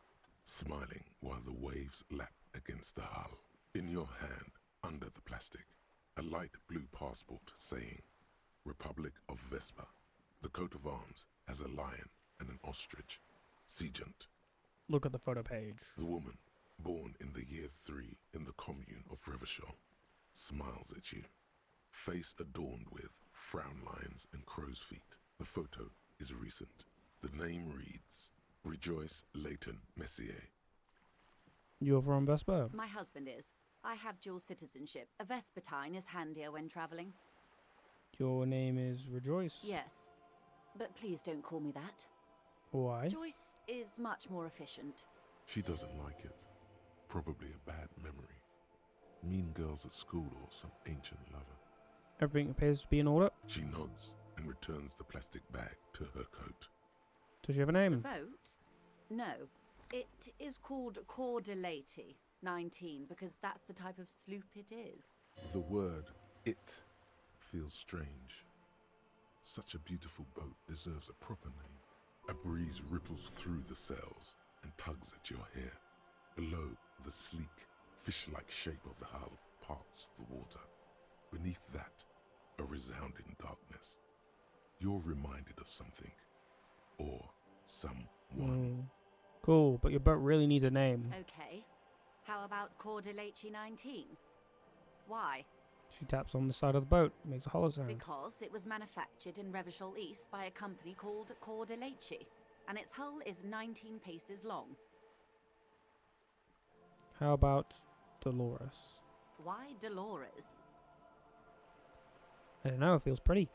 smiling while the waves lap against the hull. In your hand, under the plastic, a light blue passport saying, Republic of Vespa. The coat of arms has a lion and an ostrich. Seigent. Look at the photo page. The woman, born in the year 3 in the commune of Revachol, smiles at you. Face adorned with frown lines and crow's feet. The photo is recent. The name reads, Rejoice Leighton Messier. You're from Vespa? My husband is. I have dual citizenship. A Vespertine is handier when travelling. Your name is Rejoice? Yes. But please don't call me that. Why? Joyce is much more efficient. She doesn't like it. Probably a bad memory. Mean girls at school or some ancient lover. Everything appears to be in order. She nods and returns the plastic bag to her coat. Does she have a name? The boat? No. It is called Cordelati 19 because that's the type of sloop it is. The word it feels strange. Such a beautiful boat deserves a proper name. A breeze ripples through the sails and tugs at your hair. Below, the sleek, fish-like shape of the hull parts the water. Beneath that, a resounding darkness. You're reminded of something. Or someone. Cool, but your boat really needs a name. Okay. How about Cordelati 19? Why? She taps on the side of the boat, makes a hollow sound. Because it was manufactured in Revachol East by a company called Cordelati, and its hull is 19 paces long. How about Dolores? Why Dolores? I don't know, it feels pretty.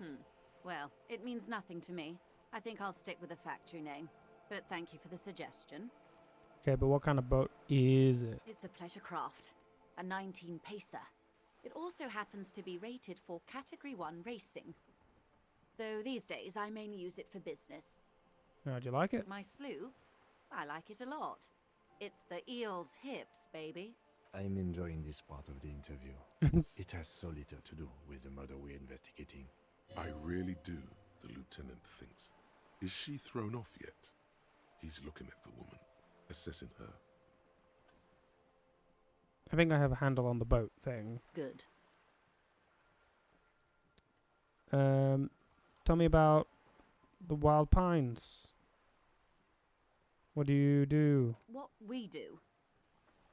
Well, it means nothing to me. I think I'll stick with the factory name. But thank you for the suggestion. Okay, but what kind of boat is it? It's a pleasure craft. A 19 pacer. It also happens to be rated for Category 1 racing. Though these days I mainly use it for business. Do you like it? My sloop? I like it a lot. It's the eel's hips, baby. I'm enjoying this part of the interview. It has so little to do with the murder we're investigating. I really do, the lieutenant thinks. Is she thrown off yet? He's looking at the woman, assessing her. I think I have a handle on the boat thing. Good. Tell me about the Wild Pines. What do you do? What we do?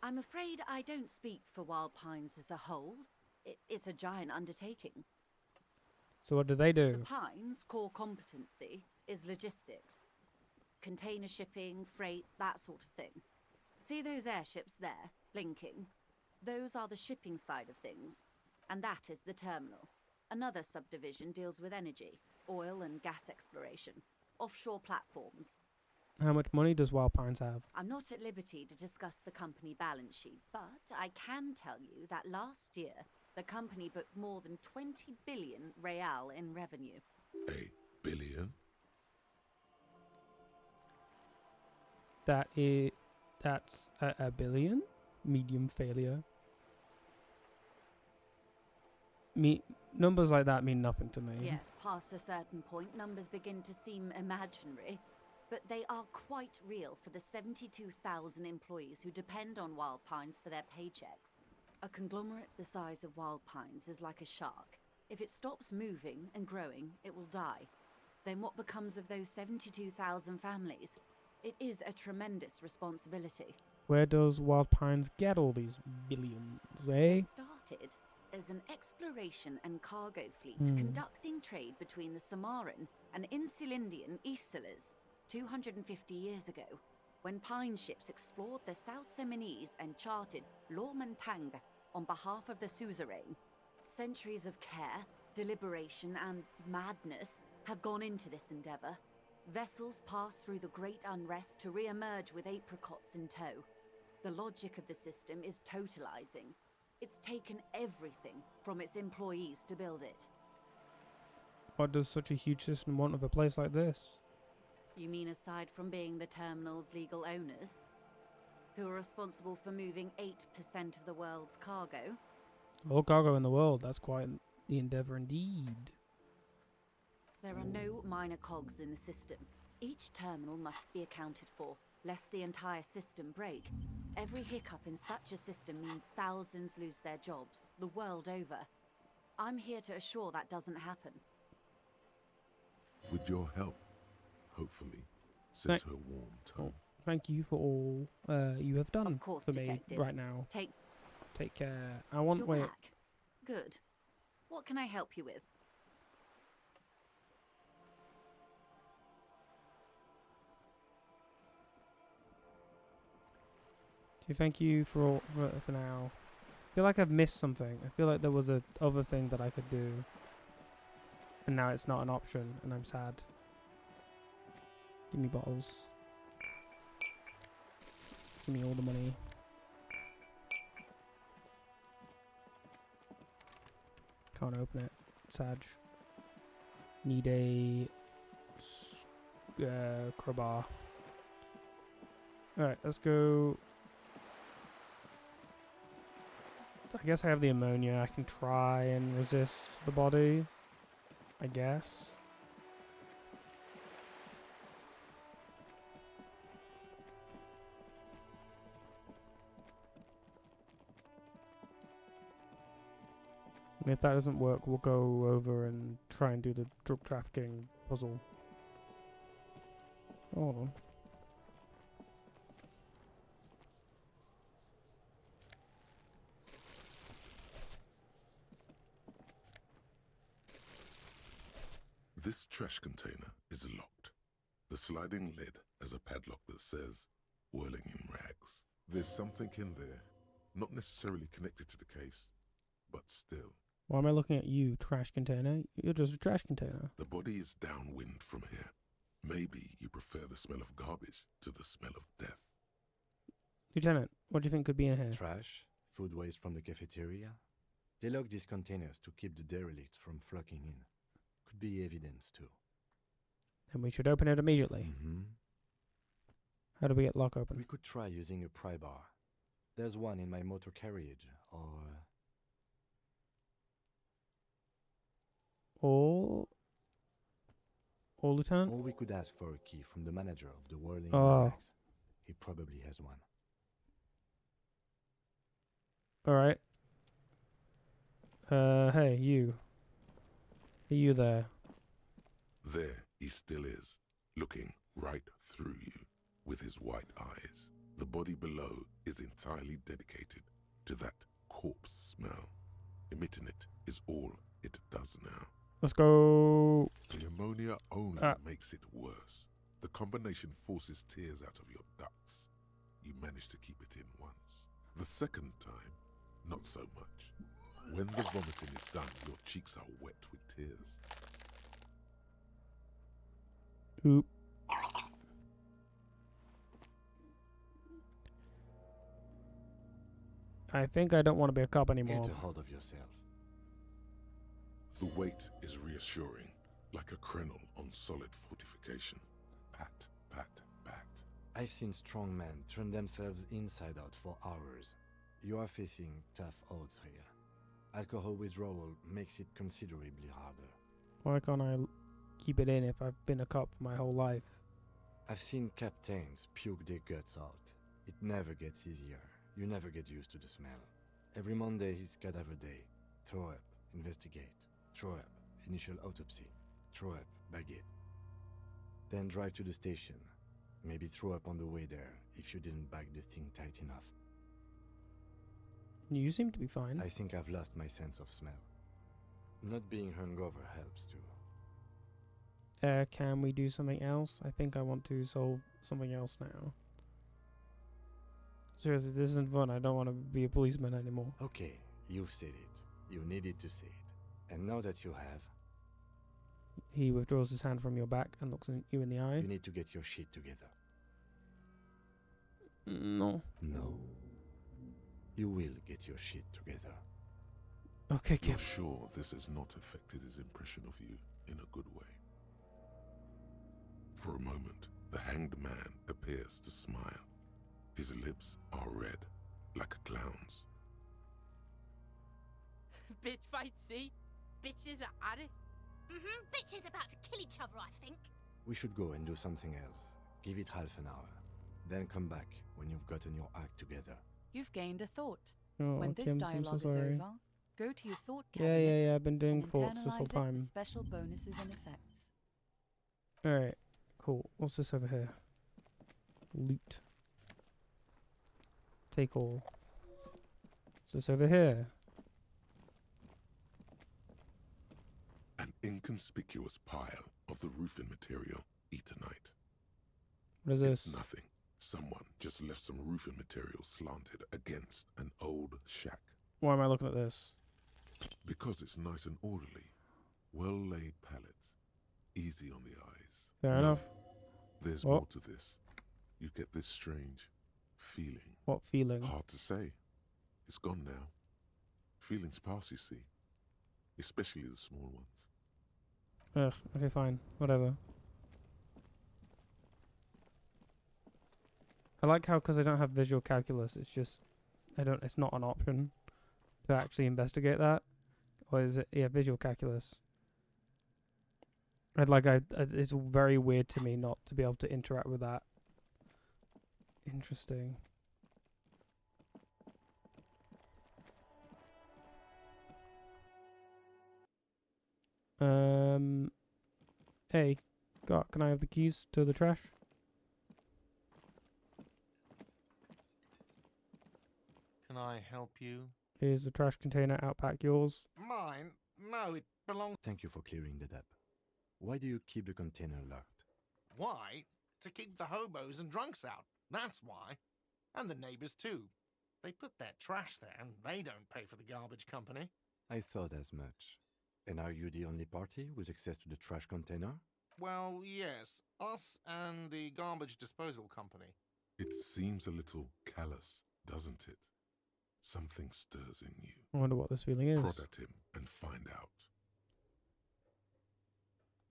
I'm afraid I don't speak for Wild Pines as a whole. It's a giant undertaking. So what do they do? The Pines' core competency is logistics. Container shipping, freight, that sort of thing. See those airships there, blinking? Those are the shipping side of things. And that is the terminal. Another subdivision deals with energy, oil and gas exploration, offshore platforms. How much money does Wild Pines have? I'm not at liberty to discuss the company balance sheet, but I can tell you that last year, the company booked more than 20 billion real in revenue. A billion? That's a billion? Medium failure. Numbers like that mean nothing to me. Yes, past a certain point, numbers begin to seem imaginary. But they are quite real for the 72,000 employees who depend on Wild Pines for their paychecks. A conglomerate the size of Wild Pines is like a shark. If it stops moving and growing, it will die. Then what becomes of those 72,000 families? It is a tremendous responsibility. Where does Wild Pines get all these billions, eh? It started as an exploration and cargo fleet conducting trade between the Samaran and Insulindian Isolas 250 years ago, when Pine ships explored the South Seminese and charted Lormantang on behalf of the suzerain. Centuries of care, deliberation, and madness have gone into this endeavor. Vessels pass through the great unrest to re-emerge with apricots in tow. The logic of the system is totalizing. It's taken everything from its employees to build it. What does such a huge system want of a place like this? You mean aside from being the terminal's legal owners, who are responsible for moving 8% of the world's cargo? All cargo in the world, that's quite the endeavour indeed. There are no minor cogs in the system. Each terminal must be accounted for, lest the entire system break. Every hiccup in such a system means thousands lose their jobs, the world over. I'm here to assure that doesn't happen. With your help, hopefully, says her warm tone. Thank you for all you have done Of course, for me Detective. right now. Take care. I want... You're back. Good. What can I help you with? Thank you for now. I feel like I've missed something. I feel like there was a other thing that I could do, and now it's not an option, and I'm sad. Give me bottles. Give me all the money. Can't open it. Sag. Need a crowbar. Alright, let's go. I guess I have the ammonia. I can try and resist the body. I guess. And if that doesn't work, we'll go over and try and do the drug trafficking puzzle. Hold on. This trash container is locked. The sliding lid has a padlock that says, whirling in rags. There's something in there, not necessarily connected to the case, but still. Why am I looking at you, trash container? You're just a trash container. The body is downwind from here. Maybe you prefer the smell of garbage to the smell of death. Lieutenant, what do you think could be in here? Trash, food waste from the cafeteria. They lock these containers to keep the derelicts from flocking in. Could be evidence too. And we should open it immediately. How do we get lock open? We could try using a pry bar. There's one in my motor carriage, Or Lieutenant? Or we could ask for a key from the manager of the whirling rags. He probably has one. Alright. Hey, you. Are you there? There he still is, looking right through you with his white eyes. The body below is entirely dedicated to that corpse smell. Emitting it is all it does now. Let's go. The ammonia only makes it worse. The combination forces tears out of your ducts. You manage to keep it in once. The second time, not so much. When the vomiting is done, your cheeks are wet with tears. Oop. I think I don't want to be a cop anymore. Get a hold of yourself. The weight is reassuring, like a crenel on solid fortification. Pat, pat, pat. I've seen strong men turn themselves inside out for hours. You are facing tough odds here. Alcohol withdrawal makes it considerably harder. Why can't I keep it in if I've been a cop my whole life? I've seen captains puke their guts out. It never gets easier. You never get used to the smell. Every Monday is cadaver day. Throw up, investigate. Throw up, initial autopsy. Throw up, baguette. Then drive to the station. Maybe throw up on the way there if you didn't bag the thing tight enough. You seem to be fine. I think I've lost my sense of smell. Not being hungover helps too. Can we do something else? I think I want to solve something else now. Seriously, this isn't fun. I don't want to be a policeman anymore. Okay, you've said it. You needed to say it. And now that you have... He withdraws his hand from your back and looks you in the eye. You need to get your shit together. No. No. You will get your shit together. Okay, You're sure this has not affected his impression of you in a good way? For a moment, the hanged man appears to smile. His lips are red, like a clown's. Bitch fight, see? Bitches are at it. Bitches about to kill each other, I think. We should go and do something else. Give it half an hour. Then come back when you've gotten your act together. You've gained a thought. Oh, When this Kim, I'm so dialogue is sorry. over, go to your thought cabinet. Yeah. I've been doing and thoughts this whole internalize it time. with special bonuses and effects. Alright, cool. What's this over here? Loot. Take all. What's this over here? An inconspicuous pile of the roofing material, Etonite. What is this? It's nothing. Someone just left some roofing material slanted against an old shack. Why am I looking at this? Because it's nice and orderly. Well-laid pallets. Easy on the eyes. Fair enough. There's What? more to this. You get this strange feeling. What feeling? Hard to say. It's gone now. Feelings pass, you see. Especially the small ones. Ugh, okay, fine. Whatever. I like how, because I don't have visual calculus, it's just, it's not an option to actually investigate that. Or is it, yeah, visual calculus. It's very weird to me not to be able to interact with that. Interesting. Hey, can I have the keys to the trash? Can I help you? Is the trash container out back yours? Mine? No, it belongs... Thank you for clearing that up. Why do you keep the container locked? Why? To keep the hobos and drunks out. That's why. And the neighbors too. They put their trash there and they don't pay for the garbage company. I thought as much. And are you the only party with access to the trash container? Well, yes. Us and the garbage disposal company. It seems a little callous, doesn't it? Something stirs in you. I wonder what this feeling is. Prod at him and find out.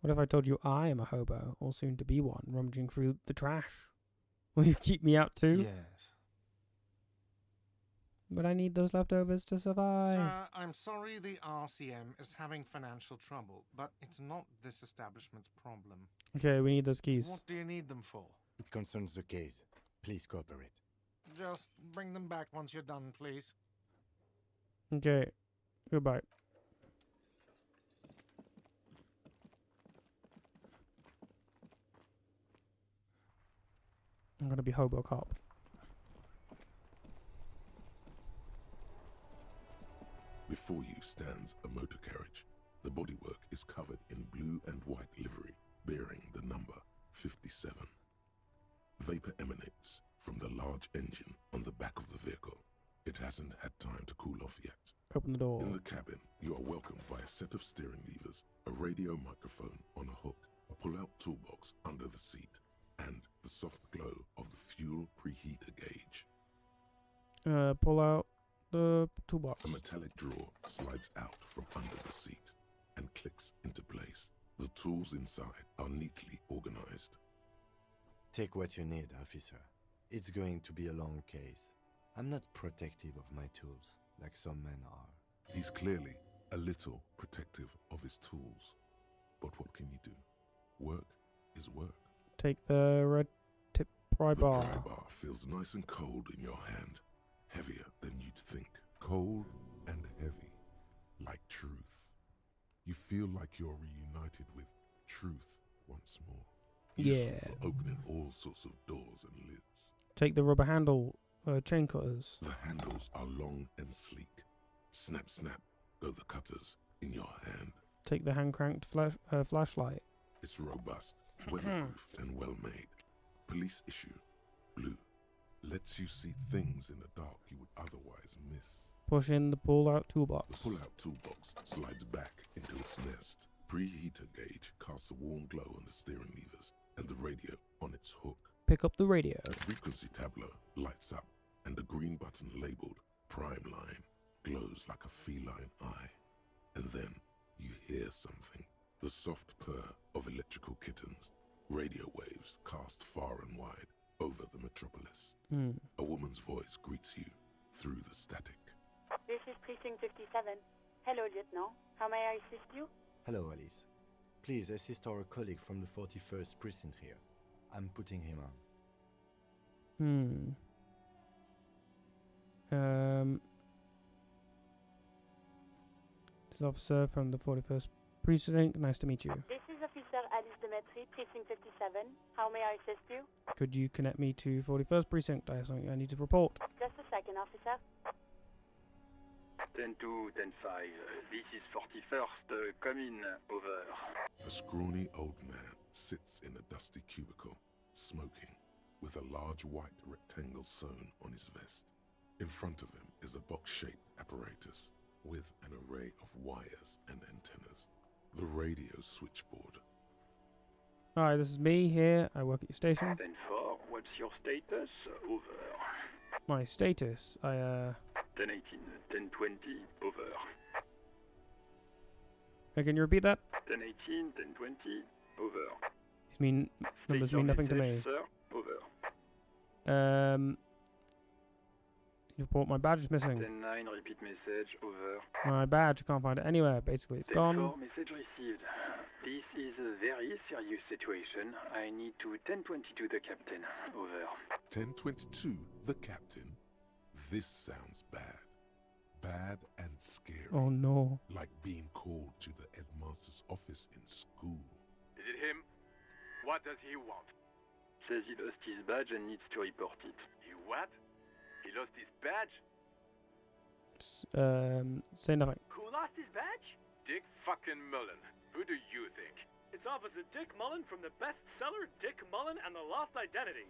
What if I told you I am a hobo, or soon to be one, rummaging through the trash? Will you keep me out too? Yes. But I need those leftovers to survive. Sir, I'm sorry the RCM is having financial trouble, but it's not this establishment's problem. Okay, we need those keys. What do you need them for? It concerns the case. Please cooperate. Just bring them back once you're done, please. Okay, goodbye. I'm gonna be hobo cop. Before you stands a motor carriage. The bodywork is covered in blue and white livery, bearing the number 57. Vapor emanates from the large engine on the back of the vehicle. It hasn't had time to cool off yet. Open the door. In the cabin, you are welcomed by a set of steering levers, a radio microphone on a hook, a pull-out toolbox under the seat, and the soft glow of the fuel preheater gauge. Pull out the toolbox. A metallic drawer slides out from under the seat and clicks into place. The tools inside are neatly organized. Take what you need, officer. It's going to be a long case. I'm not protective of my tools, like some men are. He's clearly a little protective of his tools. But what can you do? Work is work. Take the red tip pry bar. The pry bar feels nice and cold in your hand. Heavier than you'd think. Cold and heavy. Like truth. You feel like you're reunited with truth once more. Useful for opening all sorts of doors and lids. Take the rubber handle chain cutters. The handles are long and sleek. Snap, snap, go the cutters in your hand. Take the hand-cranked flashlight. It's robust, weatherproof, and well-made. Police issue, blue. Lets you see things in the dark you would otherwise miss. Push in the pull-out toolbox. The pull-out toolbox slides back into its nest. Preheater gauge casts a warm glow on the steering levers and the radio on its hook. Pick up the radio. A frequency tableau lights up, and the green button labeled Prime Line glows like a feline eye. And then you hear something. The soft purr of electrical kittens. Radio waves cast far and wide over the metropolis. A woman's voice greets you through the static. This is Precinct 57. Hello, Lieutenant. How may I assist you? Hello, Alice. Please assist our colleague from the 41st precinct here. I'm putting him on. This officer from the 41st precinct. Nice to meet you. This is Officer Alice Demetri, Precinct 57. How may I assist you? Could you connect me to 41st precinct? I have something I need to report. Just a second, officer. 10-2, 10-5. This is 41st. Come in. Over. A scrawny old man sits in a dusty cubicle, smoking, with a large white rectangle sewn on his vest. In front of him is a box-shaped apparatus with an array of wires and antennas. The radio switchboard. Hi, this is me here. I work at your station. 10-4. What's your status? Over. My status? 10-18, 10-20. Over. Can you repeat that? 10-18, 10-20. Over. These numbers mean nothing to me. Sir. Over. You report my badge is missing. 10-9, repeat message. Over. My badge, can't find it anywhere. Basically, it's gone. 10-4, message received. This is a very serious situation. I need to 10-22 the captain. Over. 10-22, the captain. This sounds bad. Bad and scary. Oh no. Like being called to the headmaster's office in school. Is it him? What does he want? Says he lost his badge and needs to report it. He what? He lost his badge? Say nothing. Who lost his badge? Dick fucking Mullen. Who do you think? It's Officer Dick Mullen from the bestseller Dick Mullen and the Lost Identity.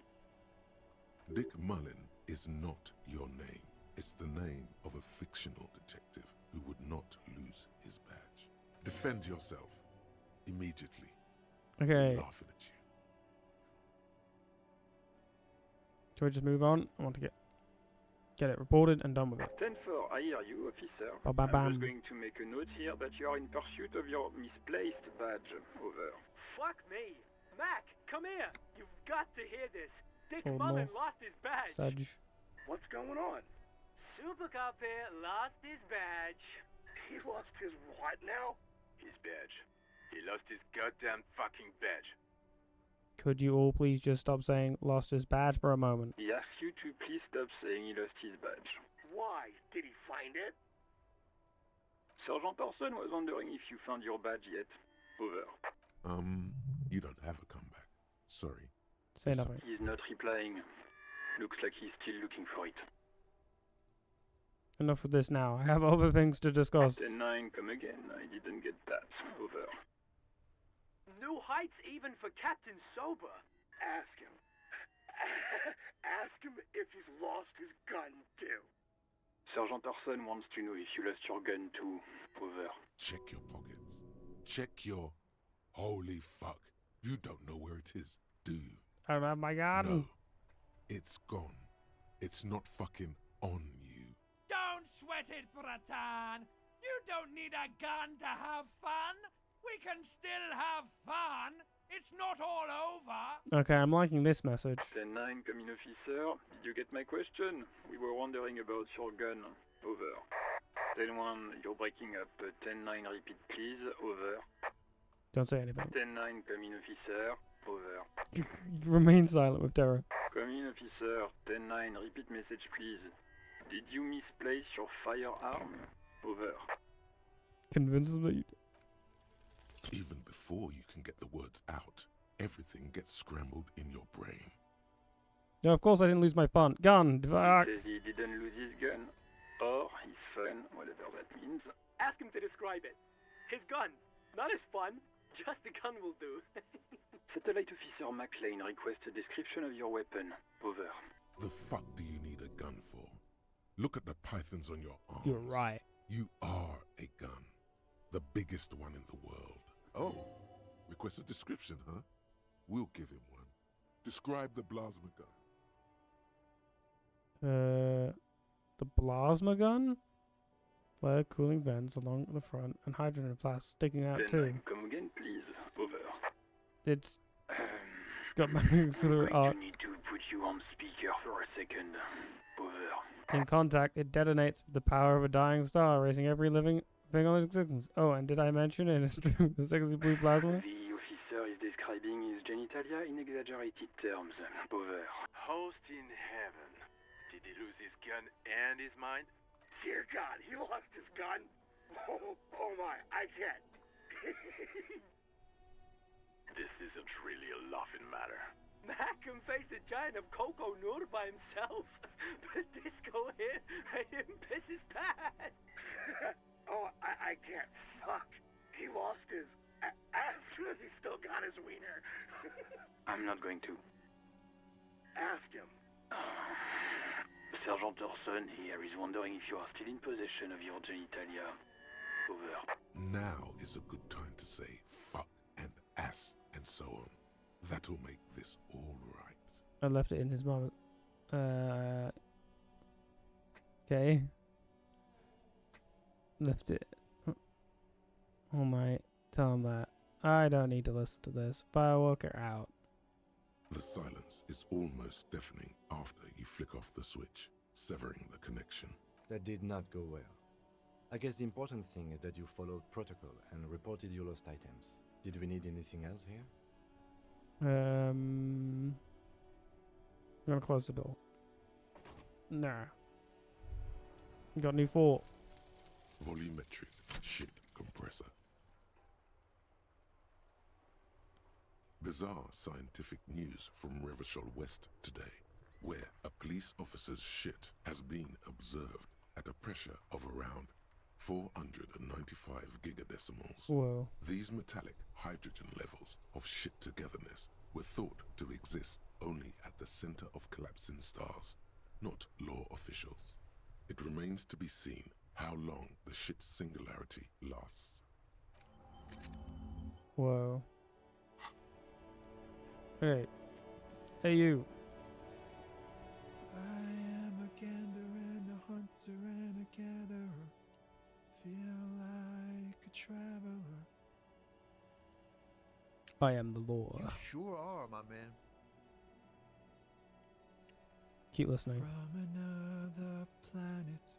Dick Mullen is not your name. It's the name of a fictional detective who would not lose his badge. Defend yourself. Immediately. Okay. They're laughing at you. Can we just move on? I want to get it reported and done with it. 10-4, I hear you, officer. Ba-ba-bam. I'm just going to make a note here that you are in pursuit of your misplaced badge. Over. Fuck me. Mac, come here. You've got to hear this. Dick Oh, Mullen no. lost his badge. Sedge. What's going on? Super Cop here lost his badge. He lost his what now? His badge. He lost his goddamn fucking badge. Could you all please just stop saying lost his badge for a moment? He asks you to please stop saying he lost his badge. Why? Did he find it? Sergeant Person was wondering if you found your badge yet. Over. You don't have a comeback. Sorry. Say nothing. He's not replying. Looks like he's still looking for it. Enough of this now. I have other things to discuss. Captain 9, come again. I didn't get that. Over. New heights even for Captain Sober. Ask him. Ask him if he's lost his gun too. Sergeant Orson wants to know if you lost your gun too. Over. Check your pockets. Check your... Holy fuck. You don't know where it is, do you? I don't have my gun. No. It's gone. It's not fucking on you. Don't sweat it, Bratan. You don't need a gun to have fun. We can still have fun. It's not all over. Okay, I'm liking this message. 10-9, come in, officer. Did you get my question? We were wondering about your gun. Over. 10-1, you're breaking up. 10-9, repeat, please. Over. Don't say anything. 10-9, come in, officer. Over. Remain silent with terror. Come in, officer. 10-9, repeat message, please. Did you misplace your firearm? Over. Convince them that you... Even before you can get the words out, everything gets scrambled in your brain. No, of course I didn't lose my gun. He says he didn't lose his gun. Or his fun, whatever that means. Ask him to describe it. His gun. Not his fun. Just the gun will do. Satellite Officer McLean requests a description of your weapon. Over. The fuck do you need a gun for? Look at the pythons on your arms. You're right. You are a gun. The biggest one in the world. Oh, request a description, huh? We'll give him one. Describe the plasma gun. The plasma gun? Flare cooling vents along the front and hydrogen flasks sticking out too. Come again, please. Over. It's got maximum arc. I need to put you on speaker for a second. Over. In contact, it detonates with the power of a dying star, erasing every living thing on its existence. Oh, and did I mention it is the sexy blue plasma? The officer is describing his genitalia in exaggerated terms. Over. Host in heaven. Did he lose his gun and his mind? Dear God, he lost his gun. Oh my, I can't. This isn't really a laughing matter. Mac can face a giant of Coco Nur by himself, but Disco here made him piss his pants. Oh, I can't. Fuck. He lost his... Ask him if he still got his wiener. I'm not going to. Ask him. Sergeant Orson here is wondering if you are still in possession of your genitalia. Over. Now is a good time to say fuck and ass and so on. That'll make this all right. I left it in his mom. Okay. Left it. All night. Tell him that. I don't need to listen to this. Fireworker out. The silence is almost deafening after you flick off the switch, severing the connection. That did not go well. I guess the important thing is that you followed protocol and reported your lost items. Did we need anything else here? I'm gonna close the door. Nah. You got new fort. Volumetric shit compressor. Bizarre scientific news from Revachol West today, where a police officer's shit has been observed at a pressure of around 495 gigadecimals. Whoa. These metallic hydrogen levels of shit togetherness were thought to exist only at the center of collapsing stars, not law officials. It remains to be seen how long the shit singularity lasts. Whoa. Hey. Hey, you. I am a gander and a hunter and a gatherer. Feel like a traveler. I am the law. You sure are, my man. Keep listening. From another planet.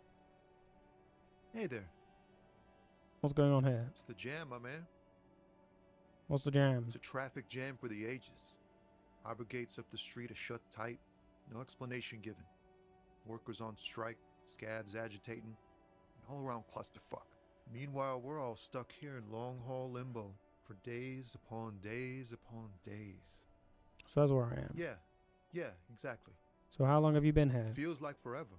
Hey there. What's going on here? It's the jam, my man. What's the jam? It's a traffic jam for the ages. Harbor gates up the street are shut tight. No explanation given. Workers on strike, scabs agitating, and all around clusterfuck. Meanwhile, we're all stuck here in long-haul limbo for days upon days upon days. So that's where I am. Yeah, exactly. So how long have you been here? Feels like forever.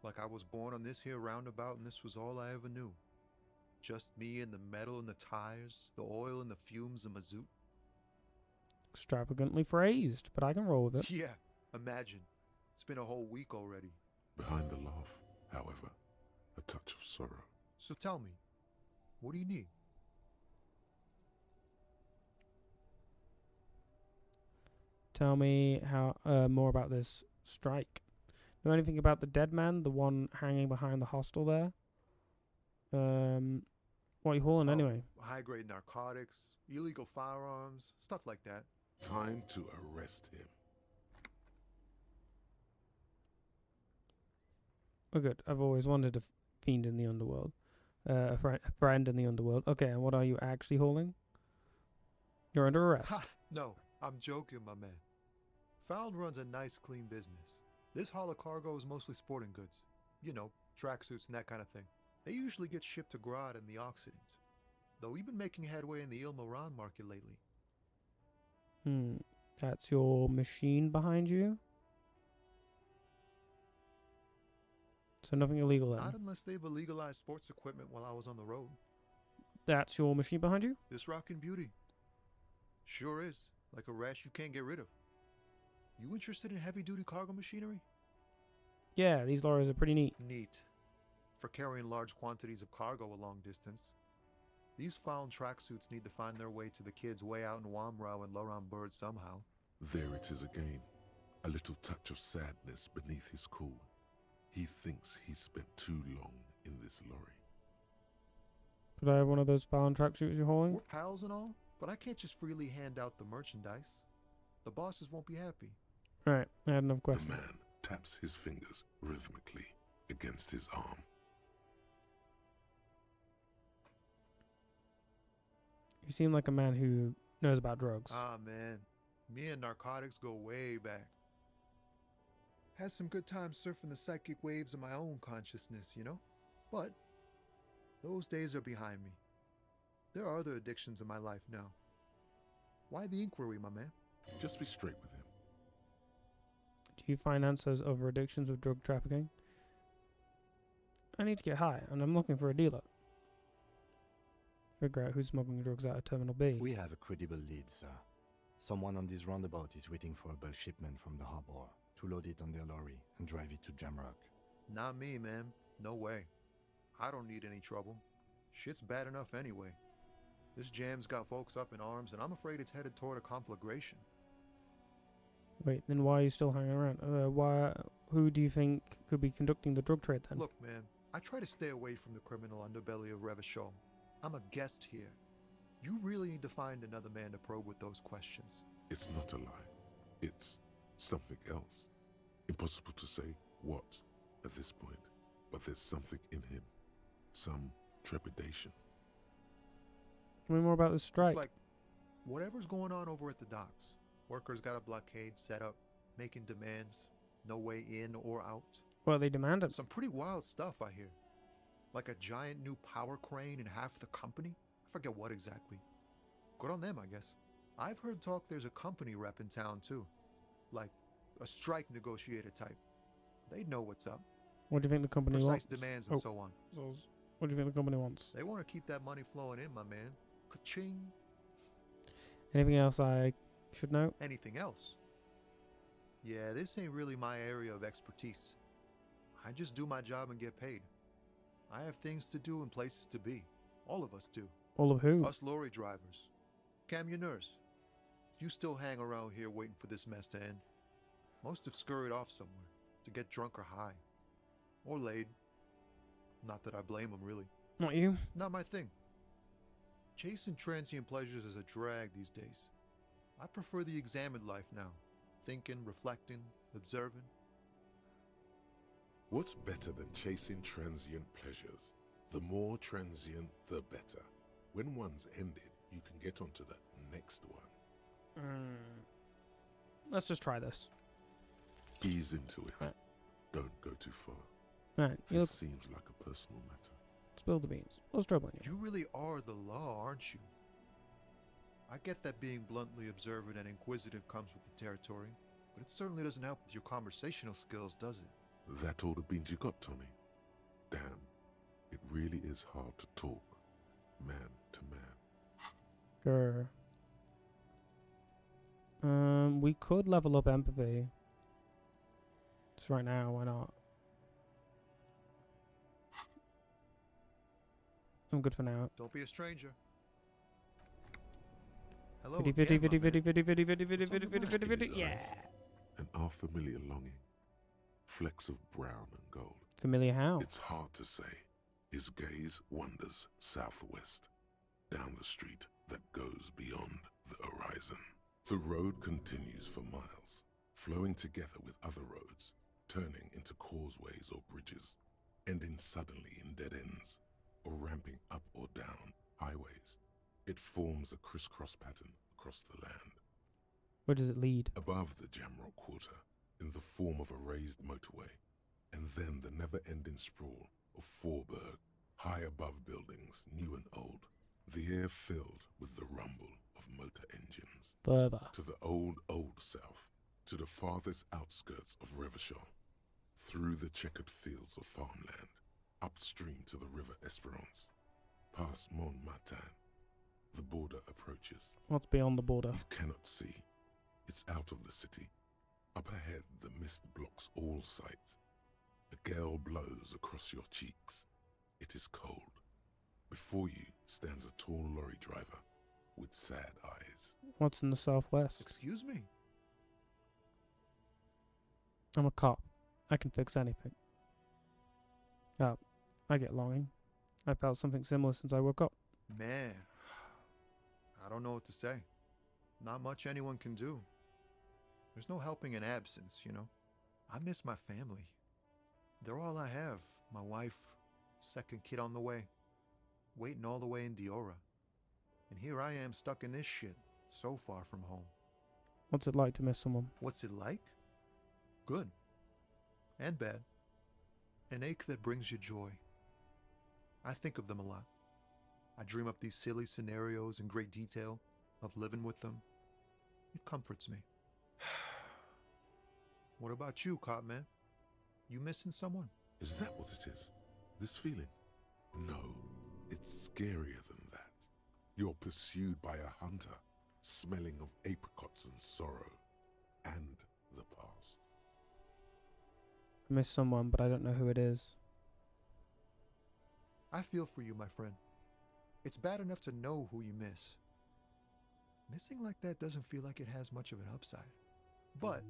Like I was born on this here roundabout and this was all I ever knew. Just me and the metal and the tires, the oil and the fumes of mazout. Extravagantly phrased, but I can roll with it. Yeah, imagine. It's been a whole week already. Behind the laugh, however, a touch of sorrow. So tell me, what do you need? Tell me how more about this strike. Know anything about the dead man, the one hanging behind the hostel there? What are you hauling anyway? High-grade narcotics, illegal firearms, stuff like that. Time to arrest him. Oh, good. I've always wanted a fiend in the underworld. A friend in the underworld. Okay, and what are you actually hauling? You're under arrest. Ha! No, I'm joking, my man. Found runs a nice, clean business. This haul of cargo is mostly sporting goods. You know, tracksuits and that kind of thing. They usually get shipped to Grad and the Occident. Though we've been making headway in the Il Moran market lately. That's your machine behind you? So nothing illegal then? Not unless they've illegalized sports equipment while I was on the road. That's your machine behind you? This rockin' beauty. Sure is. Like a rash you can't get rid of. You interested in heavy-duty cargo machinery? Yeah, these lorries are pretty neat. Neat. For carrying large quantities of cargo a long distance. These found tracksuits need to find their way to the kids way out in Wamrau and Laurent Bird somehow. There it is again. A little touch of sadness beneath his cool. He thinks he's spent too long in this lorry. Could I have one of those Fallon tracksuits you're hauling? We're pals and all, but I can't just freely hand out the merchandise. The bosses won't be happy. Right, I had another question. The man taps his fingers rhythmically against his arm. You seem like a man who knows about drugs. Ah, man. Me and narcotics go way back. Had some good times surfing the psychic waves of my own consciousness, you know? But those days are behind me. There are other addictions in my life now. Why the inquiry, my man? Just be straight with him. Do you finance those other addictions with drug trafficking? I need to get high, and I'm looking for a dealer. Figure out who's smuggling drugs out of Terminal B. We have a credible lead, sir. Someone on this roundabout is waiting for a bulk shipment from the harbor to load it on their lorry and drive it to Jamrock. Not me, man. No way. I don't need any trouble. Shit's bad enough anyway. This jam's got folks up in arms, and I'm afraid it's headed toward a conflagration. Wait, then why are you still hanging around? Who do you think could be conducting the drug trade then? Look, man, I try to stay away from the criminal underbelly of Revachol. I'm a guest here. You really need to find another man to probe with those questions. It's not a lie. It's something else. Impossible to say what at this point, but there's something in him. Some trepidation. Tell me more about this strike. It's like whatever's going on over at the docks. Workers got a blockade set up, making demands, no way in or out. Well, they demanded. Some pretty wild stuff, I hear. Like a giant new power crane in half the company? I forget what exactly. Good on them, I guess. I've heard talk there's a company rep in town, too. Like a strike negotiator type. They'd know what's up. What do you think the company wants? Precise demands and so on. So what do you think the company wants? They want to keep that money flowing in, my man. Ka-ching. Anything else I should know? Anything else? Yeah, this ain't really my area of expertise. I just do my job and get paid. I have things to do and places to be. All of us do. All of who? Us lorry drivers. Camionneurs. You still hang around here waiting for this mess to end. Most have scurried off somewhere to get drunk or high. Or laid. Not that I blame them, really. Not you? Not my thing. Chasing transient pleasures is a drag these days. I prefer the examined life now. Thinking, reflecting, observing. What's better than chasing transient pleasures? The more transient, the better. When one's ended, you can get onto the next one. Let's just try this. Ease into it. Right. Don't go too far. Right. This seems like a personal matter. Spill the beans. What's troubling you? You really are the law, aren't you? I get that being bluntly observant and inquisitive comes with the territory, but it certainly doesn't help with your conversational skills, does it? That all the beans you got, Tommy? Damn, it really is hard to talk, man to man. Grr. We could level up empathy. Just right now, why not? I'm good for now. Don't be a stranger. Hello Viddy, again, viddy, my viddy, man. viddy, viddy, viddy, viddy, What's on viddy, your viddy, mind? viddy, His yeah. eyes, an unfamiliar longing, flecks of brown and gold. Familiar how? It's hard to say. His gaze wanders southwest, down the street that goes beyond the horizon. The road continues for miles, flowing together with other roads, turning into causeways or bridges, ending suddenly in dead ends, or ramping up or down highways. It forms a crisscross pattern across the land. Where does it lead? Above the Jamrock Quarter, in the form of a raised motorway, and then the never-ending sprawl of Forburg, high above buildings, new and old, the air filled with the rumble of motor engines. Further. To the old south, to the farthest outskirts of Revershaw, through the checkered fields of farmland, upstream to the river Esperance, past Montmartin. The border approaches. What's beyond the border? You cannot see. It's out of the city. Up ahead, the mist blocks all sight. A gale blows across your cheeks. It is cold. Before you stands a tall lorry driver with sad eyes. What's in the southwest? Excuse me? I'm a cop. I can fix anything. Oh, I get longing. I felt something similar since I woke up. Man, I don't know what to say. Not much anyone can do. There's no helping in absence, you know. I miss my family. They're all I have. My wife, second kid on the way, waiting all the way in Diora. And here I am stuck in this shit, so far from home. What's it like to miss someone? What's it like? Good. And bad. An ache that brings you joy. I think of them a lot. I dream up these silly scenarios in great detail of living with them. It comforts me. What about you, cop man? You missing someone? Is that what it is? This feeling? No, it's scarier than that. You're pursued by a hunter, smelling of apricots and sorrow, and the past. I miss someone, but I don't know who it is. I feel for you, my friend. It's bad enough to know who you miss. Missing like that doesn't feel like it has much of an upside. But,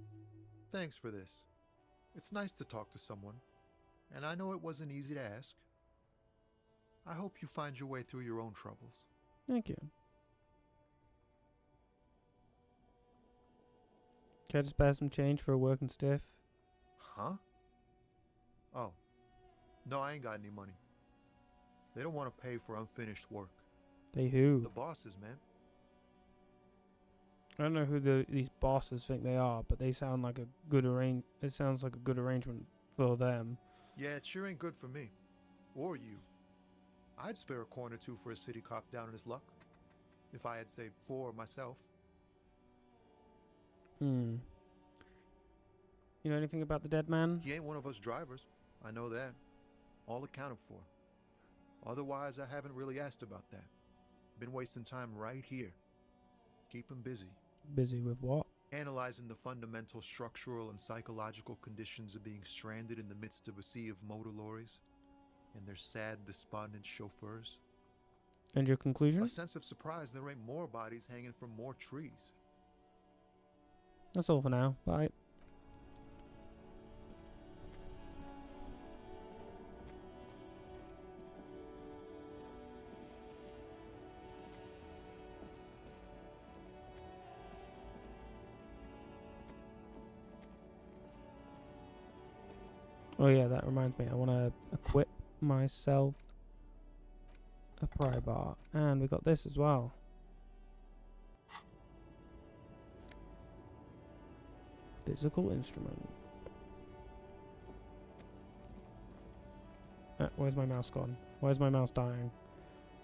thanks for this. It's nice to talk to someone, and I know it wasn't easy to ask. I hope you find your way through your own troubles. Thank you. Can I just spare some change for a working stiff? Huh? Oh. No, I ain't got any money. They don't want to pay for unfinished work. They who? The bosses, man. I don't know who these bosses think they are, but they sound like a good It sounds like a good arrangement for them. Yeah, it sure ain't good for me. Or you. I'd spare a coin or two for a city cop down in his luck. If I had, say, 4 myself. You know anything about the dead man? He ain't one of us drivers. I know that. All accounted for. Otherwise, I haven't really asked about that. Been wasting time right here. Keep him busy. Busy with what? Analyzing the fundamental structural and psychological conditions of being stranded in the midst of a sea of motor lorries and their sad, despondent chauffeurs. And your conclusion? A sense of surprise there ain't more bodies hanging from more trees. That's all for now. Bye. Oh yeah, that reminds me. I want to equip myself a pry bar. And we got this as well. Physical instrument. Where's my mouse gone? Where's my mouse dying?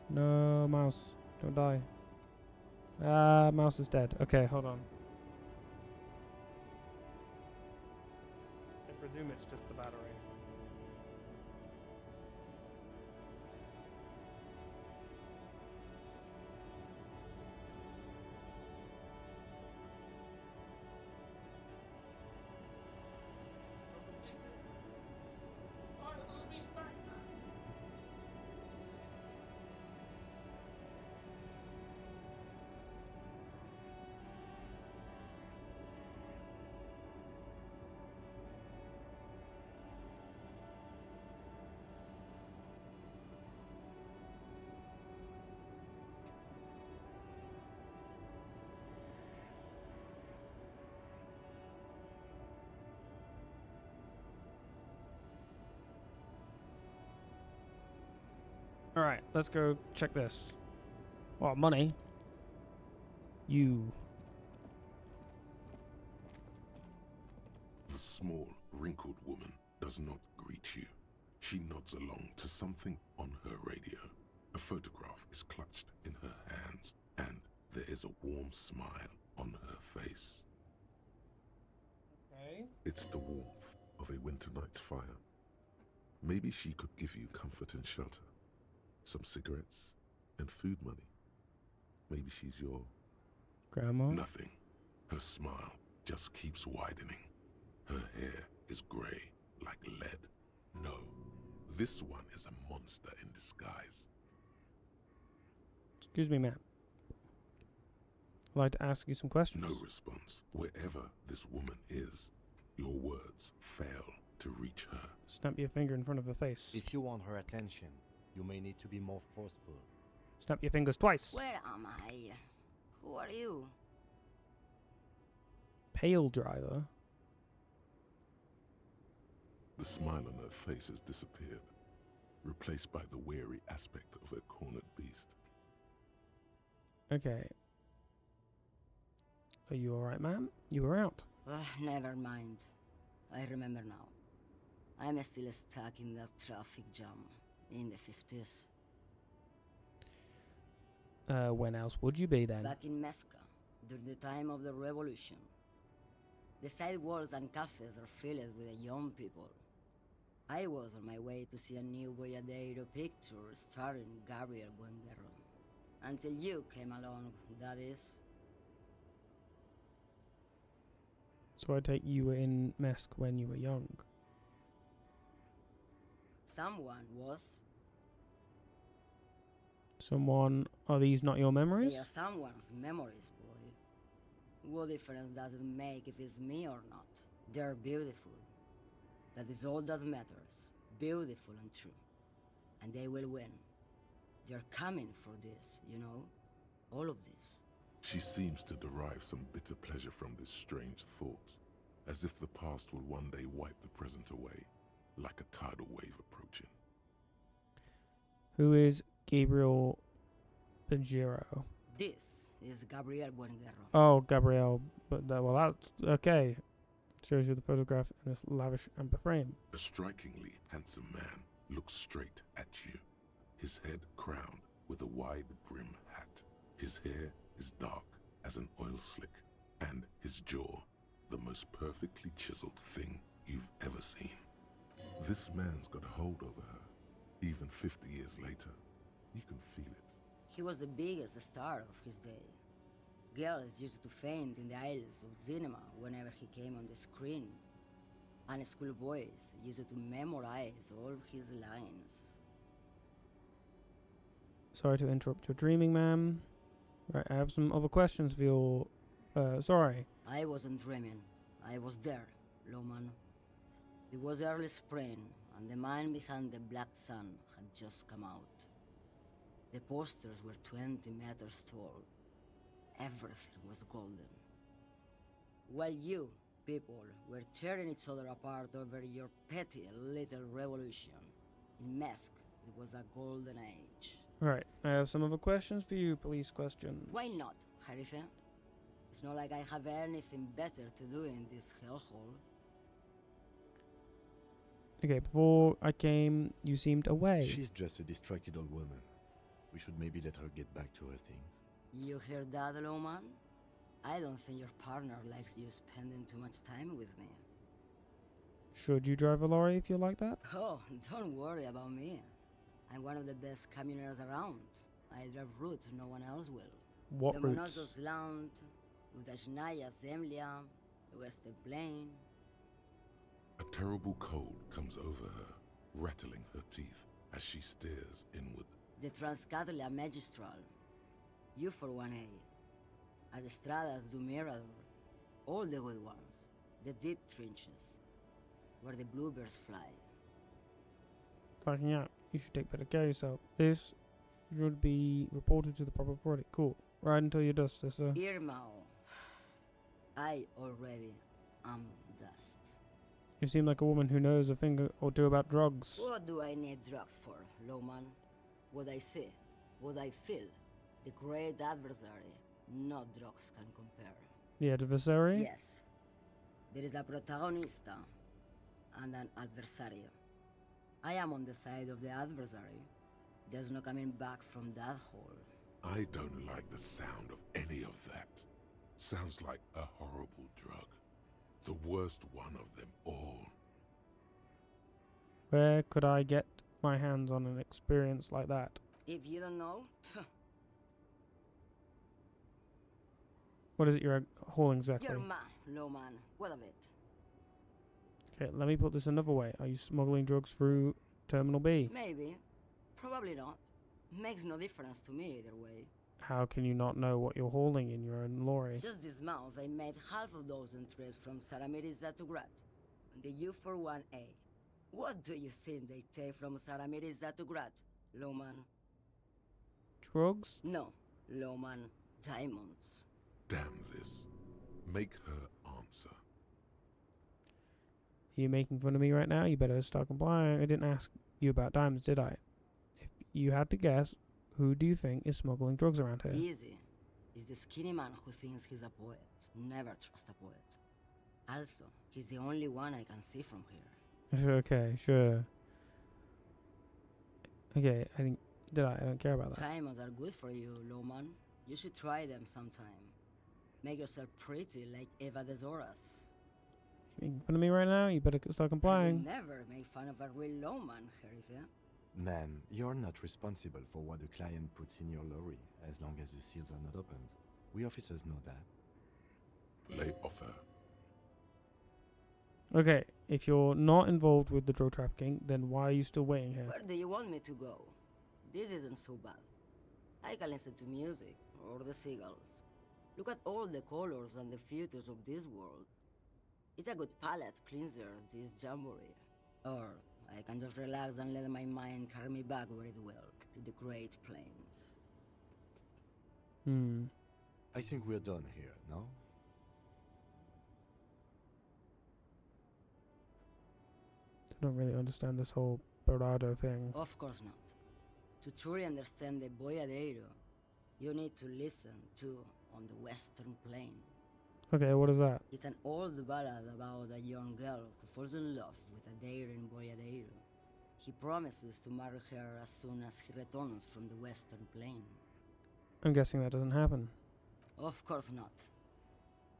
No, mouse. Don't die. Ah, mouse is dead. Okay, hold on. presume it's just the battery. Alright, let's go check this. Oh, money. You. The small, wrinkled woman does not greet you. She nods along to something on her radio. A photograph is clutched in her hands, and there is a warm smile on her face. Okay. It's the warmth of a winter night's fire. Maybe she could give you comfort and shelter. Some cigarettes and food money. Maybe she's your... Grandma? Nothing. Her smile just keeps widening. Her hair is grey like lead. No, this one is a monster in disguise. Excuse me, ma'am. I'd like to ask you some questions. No response. Wherever this woman is, your words fail to reach her. Snap your finger in front of her face. If you want her attention, you may need to be more forceful. Snap your fingers twice. Where am I? Who are you? Pale driver. The smile on her face has disappeared, replaced by the wary aspect of a cornered beast. Okay. Are you alright, ma'am? You were out. Never mind. I remember now. I'm still stuck in that traffic jam in the 50s. When else would you be then? Back in Methka, during the time of the revolution. The sidewalks and cafes are filled with young people. I was on my way to see a new Boyadero picture starring Gabriel Buenguerro. Until you came along, that is. So I take you were in Mesk when you were young. Someone was. Someone, are these not your memories? They are someone's memories, boy. What difference does it make if it's me or not? They're beautiful. That is all that matters. Beautiful and true. And they will win. They're coming for this, you know? All of this. She seems to derive some bitter pleasure from this strange thought, as if the past will one day wipe the present away, like a tidal wave approaching. Who is Gabriel Buenguerro? This is Gabriel Buenguerro. Oh, Gabriel. But well, that's okay. Shows you the photograph in this lavish amber frame. A strikingly handsome man looks straight at you, his head crowned with a wide brim hat. His hair is dark as an oil slick, and his jaw the most perfectly chiseled thing you've ever seen. This man's got a hold over her, even 50 years later. You can feel it. He was the biggest star of his day. Girls used to faint in the aisles of cinema whenever he came on the screen. And schoolboys used to memorize all his lines. Sorry to interrupt your dreaming, ma'am. Right, I have some other questions for your... sorry. I wasn't dreaming. I was there, Lawman. It was early spring, and the man behind the black sun had just come out. The posters were 20 meters tall. Everything was golden. While you, people, were tearing each other apart over your petty little revolution, in Methk, it was a golden age. Right, I have some other questions for you, police questions. Why not, Harife? It's not like I have anything better to do in this hellhole. Okay, before I came, you seemed away. She's just a distracted old woman. We should maybe let her get back to her things. You hear that, Lawman? I don't think your partner likes you spending too much time with me. Should you drive a lorry if you're like that? Oh, don't worry about me. I'm one of the best camioners around. I drive routes no one else will. What routes? Lomonosov's Land, Udashnaya Zemlya, the Western Plain. A terrible cold comes over her, rattling her teeth as she stares inward. The Transcatalia Magistral. You for 1A. Adestradas du Mirador. All the good ones. The deep trenches. Where the bluebirds fly. Backing out. You should take better care of yourself. This should be reported to the proper authority. Cool. Ride until you're dust, sister. Irmao. I already am dust. You seem like a woman who knows a thing or two about drugs. What do I need drugs for, Lowman? What I see, what I feel. The great adversary. No drugs can compare. The adversary? Yes. There is a protagonista and an adversario. I am on the side of the adversary. There's no coming back from that hole. I don't like the sound of any of that. Sounds like a horrible drug. The worst one of them all. Where could I get my hands on an experience like that? If you don't know, What is it you're hauling exactly? you're man, Lowman. What of it? Okay, let me put this another way. Are you smuggling drugs through Terminal B? Maybe. Probably not. Makes no difference to me either way. How can you not know what you're hauling in your own lorry? Just this month, I made half a dozen trips from Saramiriza to Grat, on the U41A. What do you think they take from Saramiriza to Grat, Lowman? Drugs? No, Lowman. Diamonds. Damn this. Make her answer. Are you making fun of me right now? You better start complying. I didn't ask you about diamonds, did I? If you had to guess, who do you think is smuggling drugs around here? Easy. It's the skinny man who thinks he's a poet. Never trust a poet. Also, he's the only one I can see from here. Okay, sure. Okay, I don't care about that. Diamonds are good for you, Lowman. You should try them sometime. Make yourself pretty like Eva de Zoras. You making fun of me right now? You better start I will complying. never make fun of a real Lowman, Sheriff. Ma'am, you're not responsible for what the client puts in your lorry, as long as the seals are not opened. We officers know that. Lay off her. Okay, if you're not involved with the drug trafficking, then why are you still waiting here? Where do you want me to go? This isn't so bad. I can listen to music, or the seagulls. Look at all the colors and the features of this world. It's a good palate cleanser, this jamboree. Or I can just relax and let my mind carry me back where it will, to the Great Plains. I think we're done here, no? I don't really understand this whole Berardo thing. Of course not. To truly understand the Boyadero, you need to listen to On the Western Plain. Okay, what is that? It's an old ballad about a young girl who falls in love with a daring Boyadero. He promises to marry her as soon as he returns from the Western Plain. I'm guessing that doesn't happen. Of course not.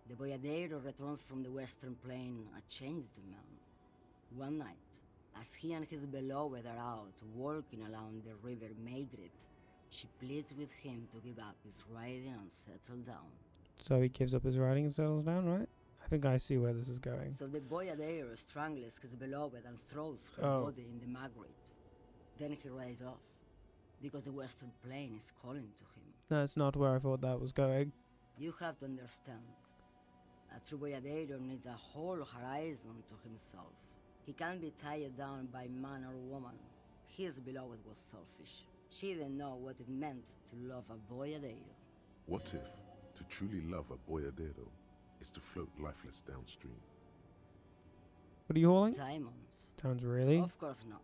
The Boyadero returns from the Western Plain a changed man. One night, as he and his beloved are out walking along the river Maigret, she pleads with him to give up his riding and settle down. So he gives up his riding and settles down, right? I think I see where this is going. So the Boyadero strangles his beloved and throws her body in the Maigret. Then he rides off, because the Western Plain is calling to him. That's not where I thought that was going. You have to understand. A true Boyadero needs a whole horizon to himself. He can't be tied down by man or woman. His beloved was selfish. She didn't know what it meant to love a Boyadero. What if to truly love a boyadero is to float lifeless downstream? What are you hauling? Diamonds. Sounds really? Of course not.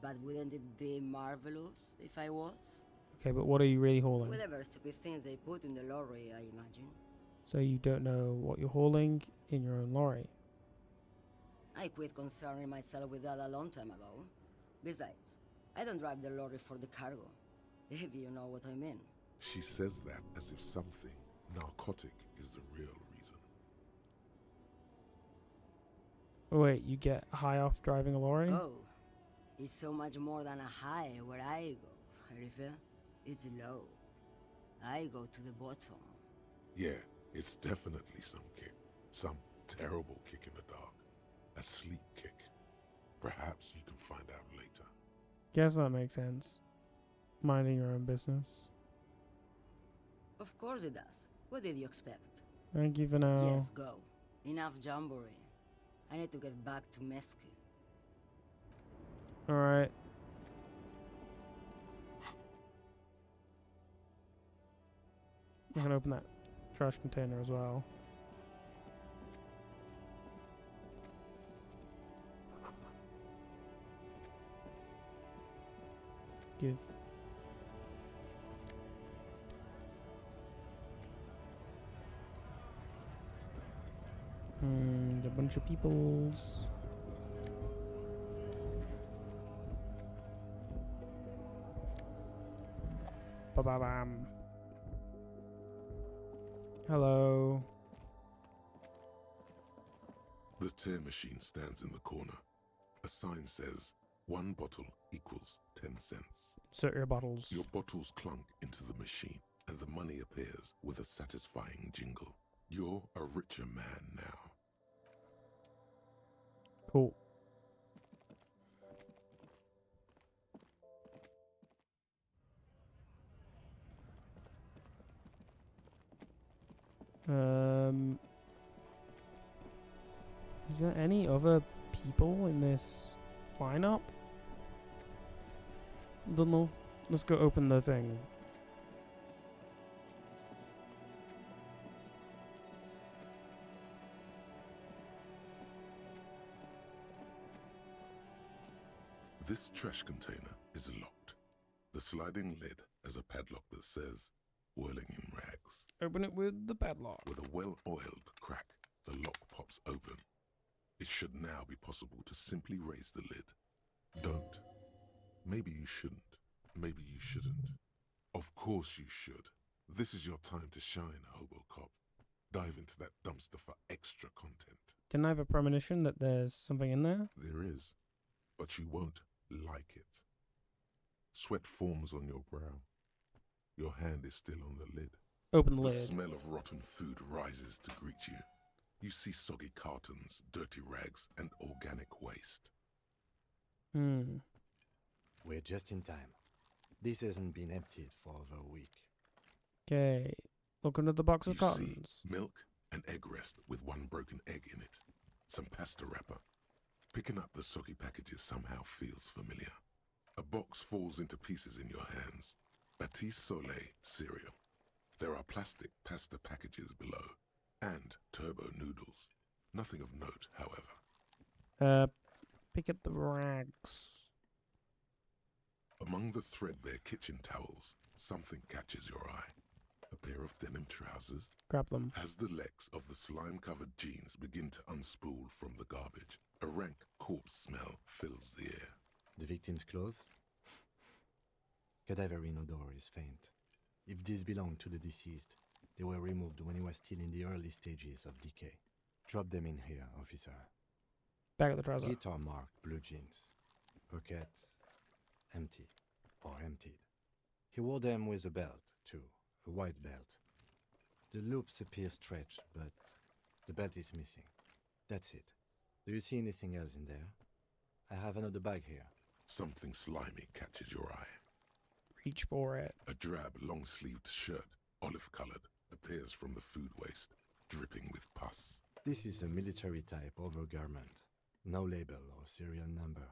But wouldn't it be marvelous if I was? Okay, but what are you really hauling? Whatever stupid things they put in the lorry, I imagine. So you don't know what you're hauling in your own lorry? I quit concerning myself with that a long time ago. Besides, I don't drive the lorry for the cargo, if you know what I mean. She says that as if something narcotic is the real reason. Wait, you get high off driving a lorry? Oh, it's so much more than a high where I go, Rifa. It's low. I go to the bottom. Yeah, it's definitely some kick. Some terrible kick in the dark. A sleep kick. Perhaps you can find out later. Guess that makes sense. Minding your own business. Of course it does. What did you expect? Thank you for now. Yes, go. Enough jamboree. I need to get back to Mesky. Alright. I'm gonna open that trash container as well. Give. A bunch of peoples. Ba-ba-bam. Hello. The tear machine stands in the corner. A sign says, 1 bottle equals 10 cents. Insert your bottles. Your bottles clunk into the machine, and the money appears with a satisfying jingle. You're a richer man now. Cool. Is there any other people in this lineup? Don't know. Let's go open the thing. This trash container is locked. The sliding lid has a padlock that says, whirling in rags. Open it with the padlock. With a well-oiled crack, the lock pops open. It should now be possible to simply raise the lid. Don't. Maybe you shouldn't. Maybe you shouldn't. Of course you should. This is your time to shine, Hobo Cop. Dive into that dumpster for extra content. Didn't I have a premonition that there's something in there? There is, but you won't like it. Sweat forms on your brow. Your hand is still on the lid. Open the lid. The smell of rotten food rises to greet you. You see soggy cartons, dirty rags, and organic waste. We're just in time. This hasn't been emptied for over a week. Okay. Look under the box of cartons. See milk, an egg rest with 1 broken egg in it, some pasta wrapper. Picking up the soggy packages somehow feels familiar. A box falls into pieces in your hands. Batiste Soleil cereal. There are plastic pasta packages below, and turbo noodles. Nothing of note, however. Pick up the rags. Among the threadbare kitchen towels, something catches your eye. A pair of denim trousers. Grab them. As the legs of the slime-covered jeans begin to unspool from the garbage, a rank corpse smell fills the air. The victim's clothes? Cadaverine odor is faint. If these belong to the deceased, they were removed when he was still in the early stages of decay. Drop them in here, officer. Back of the trouser. Guitar marked blue jeans. Pockets empty or emptied. He wore them with a belt, too. A white belt. The loops appear stretched, but the belt is missing. That's it. Do you see anything else in there? I have another bag here. Something slimy catches your eye. Reach for it. A drab, long-sleeved shirt, olive-colored, appears from the food waste, dripping with pus. This is a military-type overgarment. No label or serial number.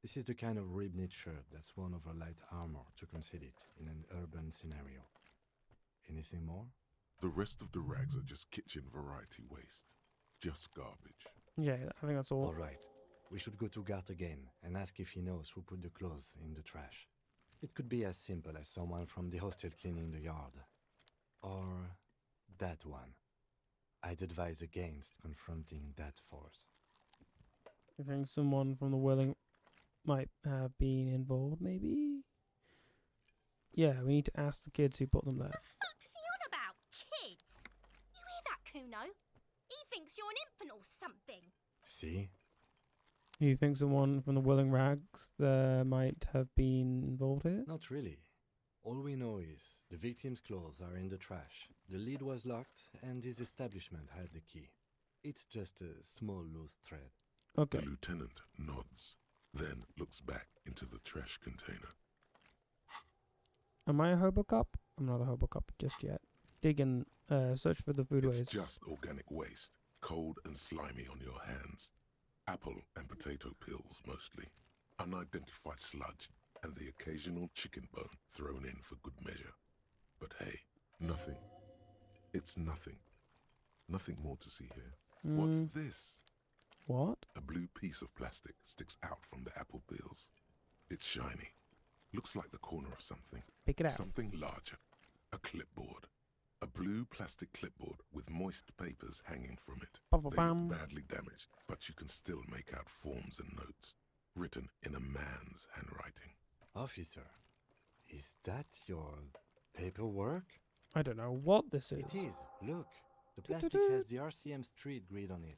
This is the kind of rib-knit shirt that's worn over light armor to conceal it in an urban scenario. Anything more? The rest of the rags are just kitchen variety waste. Just garbage. Yeah, I think that's all. All right. We should go to Gart again and ask if he knows who put the clothes in the trash. It could be as simple as someone from the hostel cleaning the yard. Or that one. I'd advise against confronting that force. You think someone from the Whirling might have been involved, maybe? Yeah, we need to ask the kids who put them there. What the fuck's he on about? Kids? You hear that, Kuno? He thinks you're an infant or something. See? You think someone from the Willing Rags might have been involved here? Not really. All we know is the victim's clothes are in the trash, the lid was locked, and his establishment had the key. It's just a small loose thread. Okay. The lieutenant nods, then looks back into the trash container. Am I a hobo cop? I'm not a hobo cop just yet. Dig and search for the food waste. It's just organic waste, cold and slimy on your hands. Apple and potato peels mostly. Unidentified sludge, and the occasional chicken bone thrown in for good measure. But hey, nothing. It's nothing. Nothing more to see here. What's this? What? A blue piece of plastic sticks out from the apple peels. It's shiny. Looks like the corner of something. Pick it out. Something larger. A clipboard. A blue plastic clipboard with moist papers hanging from it. They look badly damaged, but you can still make out forms and notes, written in a man's handwriting. Officer, is that your paperwork? I don't know what this is. It is. Look, the plastic has the RCM street grid on it.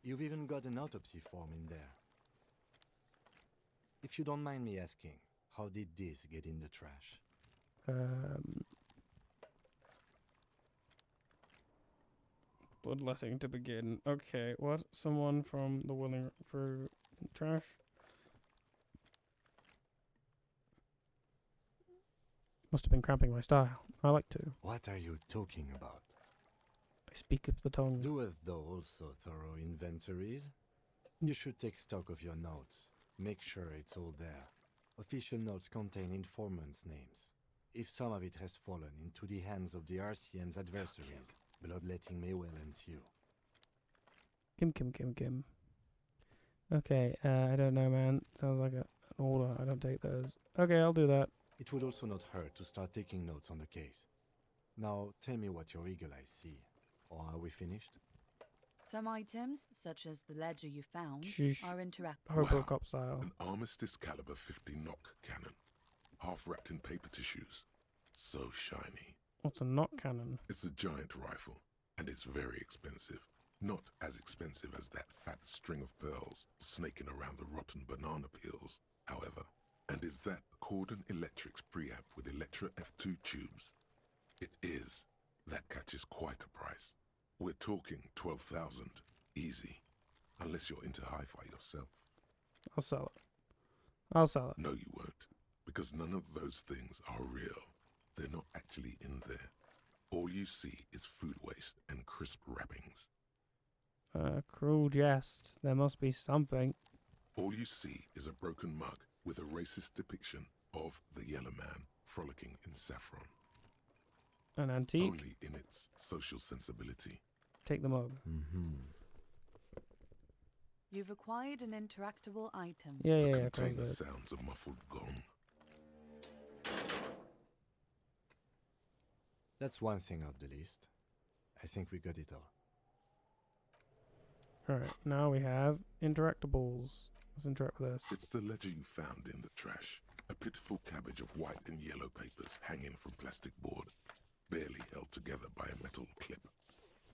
You've even got an autopsy form in there. If you don't mind me asking, how did this get in the trash? Bloodletting to begin. Okay, what? Someone from the Willing for trash? Must have been cramping my style. I like to. What are you talking about? I speak of the tongue. Doeth thou also thorough inventories? You should take stock of your notes. Make sure it's all there. Official notes contain informants' names. If some of it has fallen into the hands of the RCM's adversaries, bloodletting may well ensue. Kim. Okay, I don't know, man. Sounds like an order. I don't take those. Okay, I'll do that. It would also not hurt to start taking notes on the case. Now, tell me what your eagle eyes see. Or are we finished? Some items, such as the ledger you found, Sheesh. are interactive. Robocop style. An Armistice caliber 50 knock cannon, half wrapped in paper tissues. So shiny. What's a knock cannon? It's a giant rifle, and it's very expensive. Not as expensive as that fat string of pearls snaking around the rotten banana peels, however. And is that Cordon Electric's preamp with Electra F2 tubes? It is. That catches quite a price. We're talking 12,000, easy. Unless you're into hi-fi yourself. I'll sell it. No, you won't. Because none of those things are real. They're not actually in there. All you see is food waste and crisp wrappings. Cruel jest. There must be something. All you see is a broken mug with a racist depiction of the Yellow Man frolicking in saffron. An antique? Only in its social sensibility. Take the mug. You've acquired an interactable item. The container sounds a muffled gong. That's one thing off the list. I think we got it all. Alright, now we have interactables. Let's interact with this. It's the ledger you found in the trash. A pitiful cabbage of white and yellow papers hanging from plastic board, barely held together by a metal clip.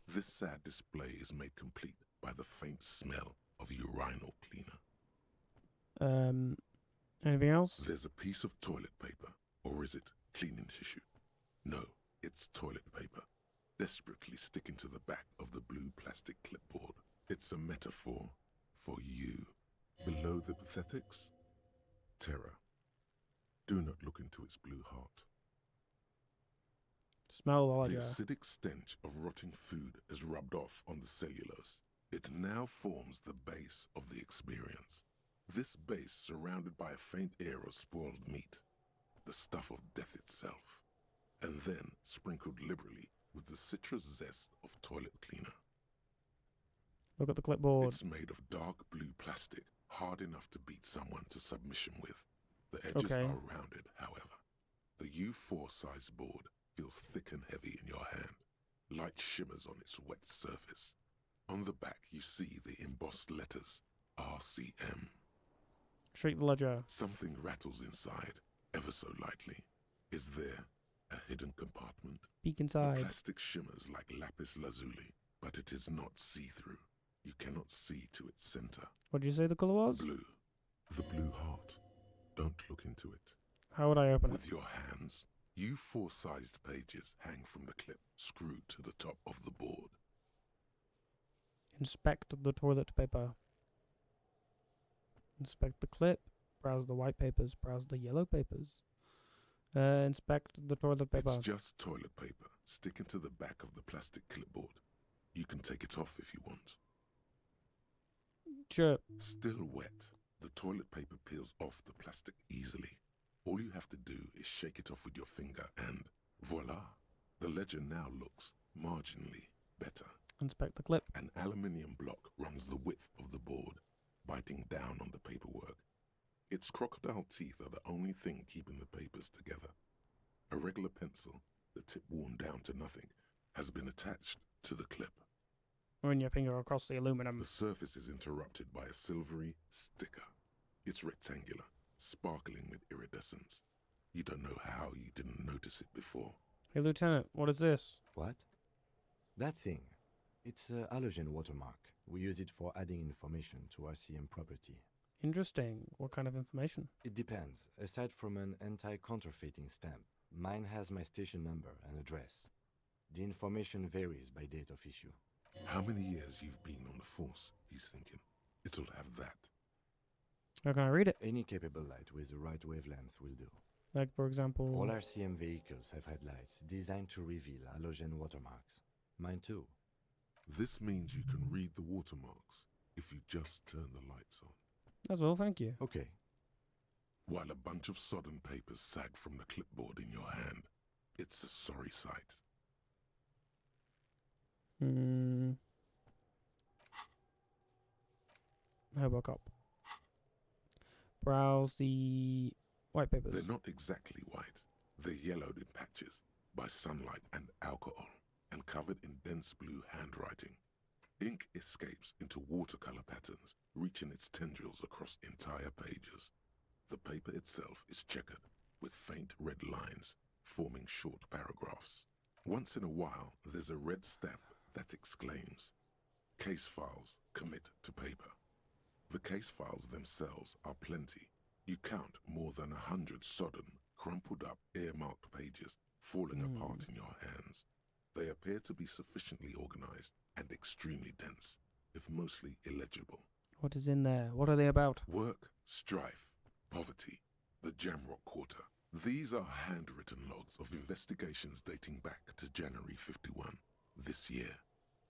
This sad display is made complete by the faint smell of urinal cleaner. Anything else? There's a piece of toilet paper, or is it cleaning tissue? No, it's toilet paper, desperately sticking to the back of the blue plastic clipboard. It's a metaphor for you. Below the pathetics, terror. Do not look into its blue heart. Smell the ledger. The acidic stench of rotting food is rubbed off on the cellulose. It now forms the base of the experience. This base surrounded by a faint air of spoiled meat, the stuff of death itself, and then sprinkled liberally with the citrus zest of toilet cleaner. Look at the clipboard. It's made of dark blue plastic, hard enough to beat someone to submission with. The edges are rounded, however. The U4 size board feels thick and heavy in your hand. Light shimmers on its wet surface. On the back you see the embossed letters, RCM. Shake the ledger. Something rattles inside, ever so lightly. Is there a hidden compartment? Peek inside. The plastic shimmers like lapis lazuli, but it is not see-through. You cannot see to its center. What did you say the color was? Blue. The blue heart. Don't look into it. How would I open With it? your hands, you 4-sized pages hang from the clip, screwed to the top of the board. Inspect the toilet paper. Inspect the clip. Browse the white papers. Browse the yellow papers. Inspect the toilet paper. It's just toilet paper sticking to the back of the plastic clipboard. You can take it off if you want. Sure. Still wet, the toilet paper peels off the plastic easily. All you have to do is shake it off with your finger and voila! The ledger now looks marginally better. Inspect the clip. An aluminium block runs the width of the board, biting down on the paperwork. Its crocodile teeth are the only thing keeping the papers together. A regular pencil, the tip worn down to nothing, has been attached to the clip. Run your finger across the aluminum. The surface is interrupted by a silvery sticker. It's rectangular, sparkling with iridescence. You don't know how you didn't notice it before. Hey, Lieutenant, what is this? What? That thing. It's a halogen watermark. We use it for adding information to RCM property. Interesting. What kind of information? It depends. Aside from an anti-counterfeiting stamp, mine has my station number and address. The information varies by date of issue. How many years you've been on the force, he's thinking. It'll have that. How can I read it? Any capable light with the right wavelength will do. Like, for example... All RCM vehicles have had lights designed to reveal halogen watermarks. Mine too. This means you can read the watermarks if you just turn the lights on. That's all, thank you. Okay. While a bunch of sodden papers sag from the clipboard in your hand, it's a sorry sight. Hoboken. Browse the white papers. They're not exactly white. They're yellowed in patches by sunlight and alcohol, and covered in dense blue handwriting. Ink escapes into watercolor patterns, reaching its tendrils across entire pages. The paper itself is checkered, with faint red lines, forming short paragraphs. Once in a while, there's a red stamp that exclaims, "Case files commit to paper." The case files themselves are plenty. You count more than 100 sodden, crumpled up, earmarked pages falling apart in your hands. They appear to be sufficiently organized and extremely dense, if mostly illegible. What is in there? What are they about? Work, strife, poverty, the Jamrock Quarter. These are handwritten logs of investigations dating back to January 51, this year.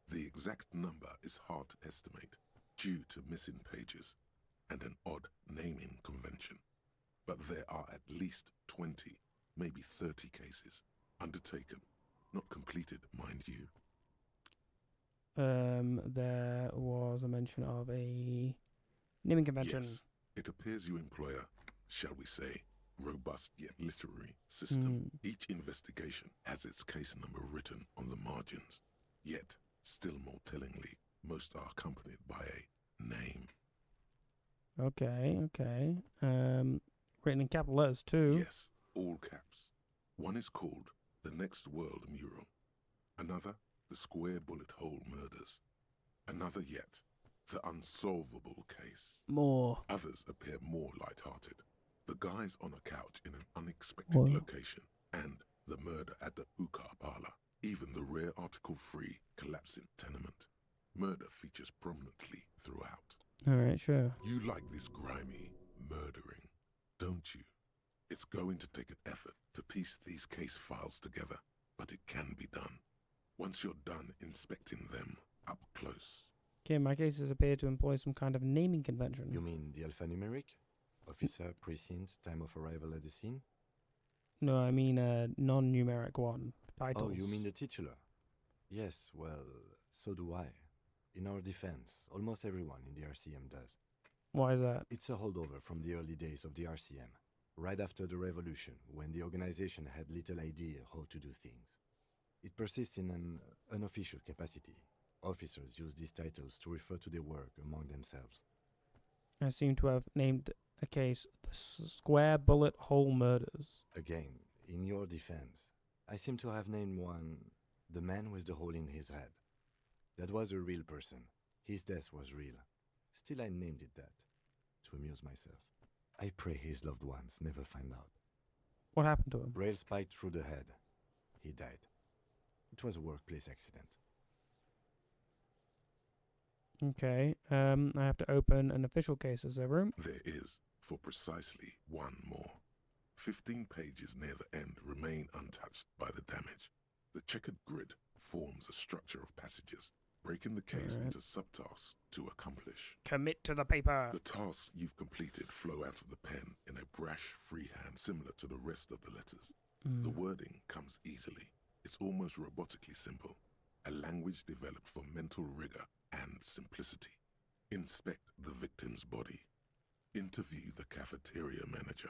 The exact number is hard to estimate, due to missing pages and an odd naming convention. But there are at least 20, maybe 30 cases undertaken, not completed, mind you. There was a mention of a naming convention. Yes, it appears you employ a, shall we say, robust yet literary system. Each investigation has its case number written on the margins, yet, still more tellingly, most are accompanied by a name. Okay. Written in capital letters too. Yes, all caps. One is called The Next World Mural. Another, The Square Bullet Hole Murders. Another yet, The Unsolvable Case. More. Others appear more light-hearted. The guys on a couch in an unexpected location, and the murder at the hookah parlor. Even the rare article-free collapsing tenement. Murder features prominently throughout. Alright, sure. You like this grimy murdering, don't you? It's going to take an effort to piece these case files together, but it can be done. Once you're done inspecting them up close. Okay, my cases appear to employ some kind of naming convention. You mean the alphanumeric? Officer, precinct, time of arrival at the scene? No, I mean a non-numeric one. Titles. Oh, you mean the titular? Yes, well, so do I. In our defense, almost everyone in the RCM does. Why is that? It's a holdover from the early days of the RCM, right after the revolution, when the organization had little idea how to do things. It persists in an unofficial capacity. Officers use these titles to refer to their work among themselves. I seem to have named a case the Square Bullet Hole Murders. Again, in your defense, I seem to have named one The Man with the Hole in His Head. That was a real person. His death was real. Still, I named it that, to amuse myself. I pray his loved ones never find out. What happened to him? Rail spiked through the head. He died. It was a workplace accident. Okay, I have to open an official case as a room. There is, for precisely one more. 15 pages near the end remain untouched by the damage. The checkered grid forms a structure of passages, breaking the case into subtasks to accomplish. Commit to the paper. The tasks you've completed flow out of the pen in a brash freehand similar to the rest of the letters. The wording comes easily. It's almost robotically simple. A language developed for mental rigor and simplicity. Inspect the victim's body. Interview the cafeteria manager.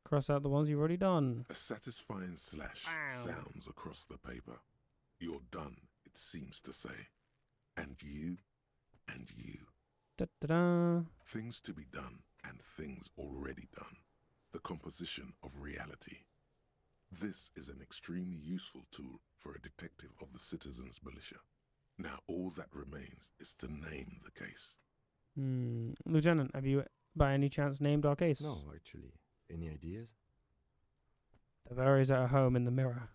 Cross out the ones you've already done. A satisfying slash sounds across the paper. You're done, it seems to say. And you, and you. Da-da-da. Things to be done and things already done. The composition of reality. This is an extremely useful tool for a detective of the citizens' militia. Now all that remains is to name the case. Lieutenant, have you by any chance named our case? No, actually. Any ideas? The berries at home in the mirror.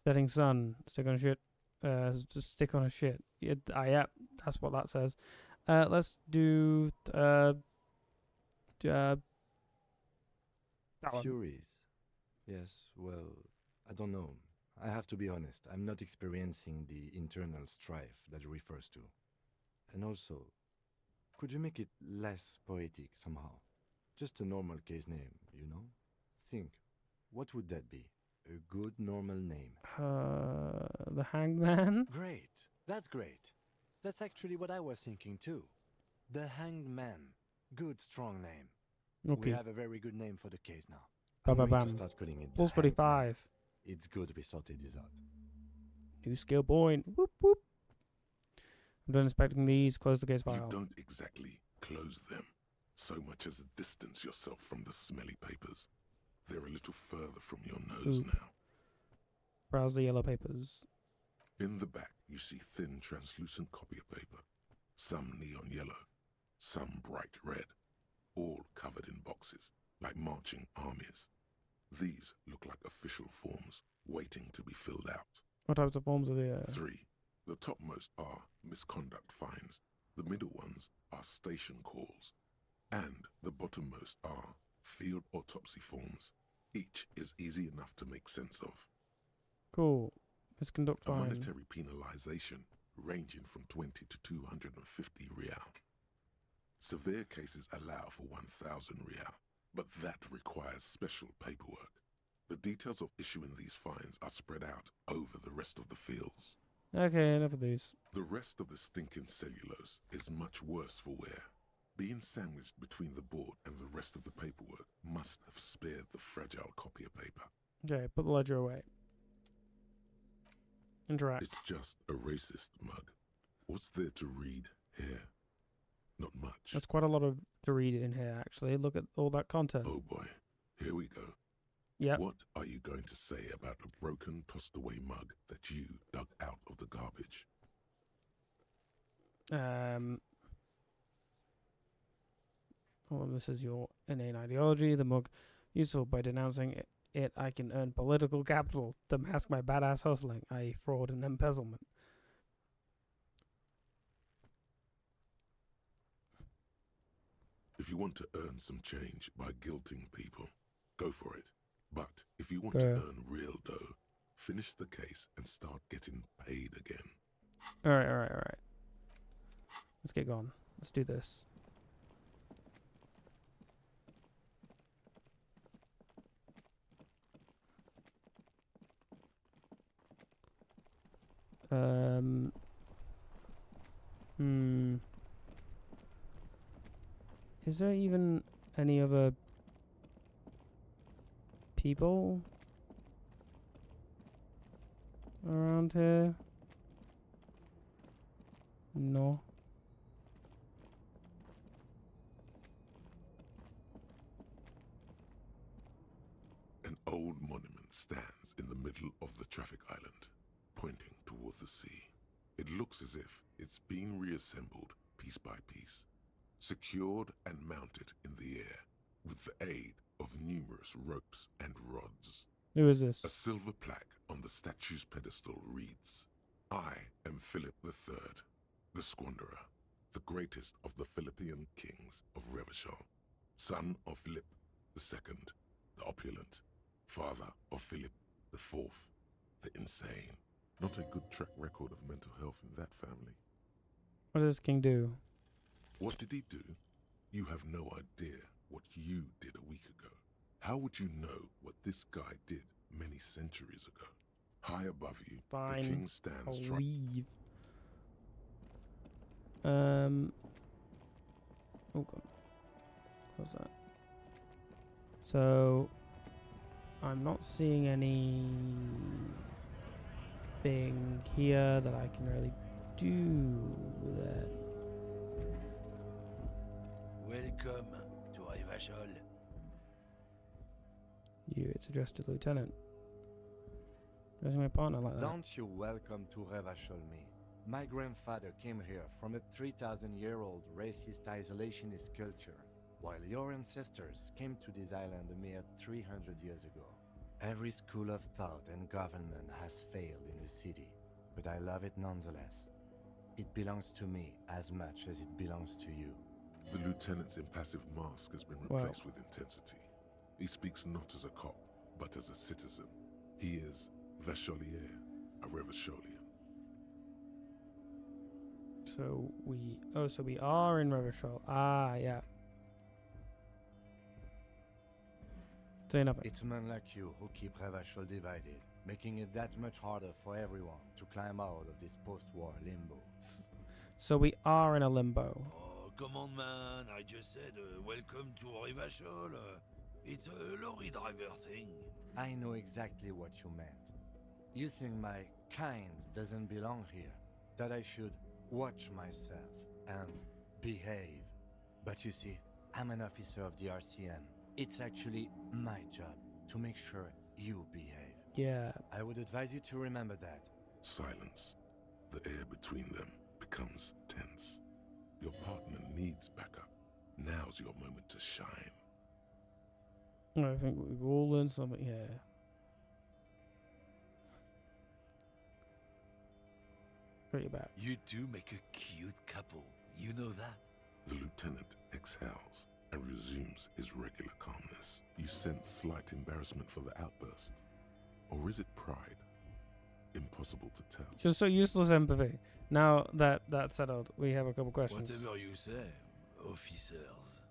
Setting sun. Stick on a shit. Just stick on a shit. Yeah, that's what that says. Let's do that one. Furies. Yes, well, I don't know. I have to be honest. I'm not experiencing the internal strife that it refers to. And also, could you make it less poetic somehow? Just a normal case name, you know? Think, what would that be? A good normal name. The Hanged Man? Great. That's great. That's actually what I was thinking too. The Hanged Man. Good, strong name. Okay. We have a very good name for the case now. Bam. Start calling it Pulse 45. It's good we sorted this out. New skill point. Whoop whoop. I'm done inspecting these. Close the case file. You don't exactly close them, so much as distance yourself from the smelly papers. They're a little further from your nose now. Browse the yellow papers. In the back, you see thin, translucent copy of paper. Some neon yellow, some bright red, all covered in boxes, like marching armies. These look like official forms, waiting to be filled out. What types of forms are there? 3. The topmost are misconduct fines. The middle ones are station calls. And the bottommost are field autopsy forms. Each is easy enough to make sense of. Cool. Misconduct A fine. monetary penalization ranging from 20 to 250 real. Severe cases allow for 1,000 real, but that requires special paperwork. The details of issuing these fines are spread out over the rest of the fields. Okay, enough of these. The rest of the stinking cellulose is much worse for wear. Being sandwiched between the board and the rest of the paperwork must have spared the fragile copier paper. Okay, put the ledger away. Interact. It's just a racist mug. What's there to read here? Not much. There's quite a lot of to read in here, actually. Look at all that content. Oh boy, here we go. Yep. What are you going to say about a broken, tossed-away mug that you dug out of the garbage? Well, this is your inane ideology. The mug, useful by denouncing it, I can earn political capital to mask my badass hustling, i.e. fraud and embezzlement. If you want to earn some change by guilting people, go for it. But if you want to earn real dough, finish the case and start getting paid again. Alright. Let's get going. Let's do this. Is there even any other people around here? No. An old monument stands in the middle of the traffic island, pointing toward the sea. It It looks as if it's been reassembled piece by piece, secured and mounted in the air with the aid of numerous ropes and rods. Who is this? A silver plaque on the statue's pedestal reads, "I am Philip III, the Squanderer, the greatest of the Philippian kings of Revachol, son of Philip II, the opulent, father of Philip IV, the insane." Not a good track record of mental health in that family. What does King do? What did he do? You have no idea what you did a week ago. How would you know what this guy did many centuries ago? High above you, Fine. the king stands I'll leave. Oh god. Close that. So I'm not seeing anything here that I can really do with it. Welcome to Revachol. It's addressed to Lieutenant. Addressing my partner like that. Don't you welcome to Revachol me. My grandfather came here from a 3,000-year-old racist isolationist culture, while your ancestors came to this island a mere 300 years ago. Every school of thought and government has failed in the city, but I love it nonetheless. It belongs to me as much as it belongs to you. The lieutenant's impassive mask has been replaced with intensity. He speaks not as a cop, but as a citizen. He is Vacholier, a Revacholian. So we are in Revachol. Ah, yeah. Say nothing. It's men like you who keep Revachol divided, making it that much harder for everyone to climb out of this post-war limbo. So we are in a limbo. Oh, come on, man. I just said welcome to Revachol. It's a lorry driver thing. I know exactly what you meant. You think my kind doesn't belong here, that I should watch myself and behave. But you see, I'm an officer of the RCM. It's actually my job to make sure you behave. Yeah. I would advise you to remember that. Silence. The air between them becomes tense. Your partner needs backup. Now's your moment to shine. I think we've all learned something here. Got your back. You two make a cute couple. You know that? The lieutenant exhales and resumes his regular calmness. You sense slight embarrassment for the outburst. Or is it pride? Impossible to tell. Just so useless empathy. Now that that's settled, we have a couple questions. Whatever you say, officers.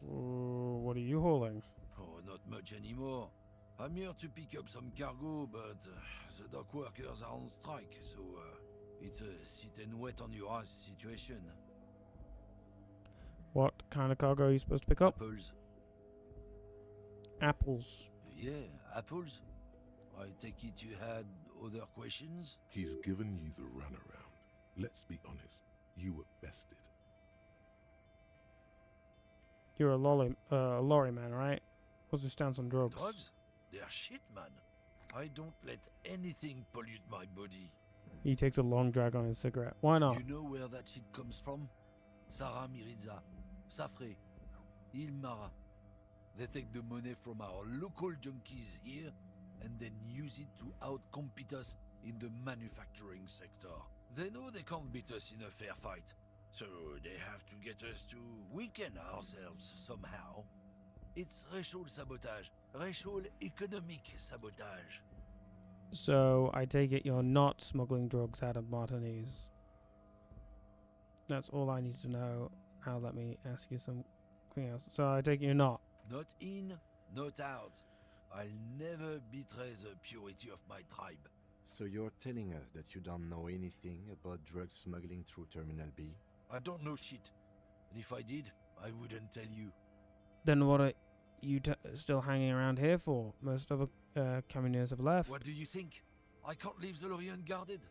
What are you hauling? Oh, not much anymore. I'm here to pick up some cargo, but the dock workers are on strike, so it's a sit and wait on your ass situation. What kind of cargo are you supposed to pick up? Apples. Apples. Yeah, apples. I take it you had other questions? He's given you the runaround. Let's be honest, you were bested. You're a lorry man, right? What's your stance on drugs? Drugs? They're shit, man. I don't let anything pollute my body. He takes a long drag on his cigarette. Why not? You know where that shit comes from? Sarah Mirizza, Safre, Ilmara. They take the money from our local junkies here and then use it to outcompete us in the manufacturing sector. They know they can't beat us in a fair fight, so they have to get us to weaken ourselves somehow. It's racial sabotage, racial economic sabotage. So I take it you're not smuggling drugs out of Martinez. That's all I need to know. Now let me ask you something else. So I take it you're not. Not in, not out. I'll never betray the purity of my tribe. So you're telling us that you don't know anything about drug smuggling through Terminal B? I don't know shit. And if I did, I wouldn't tell you. Then what are you still hanging around here for? Most other camioneers have left. What do you think? I can't leave the lorry unguarded.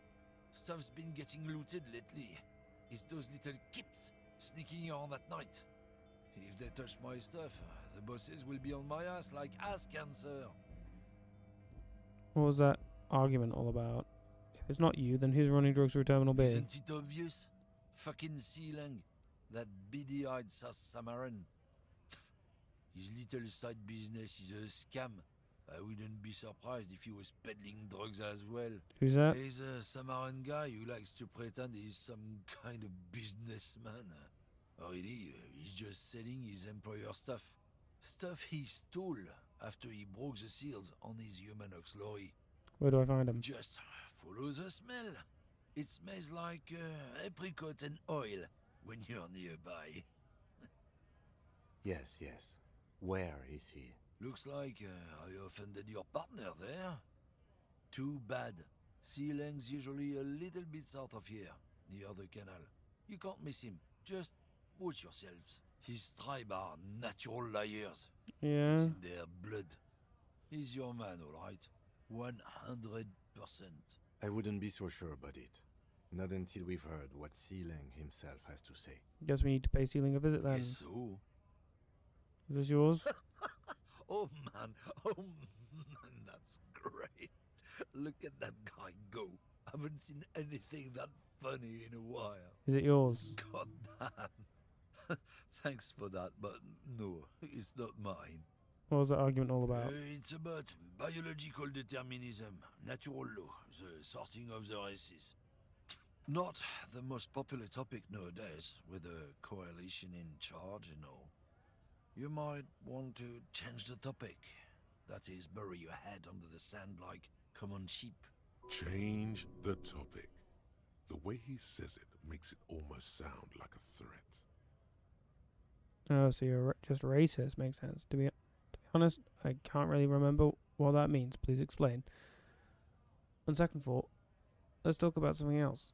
Stuff's been getting looted lately. It's those little kips sneaking around at night. If they touch my stuff, the bosses will be on my ass like ass cancer. What was that argument all about? If If it's not you, then who's running drugs through Terminal B? Isn't it obvious? Fucking Sealang, that beady-eyed South Samaran. His little side business is a scam. I wouldn't be surprised if he was peddling drugs as well. Who's that? He's a Samaran guy who likes to pretend he's some kind of businessman. Really, he's just selling his employer stuff. Stuff he stole after he broke the seals on his human ox lorry. Where do I find him? Just follow the smell. It smells like apricot and oil when you're nearby. Yes. Where is he? Looks like I offended your partner there. Too bad. Sealang's usually a little bit south of here, near the canal. You can't miss him. Just watch yourselves. His tribe are natural liars. Yeah. It's in their blood. He's your man, all right. 100%. I wouldn't be so sure about it. Not until we've heard what Sealang himself has to say. Guess we need to pay Sealing a visit then. Guess so. Is this yours? Oh man, that's great. Look at that guy go. Haven't seen anything that funny in a while. Is it yours? God damn. Thanks for that, but no, it's not mine. What was that argument all about? It's about biological determinism, natural law, the sorting of the races. Not the most popular topic nowadays, with a coalition in charge, you know. You might want to change the topic. That is, bury your head under the sand like common sheep. Change the topic. The way he says it makes it almost sound like a threat. Oh, so you're just racist. Makes sense. To be honest, I can't really remember what that means. Please explain. On second thought, let's talk about something else.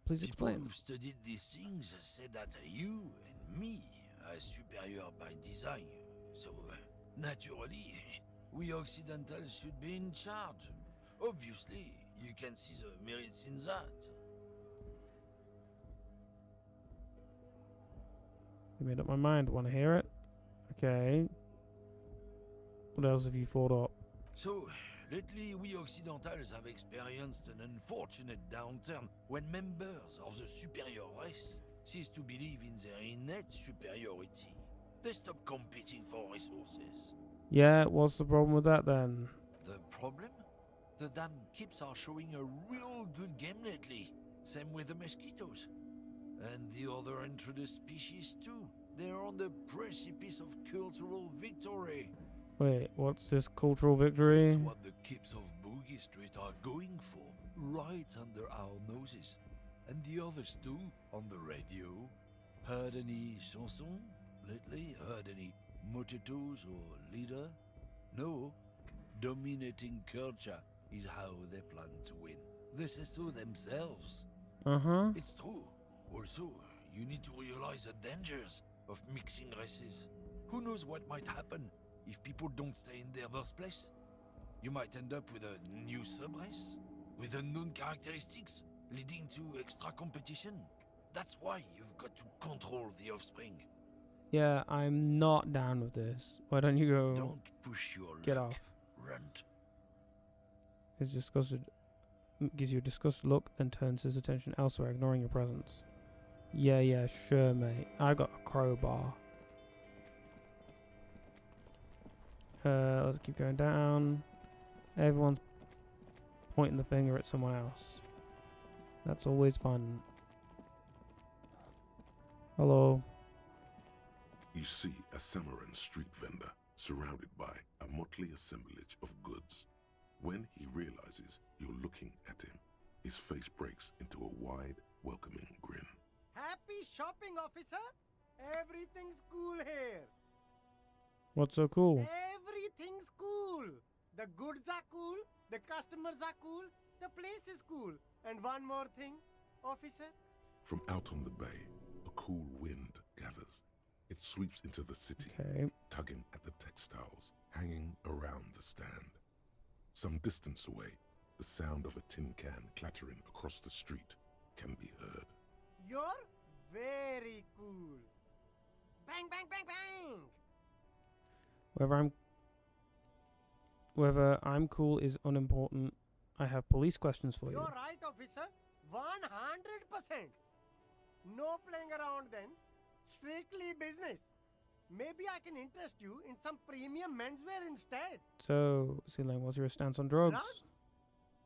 Please explain. People who've studied these things say that you and me are superior by design. So, naturally, we Occidentals should be in charge. Obviously, you can see the merits in that. You made up my mind. Want to hear it? Okay. What else have you thought up? So, lately we Occidentals have experienced an unfortunate downturn when members of the superior race cease to believe in their innate superiority. They stop competing for resources. Yeah, what's the problem with that then? The problem? The damn kips are showing a real good game lately. Same with the mosquitoes. And the other introduced species too. They're on the precipice of cultural victory. Wait, what's this cultural victory? It's what the kips of Boogie Street are going for, right under our noses. And the others too, on the radio. Heard any chansons lately? Heard any motetos or leader? No. Dominating culture is how they plan to win. They say so themselves. Uh-huh. It's true. Also, you need to realize the dangers of mixing races. Who knows what might happen if people don't stay in their birthplace? You might end up with a new sub-race, with unknown characteristics, leading to extra competition. That's why you've got to control the offspring. Yeah, I'm not down with this. Why don't you go... Don't push your Get luck. off. Runt. He's disgusted. Gives you a disgusted look, then turns his attention elsewhere, ignoring your presence. Yeah, sure, mate. I got a crowbar. Let's keep going down. Everyone's pointing the finger at someone else. That's always fun. Hello. You see a Samaran street vendor surrounded by a motley assemblage of goods. When he realizes you're looking at him, his face breaks into a wide, welcoming grin. Happy shopping, officer! Everything's cool here. What's so cool? Everything's cool. The goods are cool, the customers are cool, the place is cool. And one more thing, officer. From out on the bay, a cool wind gathers. It sweeps into the city, tugging at the textiles hanging around the stand. Some distance away, the sound of a tin can clattering across the street can be heard. You're very cool. Bang, bang, bang, bang! Whether I'm Whether I'm cool is unimportant. I have police questions for you. You're right, officer. 100%. No playing around then. Strictly business. Maybe I can interest you in some premium menswear instead. So, Celine, what's your stance on drugs?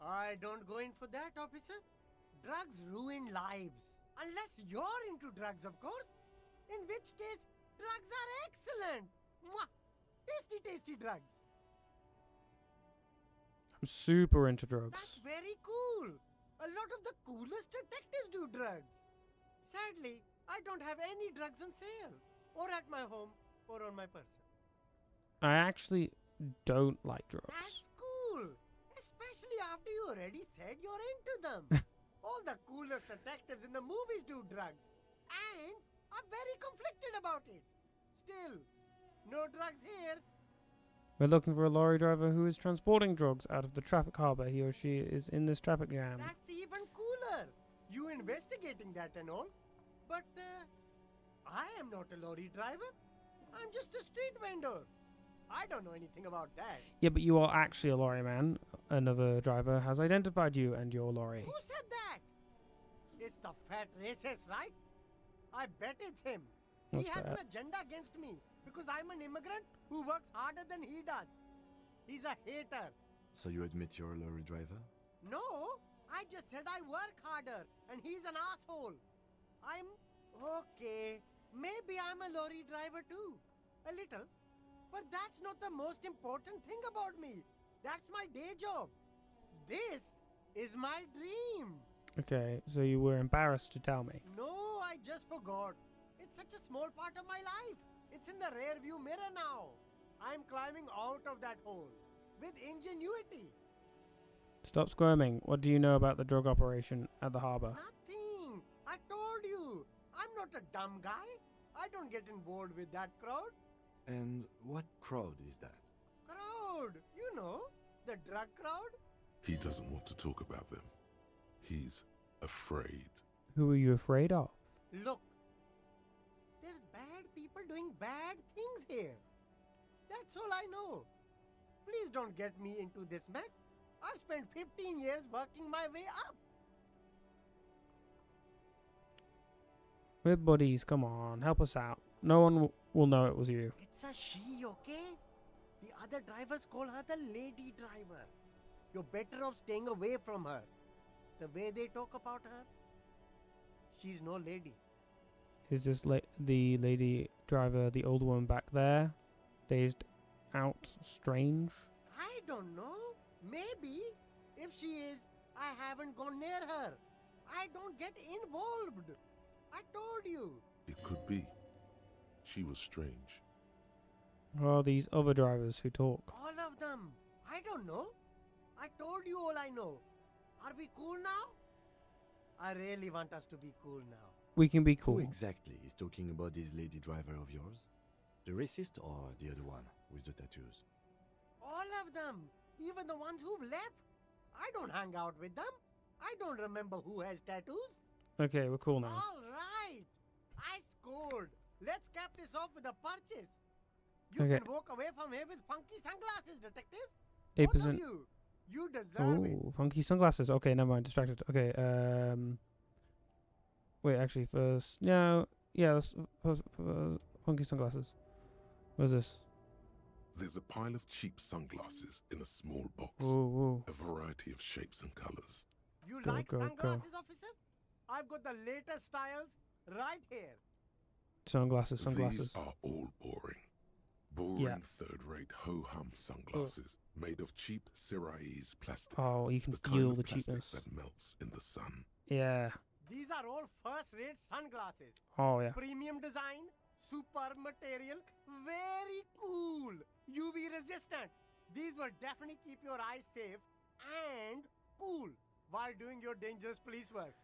I don't go in for that, officer. Drugs ruin lives. Unless you're into drugs, of course. In which case, drugs are excellent. Mwah! Tasty, tasty drugs. I'm super into drugs. That's very cool. A lot of the coolest detectives do drugs. Sadly, I don't have any drugs on sale. Or at my home, or on my person. I actually don't like drugs. That's cool. Especially after you already said you're into them. All the coolest detectives in the movies do drugs. And are very conflicted about it. Still, no drugs here. We're looking for a lorry driver who is transporting drugs out of the traffic harbor. He or she is in this traffic jam. That's even cooler. You investigating that and all. But, I am not a lorry driver. I'm just a street vendor. I don't know anything about that. Yeah, but you are actually a lorry man. Another driver has identified you and your lorry. Who said that? It's the fat racist, right? I bet it's him. What's he has that? an agenda against me because I'm an immigrant who works harder than he does. He's a hater. So you admit you're a lorry driver? No, I just said I work harder and he's an asshole. I'm okay. Maybe I'm a lorry driver too. A little. But that's not the most important thing about me. That's my day job. This is my dream. Okay, so you were embarrassed to tell me. No, I just forgot. It's such a small part of my life. It's in the rear view mirror now. I'm climbing out of that hole with ingenuity. Stop squirming. What do you know about the drug operation at the harbor? Nothing. I told you. I'm not a dumb guy. I don't get involved with that crowd. And what crowd is that? Crowd. You know, the drug crowd. He doesn't want to talk about them. He's afraid. Who are you afraid of? Look. There's bad people doing bad things here. That's all I know. Please don't get me into this mess. I've spent 15 years working my way up. We're buddies. Come on, help us out. No one will know it was you. It's a she, okay? The other drivers call her the lady driver. You're better off staying away from her. The way they talk about her, she's no lady. Is this the lady driver, the old woman back there? Dazed out, strange? I don't know. Maybe. If she is, I haven't gone near her. I don't get involved. I told you. It could be. She was strange. Oh, these other drivers who talk. All of them. I don't know. I told you all I know. Are we cool now? I really want us to be cool now. We can be cool. Who exactly is talking about this lady driver of yours? The racist or the other one with the tattoos? All of them. Even the ones who've left. I don't hang out with them. I don't remember who has tattoos. Okay, we're cool now. All right. I scored. Let's cap this off with a purchase. You Okay. can walk away from here with funky sunglasses, detectives. 8%. Both of you. You deserve it. Oh, funky sunglasses. Okay, never mind. Distracted. Okay, wait, actually, first. No. Yeah, let's first, funky sunglasses. What is this? There's a pile of cheap sunglasses in a small box. Whoa. A variety of shapes and colors. You Go, like go, go. sunglasses, officer? I've got the latest styles right here. Sunglasses. These are all boring. Boring third-rate ho-hum sunglasses made of cheap Syrahese plastic. Oh, you can the feel kind of the plastic cheapness. that melts in the sun. Yeah. These are all first-rate sunglasses. Oh, yeah. Premium design, super material, very cool. UV resistant. These will definitely keep your eyes safe and cool while doing your dangerous police work.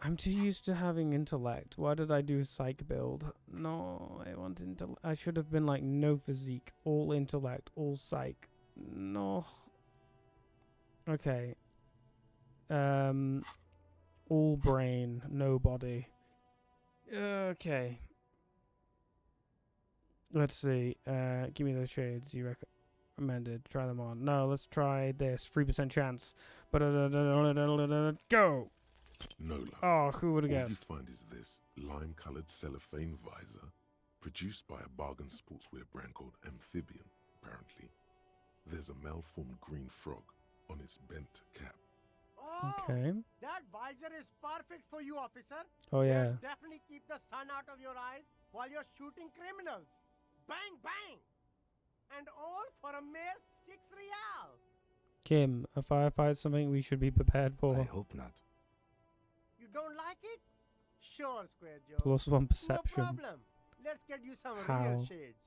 I'm too used to having intellect. Why did I do psych build? No, I want intellect. I should have been like no physique, all intellect, all psych. No. Okay. All brain, no body. Okay. Let's see. Give me those shades, you reckon? recommended. Try them on. No, let's try this. 3% chance. But go. No luck. Oh, who would have All you guessed? find is this lime-colored cellophane visor, produced by a bargain sportswear brand called Amphibian, apparently. There's a malformed green frog on its bent cap. Oh, Okay. that visor is perfect for you, officer. Oh, yeah. It'll definitely keep the sun out of your eyes while you're shooting criminals. Bang, bang! And all for a mere 6 real. Kim, a firefight something we should be prepared for. I hope not. You don't like it? Sure, Square Joe. +1 perception. No problem. Let's get you some How? real shades.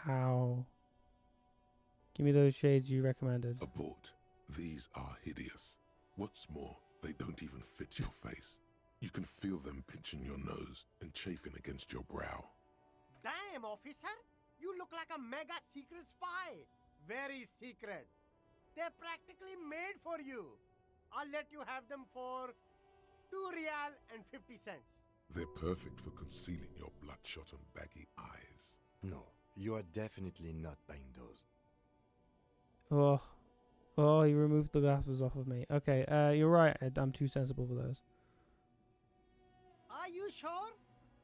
How? Give me those shades you recommended. Abort. These are hideous. What's more, they don't even fit your face. You can feel them pinching your nose and chafing against your brow. Damn, officer! You look like a mega secret spy. Very secret. They're practically made for you. I'll let you have them for 2 real and 50 cents. They're perfect for concealing your bloodshot and baggy eyes. No, you are definitely not buying those. Oh. Oh, he removed the glasses off of me. Okay, you're right, Ed. I'm too sensible for those. Are you sure?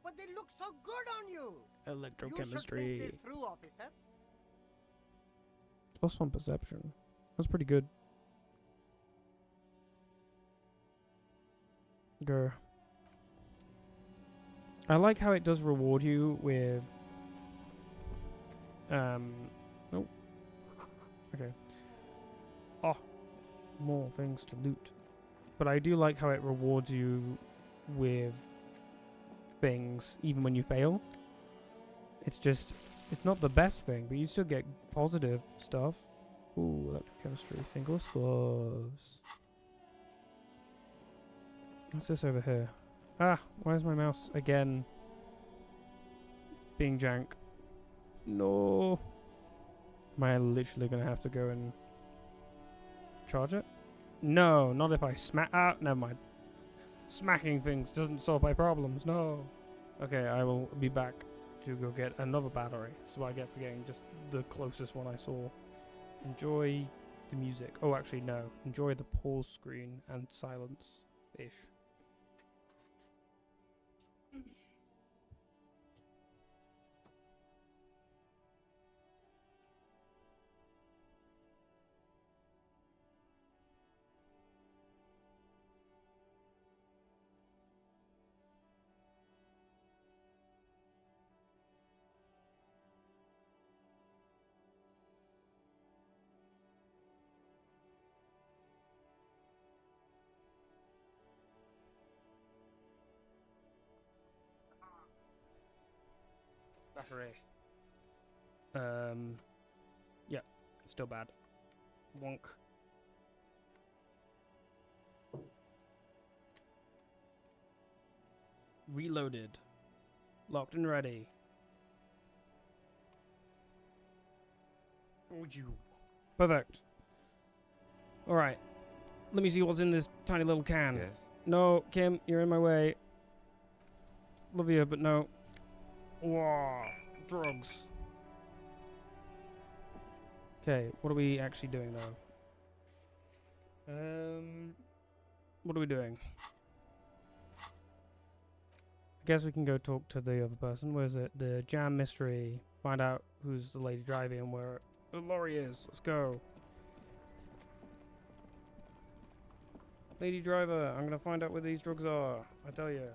But they look so good on you. Electrochemistry. You should think this through, officer. +1 perception. That's pretty good. Grr. I like how it does reward you with nope. Okay. Oh, more things to loot. But I do like how it rewards you with things even when you fail. It's just, it's not the best thing, but you still get positive stuff. Ooh, electrochemistry, fingerless gloves. What's this over here? Ah, where's my mouse again? Being jank. No. Am I literally gonna have to go and charge it? No, not if I smack. Ah, never mind. Smacking things doesn't solve my problems. No. Okay, I will be back to go get another battery. That's what I get for getting just the closest one I saw. Enjoy the music. Oh, actually, no. Enjoy the pause screen and silence-ish. Battery. Yeah, still bad. Wonk. Reloaded. Locked and ready. Would you? Perfect. Alright. Let me see what's in this tiny little can. Yes? No, Kim, you're in my way. Love you, but no. Whoa, drugs. Okay, what are we actually doing though? What are we doing? I guess we can go talk to the other person. Where's it? The jam mystery. Find out who's the lady driving and where the lorry is. Let's go. Lady driver, I'm gonna find out where these drugs are. I tell you.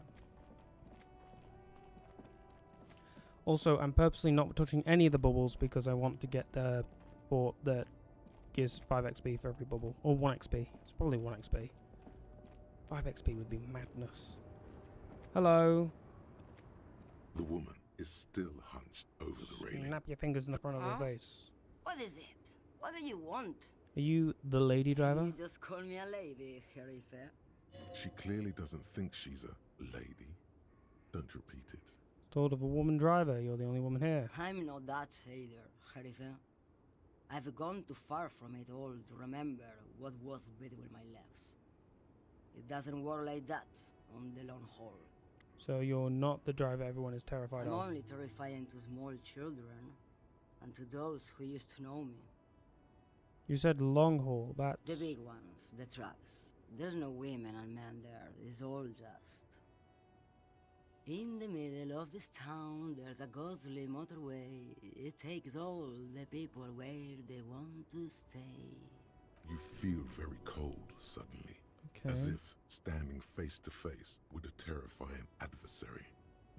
Also, I'm purposely not touching any of the bubbles because I want to get the fort that gives 5 XP for every bubble. Or 1 XP. It's probably 1 XP. 5 XP would be madness. Hello. The woman is still hunched over the railing. Snap your fingers in the front of her face. What is it? What do you want? Are you the lady driver? You just call me a lady, Herife. She clearly doesn't think she's a lady. Don't repeat it. Told of a woman driver. You're the only woman here. I'm not that either, Herife. I've gone too far from it all to remember what was between my legs. It doesn't work like that on the long haul. So you're not the driver everyone is terrified I'm of. only terrifying to small children and to those who used to know me. You said long haul. The That's big ones, the trucks. There's no women and men there. It's all just. In the middle of this town, there's a ghostly motorway. It takes all the people where they want to stay. You feel very cold suddenly, as if standing face to face with a terrifying adversary.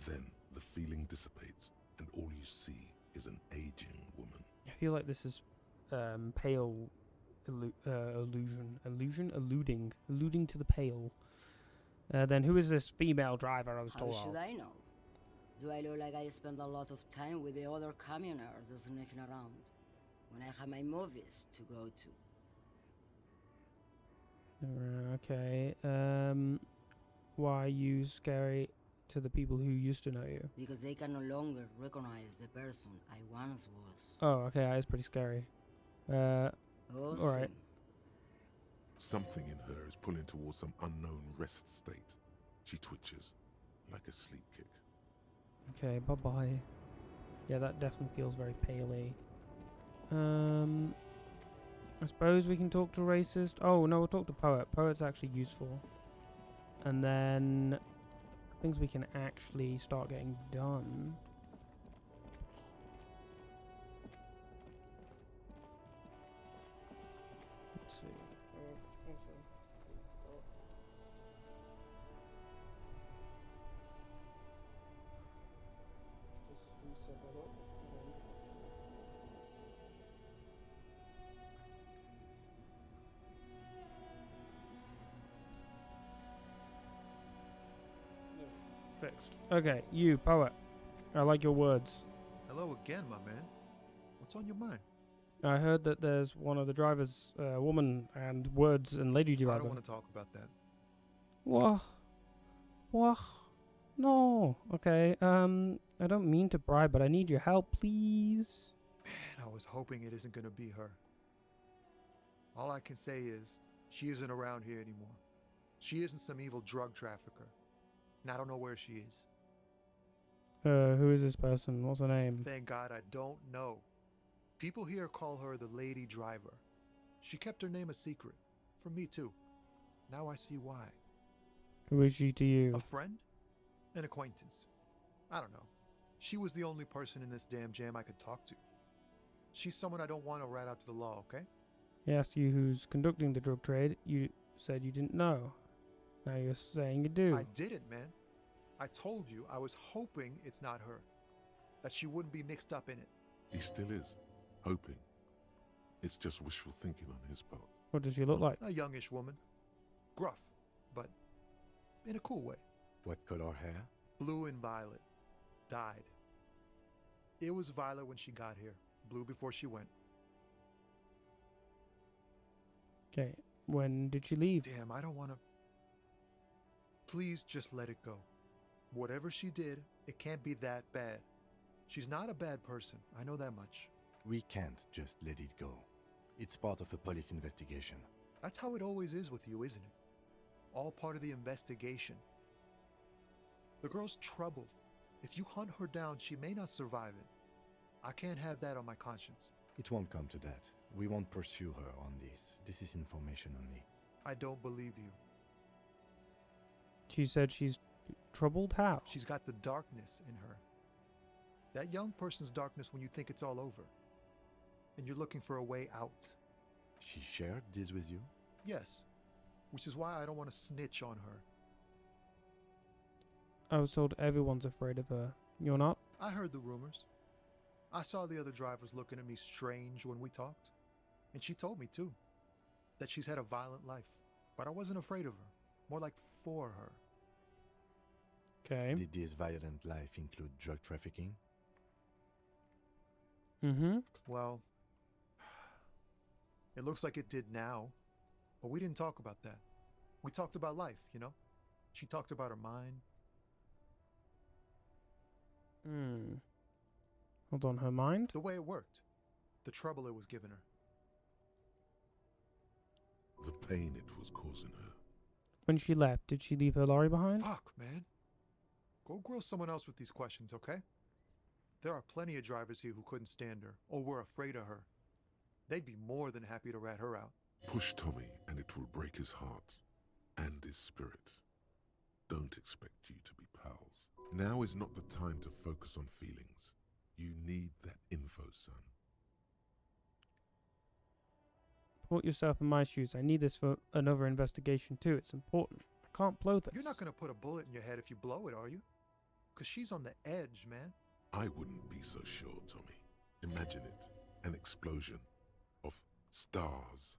Then the feeling dissipates, and all you see is an aging woman. I feel like this is pale alluding to the pale. Then who is this female driver I was How told should of? I know? Do I look like I spend a lot of time with the other communers sniffing around when I have my movies to go to? Okay. Why are you scary to the people who used to know you? Because they can no longer recognize the person I once was. Oh, okay. That is pretty scary. Alright. Something in her is pulling towards some unknown rest state. She twitches, like a sleep kick. Okay, bye-bye. Yeah, that definitely feels very paley. I suppose we can talk to racist. Oh, no, we'll talk to poet. Poet's actually useful. And then things we can actually start getting done. Let's see. Fixed. Okay, you, poet. I like your words. Hello again, my man. What's on your mind? I heard that there's one of the drivers, woman, and words and lady driver. I don't want to talk about that. What? What? No. Okay, I don't mean to pry, but I need your help, please. Man, I was hoping it isn't going to be her. All I can say is, she isn't around here anymore. She isn't some evil drug trafficker. And I don't know where she is. Who is this person? What's her name? Thank God I don't know. People here call her the lady driver. She kept her name a secret. From me too. Now I see why. Who is she to you? A friend? An acquaintance. I don't know. She was the only person in this damn jam I could talk to. She's someone I don't want to rat out to the law, okay? He asked you who's conducting the drug trade. You said you didn't know. Now you're saying you do. I didn't, man. I told you I was hoping it's not her. That she wouldn't be mixed up in it. He still is. Hoping. It's just wishful thinking on his part. What does she look like? A youngish woman. Gruff, but in a cool way. What color hair? Blue and violet. Dyed. It was violet when she got here. Blue before she went. Okay, when did she leave? Damn, I don't want to... Please just let it go. Whatever she did, it can't be that bad. She's not a bad person. I know that much. We can't just let it go. It's part of a police investigation. That's how it always is with you, isn't it? All part of the investigation. The girl's troubled. If you hunt her down, she may not survive it. I can't have that on my conscience. It won't come to that. We won't pursue her on this. This is information only. I don't believe you. She said she's troubled? How? She's got the darkness in her. That young person's darkness when you think it's all over. And you're looking for a way out. She shared this with you? Yes. Which is why I don't want to snitch on her. I was told everyone's afraid of her. You're not? I heard the rumors. I saw the other drivers looking at me strange when we talked. And she told me, too, that she's had a violent life. But I wasn't afraid of her. More like for her. Okay. Did this violent life include drug trafficking? Mm-hmm. Well, it looks like it did now. But we didn't talk about that. We talked about life, you know? She talked about her mind. Hold on, her mind? The way it worked. The trouble it was giving her. The pain it was causing her. When she left, did she leave her lorry behind? Fuck, man. Go grill someone else with these questions, okay? There are plenty of drivers here who couldn't stand her, or were afraid of her. They'd be more than happy to rat her out. Push Tommy and it will break his heart and his spirit. Don't expect you to be pals. Now is not the time to focus on feelings. You need that info, son. Put yourself in my shoes. I need this for another investigation too. It's important. I can't blow this. You're not going to put a bullet in your head if you blow it, are you? Because she's on the edge, man. I wouldn't be so sure, Tommy. Imagine it. An explosion of stars.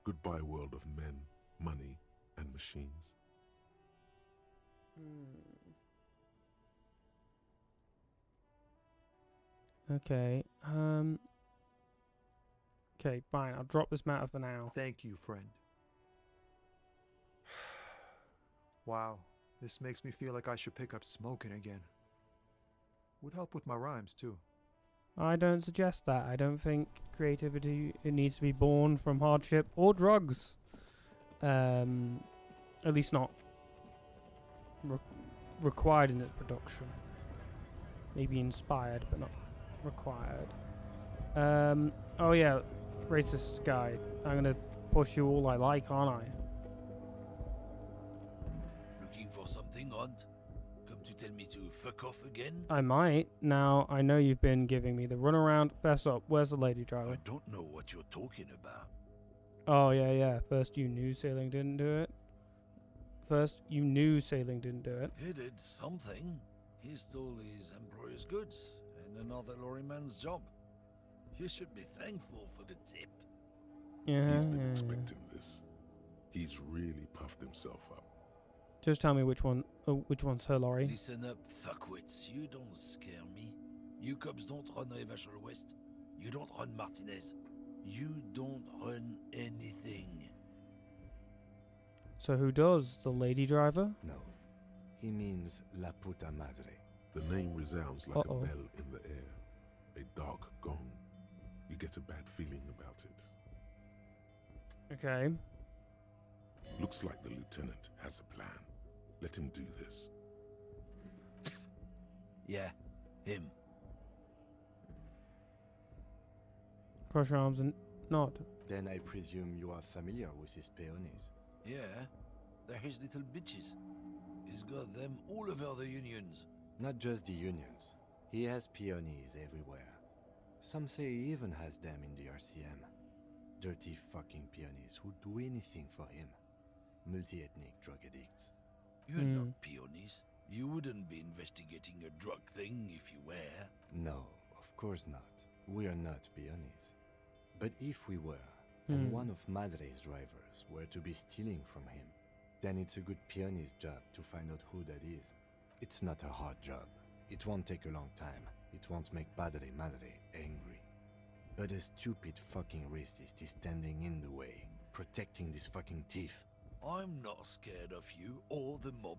Goodbye world of men, money, and machines. Okay. Okay, fine. I'll drop this matter for now. Thank you, friend. Wow, this makes me feel like I should pick up smoking again. Would help with my rhymes, too. I don't suggest that. I don't think creativity it needs to be born from hardship or drugs. At least not required in its production. Maybe inspired, but not required. Oh yeah, racist guy. I'm gonna push you all I like, aren't I? Looking for something, Hunt? Come to tell me to fuck off again? I might. Now, I know you've been giving me the runaround. Fess up. Where's the lady driver? I don't know what you're talking about. Oh, yeah. First you knew sailing didn't do it. He did something. He stole his employer's goods and another lorryman's job. You should be thankful for the tip. Yeah. He's been expecting this. He's really puffed himself up. Just tell me which one's her lorry. Listen up, fuckwits. You don't scare me. You cops don't run Revachol West. You don't run Martinez. You don't run anything. So who does? The lady driver? No. He means La Puta Madre. The name resounds like a bell in the air. A dark gong. You get a bad feeling about it. Okay. Looks like the lieutenant has a plan. Let him do this. Yeah, him. Cross your arms and nod. Then I presume you are familiar with his peonies. Yeah, they're his little bitches. He's got them all over the unions. Not just the unions. He has peonies everywhere. Some say he even has them in the RCM. Dirty fucking peonies who'd do anything for him. Multi-ethnic drug addicts. You're not peonies. You wouldn't be investigating a drug thing if you were. No, of course not. We are not peonies. But if we were, and one of Madre's drivers were to be stealing from him, then it's a good peony's job to find out who that is. It's not a hard job. It won't take a long time. It won't make Padre Madre angry. But a stupid fucking racist is standing in the way, protecting this fucking thief. I'm not scared of you or the mob.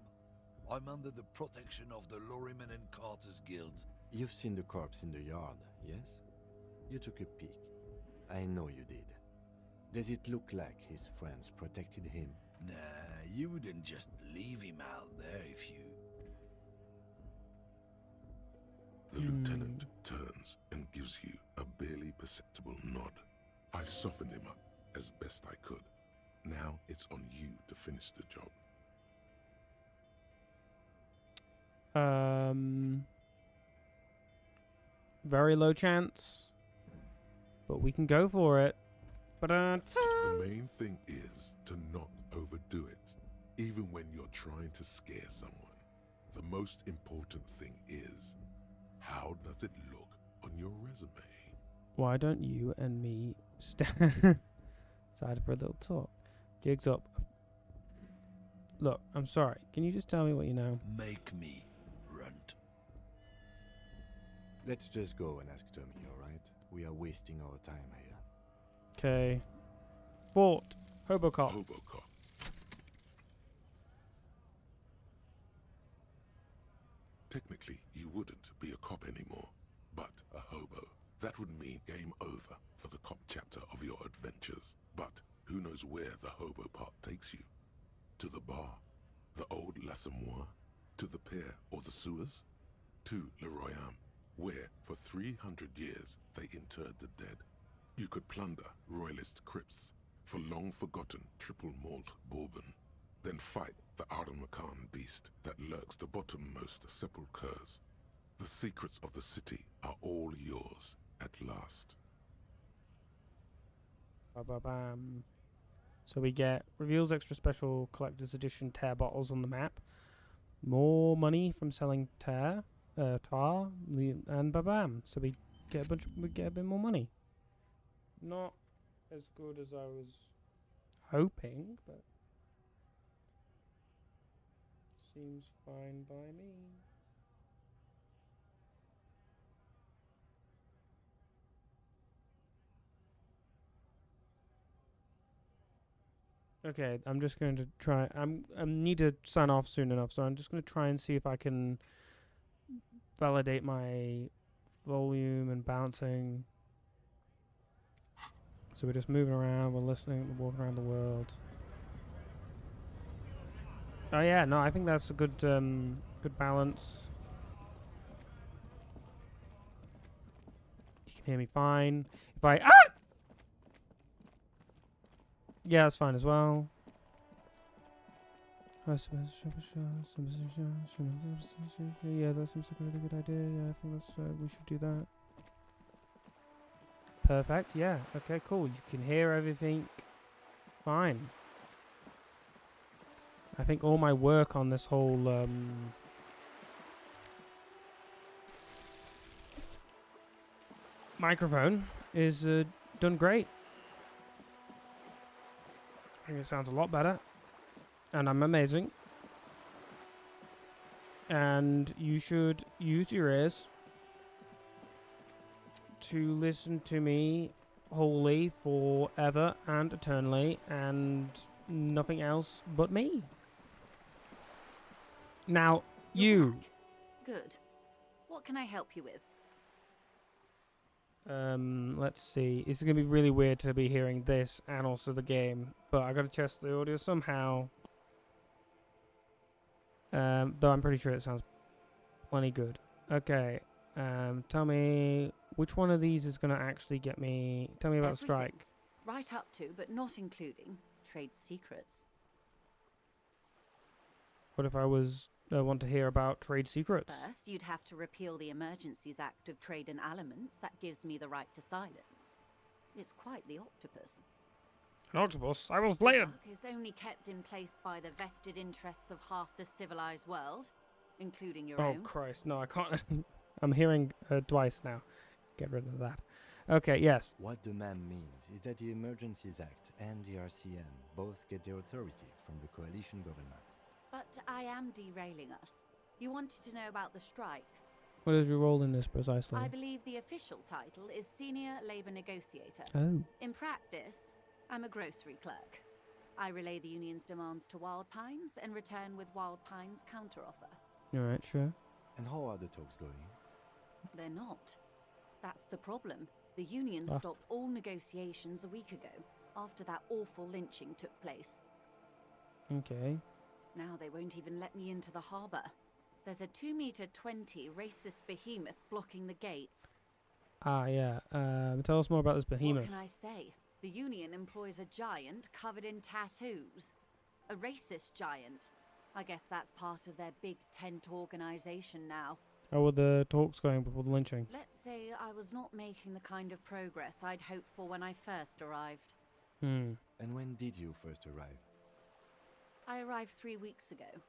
I'm under the protection of the Lorrymen and Carters Guild. You've seen the corpse in the yard, yes? You took a peek. I know you did. Does it look like his friends protected him? Nah, you wouldn't just leave him out there if you... The lieutenant turns and gives you a barely perceptible nod. I've softened him up as best I could. Now it's on you to finish the job. Very low chance, but we can go for it. The main thing is to not overdo it, even when you're trying to scare someone. The most important thing is, how does it look on your resume? Why don't you and me stand aside for a little talk? Jigs up. Look, I'm sorry. Can you just tell me what you know? Make me runt. Let's just go and ask Tommy, alright? We are wasting our time here. Okay. Fort. Hobocop. Hobocop. Technically, you wouldn't be a cop anymore, but a hobo. That would mean game over for the cop chapter of your adventures. But who knows where the hobo part takes you? To the bar? The old l'Assommoir? To the pier or the sewers? To Le Royaume, where for 300 years they interred the dead. You could plunder royalist crypts for long-forgotten triple malt bourbon, then fight the Aidan&Co beast that lurks the bottommost sepulchres. The secrets of the city are all yours at last. Ba-ba-bam. So we get reveals extra special collector's edition tear bottles on the map. More money from selling tar, and ba-bam. So we get a bit more money. Not as good as I was hoping, but seems fine by me. Okay, I'm just going to try. I need to sign off soon enough, so I'm just going to try and see if I can validate my volume and bouncing. So we're just moving around, we're listening, we're walking around the world. Oh yeah, no, I think that's a good good balance. You can hear me fine. If I yeah, that's fine as well. Yeah, that seems like a really good idea. Yeah, I think that's we should do that. Perfect. Yeah. Okay. Cool. You can hear everything. Fine. I think all my work on this whole microphone is done great. I think it sounds a lot better. And I'm amazing. And you should use your ears to listen to me wholly forever and eternally and nothing else but me. Now, you. Good. What can I help you with? Let's see. It's going to be really weird to be hearing this and also the game, but I got to test the audio somehow. Though I'm pretty sure it sounds plenty good. Okay. Tell me which one of these is going to actually get me. Tell me about the strike. Right up to, but not including, trade secrets. What if I want to hear about trade secrets? First, you'd have to repeal the Emergencies Act of Trade in Aliments. That gives me the right to silence. It's quite the octopus. An octopus? I will play it. Is only kept in place by the vested interests of half the civilized world, including your own. Oh Christ! No, I can't. I'm hearing twice now. Get rid of that. Okay. Yes. What the ma'am means is that the Emergencies Act and the RCN both get their authority from the coalition government. But I am derailing us. You wanted to know about the strike. What is your role in this precisely? I believe the official title is Senior Labour Negotiator. Oh. In practice, I'm a grocery clerk. I relay the union's demands to Wild Pines and return with Wild Pines' counteroffer. Alright, sure. And how are the talks going? They're not. That's the problem. The union stopped all negotiations a week ago, after that awful lynching took place. Okay. Now they won't even let me into the harbour. There's a 2-meter 20 racist behemoth blocking the gates. Ah, yeah. Tell us more about this behemoth. What can I say? The union employs a giant covered in tattoos. A racist giant. I guess that's part of their big tent organisation now. How were the talks going before the lynching? Let's say I was not making the kind of progress I'd hoped for when I first arrived. And when did you first arrive? I arrived 3 weeks ago.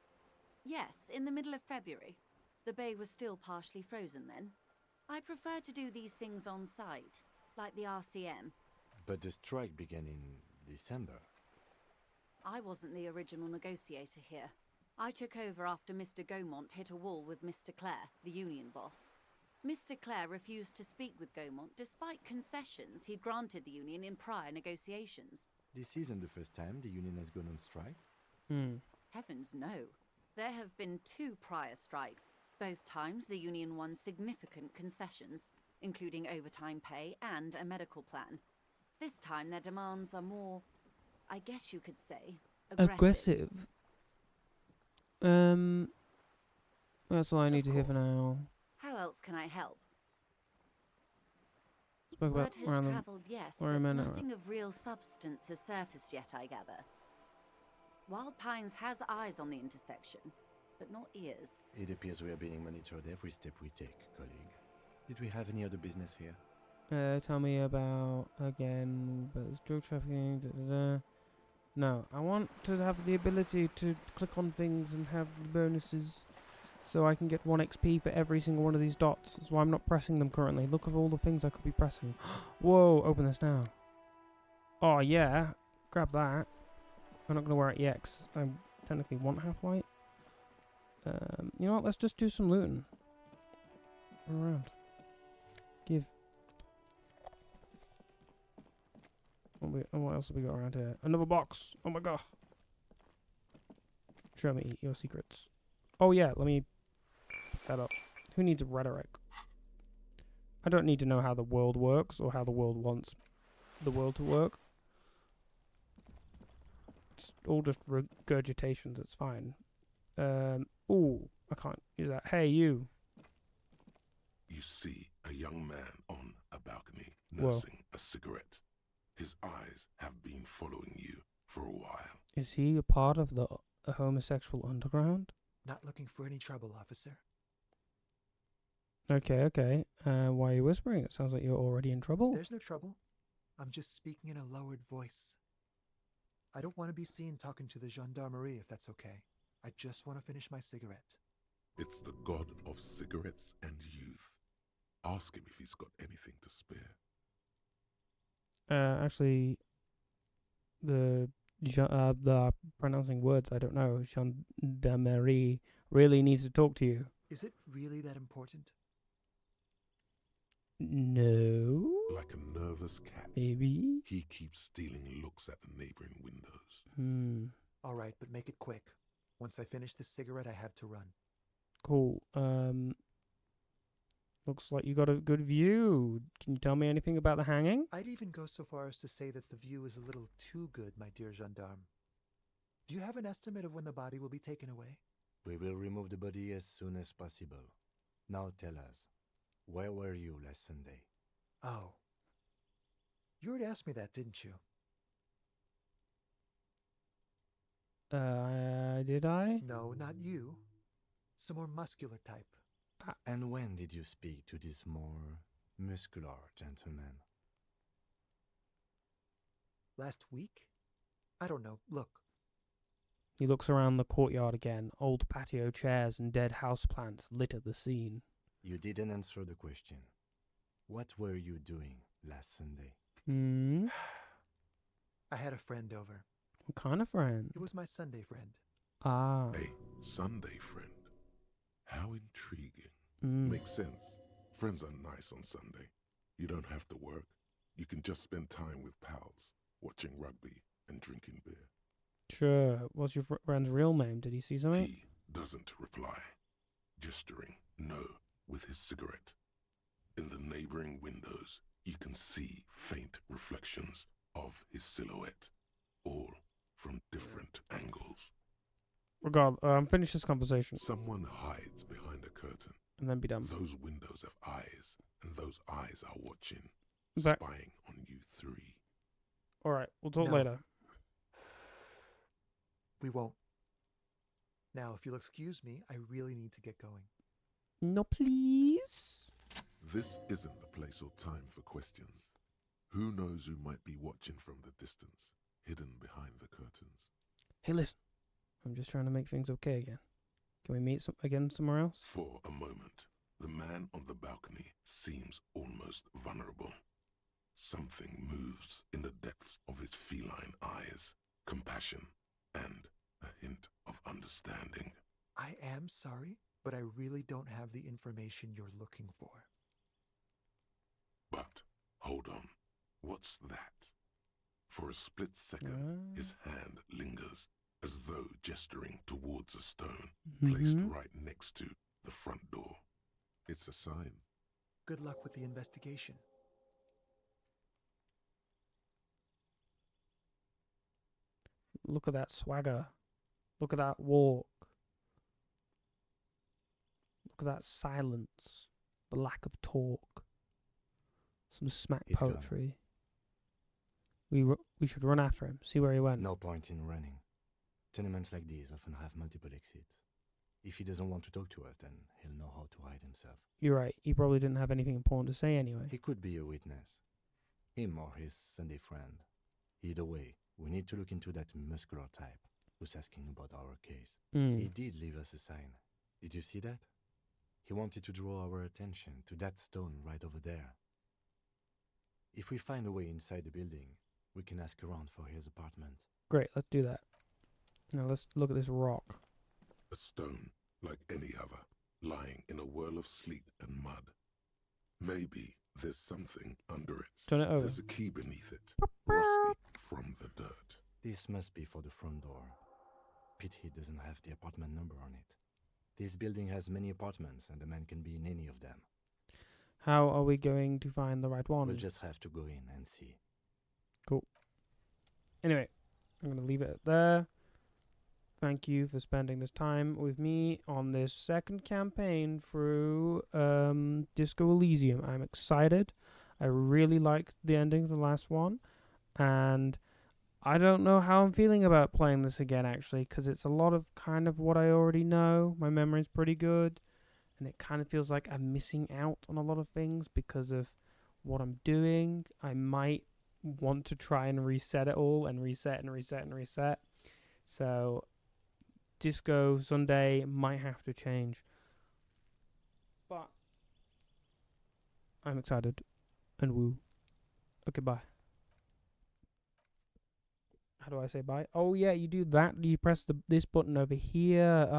Yes, in the middle of February. The bay was still partially frozen then. I prefer to do these things on site, like the RCM. But the strike began in December. I wasn't the original negotiator here. I took over after Mr. Gaumont hit a wall with Mr. Clare, the union boss. Mr. Clare refused to speak with Gaumont despite concessions he'd granted the union in prior negotiations. This isn't the first time the union has gone on strike. Heavens no. There have been 2 prior strikes. Both times the union won significant concessions, including overtime pay and a medical plan. This time their demands are more, I guess you could say, aggressive. That's all I need to hear for now. How else can I help? Spoke about Word has random travelled, yes, or but a minute. nothing of real substance has surfaced yet, I gather. Wild Pines has eyes on the intersection, but not ears. It appears we are being monitored every step we take, colleague. Did we have any other business here? Tell me about, again, but it's drug trafficking, No, I want to have the ability to click on things and have the bonuses so I can get 1 XP for every single one of these dots. That's why I'm not pressing them currently. Look at all the things I could be pressing. Whoa, open this now. Oh, yeah. Grab that. I'm not going to wear it yet because I technically want half-light. You know what? Let's just do some looting. Around. Give. What else have we got around here? Another box. Oh my god. Show me your secrets. Oh yeah, let me pick that up. Who needs rhetoric? I don't need to know how the world works or how the world wants the world to work. It's all just regurgitations, it's fine. Ooh, I can't use that. Hey, you. You see a young man on a balcony Whoa. nursing a cigarette. His eyes have been following you for a while. Is he a part of the homosexual underground? Not looking for any trouble, officer. Okay. Why are you whispering? It sounds like you're already in trouble. There's no trouble. I'm just speaking in a lowered voice. I don't want to be seen talking to the gendarmerie if that's okay. I just want to finish my cigarette. It's the god of cigarettes and youth. Ask him if he's got anything to spare. Actually, the pronouncing words, I don't know. Gendarmerie really needs to talk to you. Is it really that important? No. Like a nervous cat. Maybe. He keeps stealing looks at the neighboring windows. All right, but make it quick. Once I finish this cigarette, I have to run. Cool. Looks like you got a good view. Can you tell me anything about the hanging? I'd even go so far as to say that the view is a little too good, my dear gendarme. Do you have an estimate of when the body will be taken away? We will remove the body as soon as possible. Now tell us, where were you last Sunday? Oh. You already asked me that, didn't you? Did I? No, not you. Some more muscular type. And when did you speak to this more muscular gentleman? Last week? I don't know. Look. He looks around the courtyard again. Old patio chairs and dead houseplants litter the scene. You didn't answer the question. What were you doing last Sunday? I had a friend over. What kind of friend? It was my Sunday friend. Ah. A Sunday friend. How intriguing. Makes sense. Friends are nice on Sunday. You don't have to work. You can just spend time with pals, watching rugby and drinking beer. Sure. What's your friend's real name? Did he see something? He doesn't reply, gesturing no with his cigarette. In the neighboring windows, you can see faint reflections of his silhouette, all from different angles. Finish this conversation. Someone hides behind a curtain. And then be done. Those windows have eyes, and those eyes are watching, But spying on you three. Alright, we'll talk No. later. We won't. Now, if you'll excuse me, I really need to get going. No, please. This isn't the place or time for questions. Who knows who might be watching from the distance, hidden behind the curtains? Hey, listen. I'm just trying to make things okay again. Can we meet again somewhere else? For a moment, the man on the balcony seems almost vulnerable. Something moves in the depths of his feline eyes, compassion and a hint of understanding. I am sorry, but I really don't have the information you're looking for. But, hold on, what's that? For a split second, his hand lingers, as though gesturing towards a stone placed right next to the front door. It's a sign. Good luck with the investigation. Look at that swagger. Look at that walk. Look at that silence. The lack of talk. Some smack He's gone. poetry. We should run after him, see where he went. No point in running. Tenements like these often have multiple exits. If he doesn't want to talk to us, then he'll know how to hide himself. You're right. He probably didn't have anything important to say anyway. He could be a witness. Him or his Sunday friend. Either way, we need to look into that muscular type who's asking about our case. He did leave us a sign. Did you see that? He wanted to draw our attention to that stone right over there. If we find a way inside the building, we can ask around for his apartment. Great, let's do that. Now let's look at this rock. A stone, like any other, lying in a whirl of sleet and mud. Maybe there's something under it. Turn it over. There's a key beneath it, rusty from the dirt. This must be for the front door. Pity doesn't have the apartment number on it. This building has many apartments, and a man can be in any of them. How are we going to find the right one? We'll just have to go in and see. Cool. Anyway, I'm going to leave it at there. Thank you for spending this time with me on this second campaign through Disco Elysium. I'm excited. I really liked the ending of the last one. And I don't know how I'm feeling about playing this again, actually, because it's a lot of kind of what I already know. My memory's pretty good. And it kind of feels like I'm missing out on a lot of things because of what I'm doing. I might want to try and reset it all and reset and reset and reset. So Disco Sunday might have to change. But I'm excited. And woo. Okay, bye. How do I say bye? Oh, yeah, you do that. You press this button over here.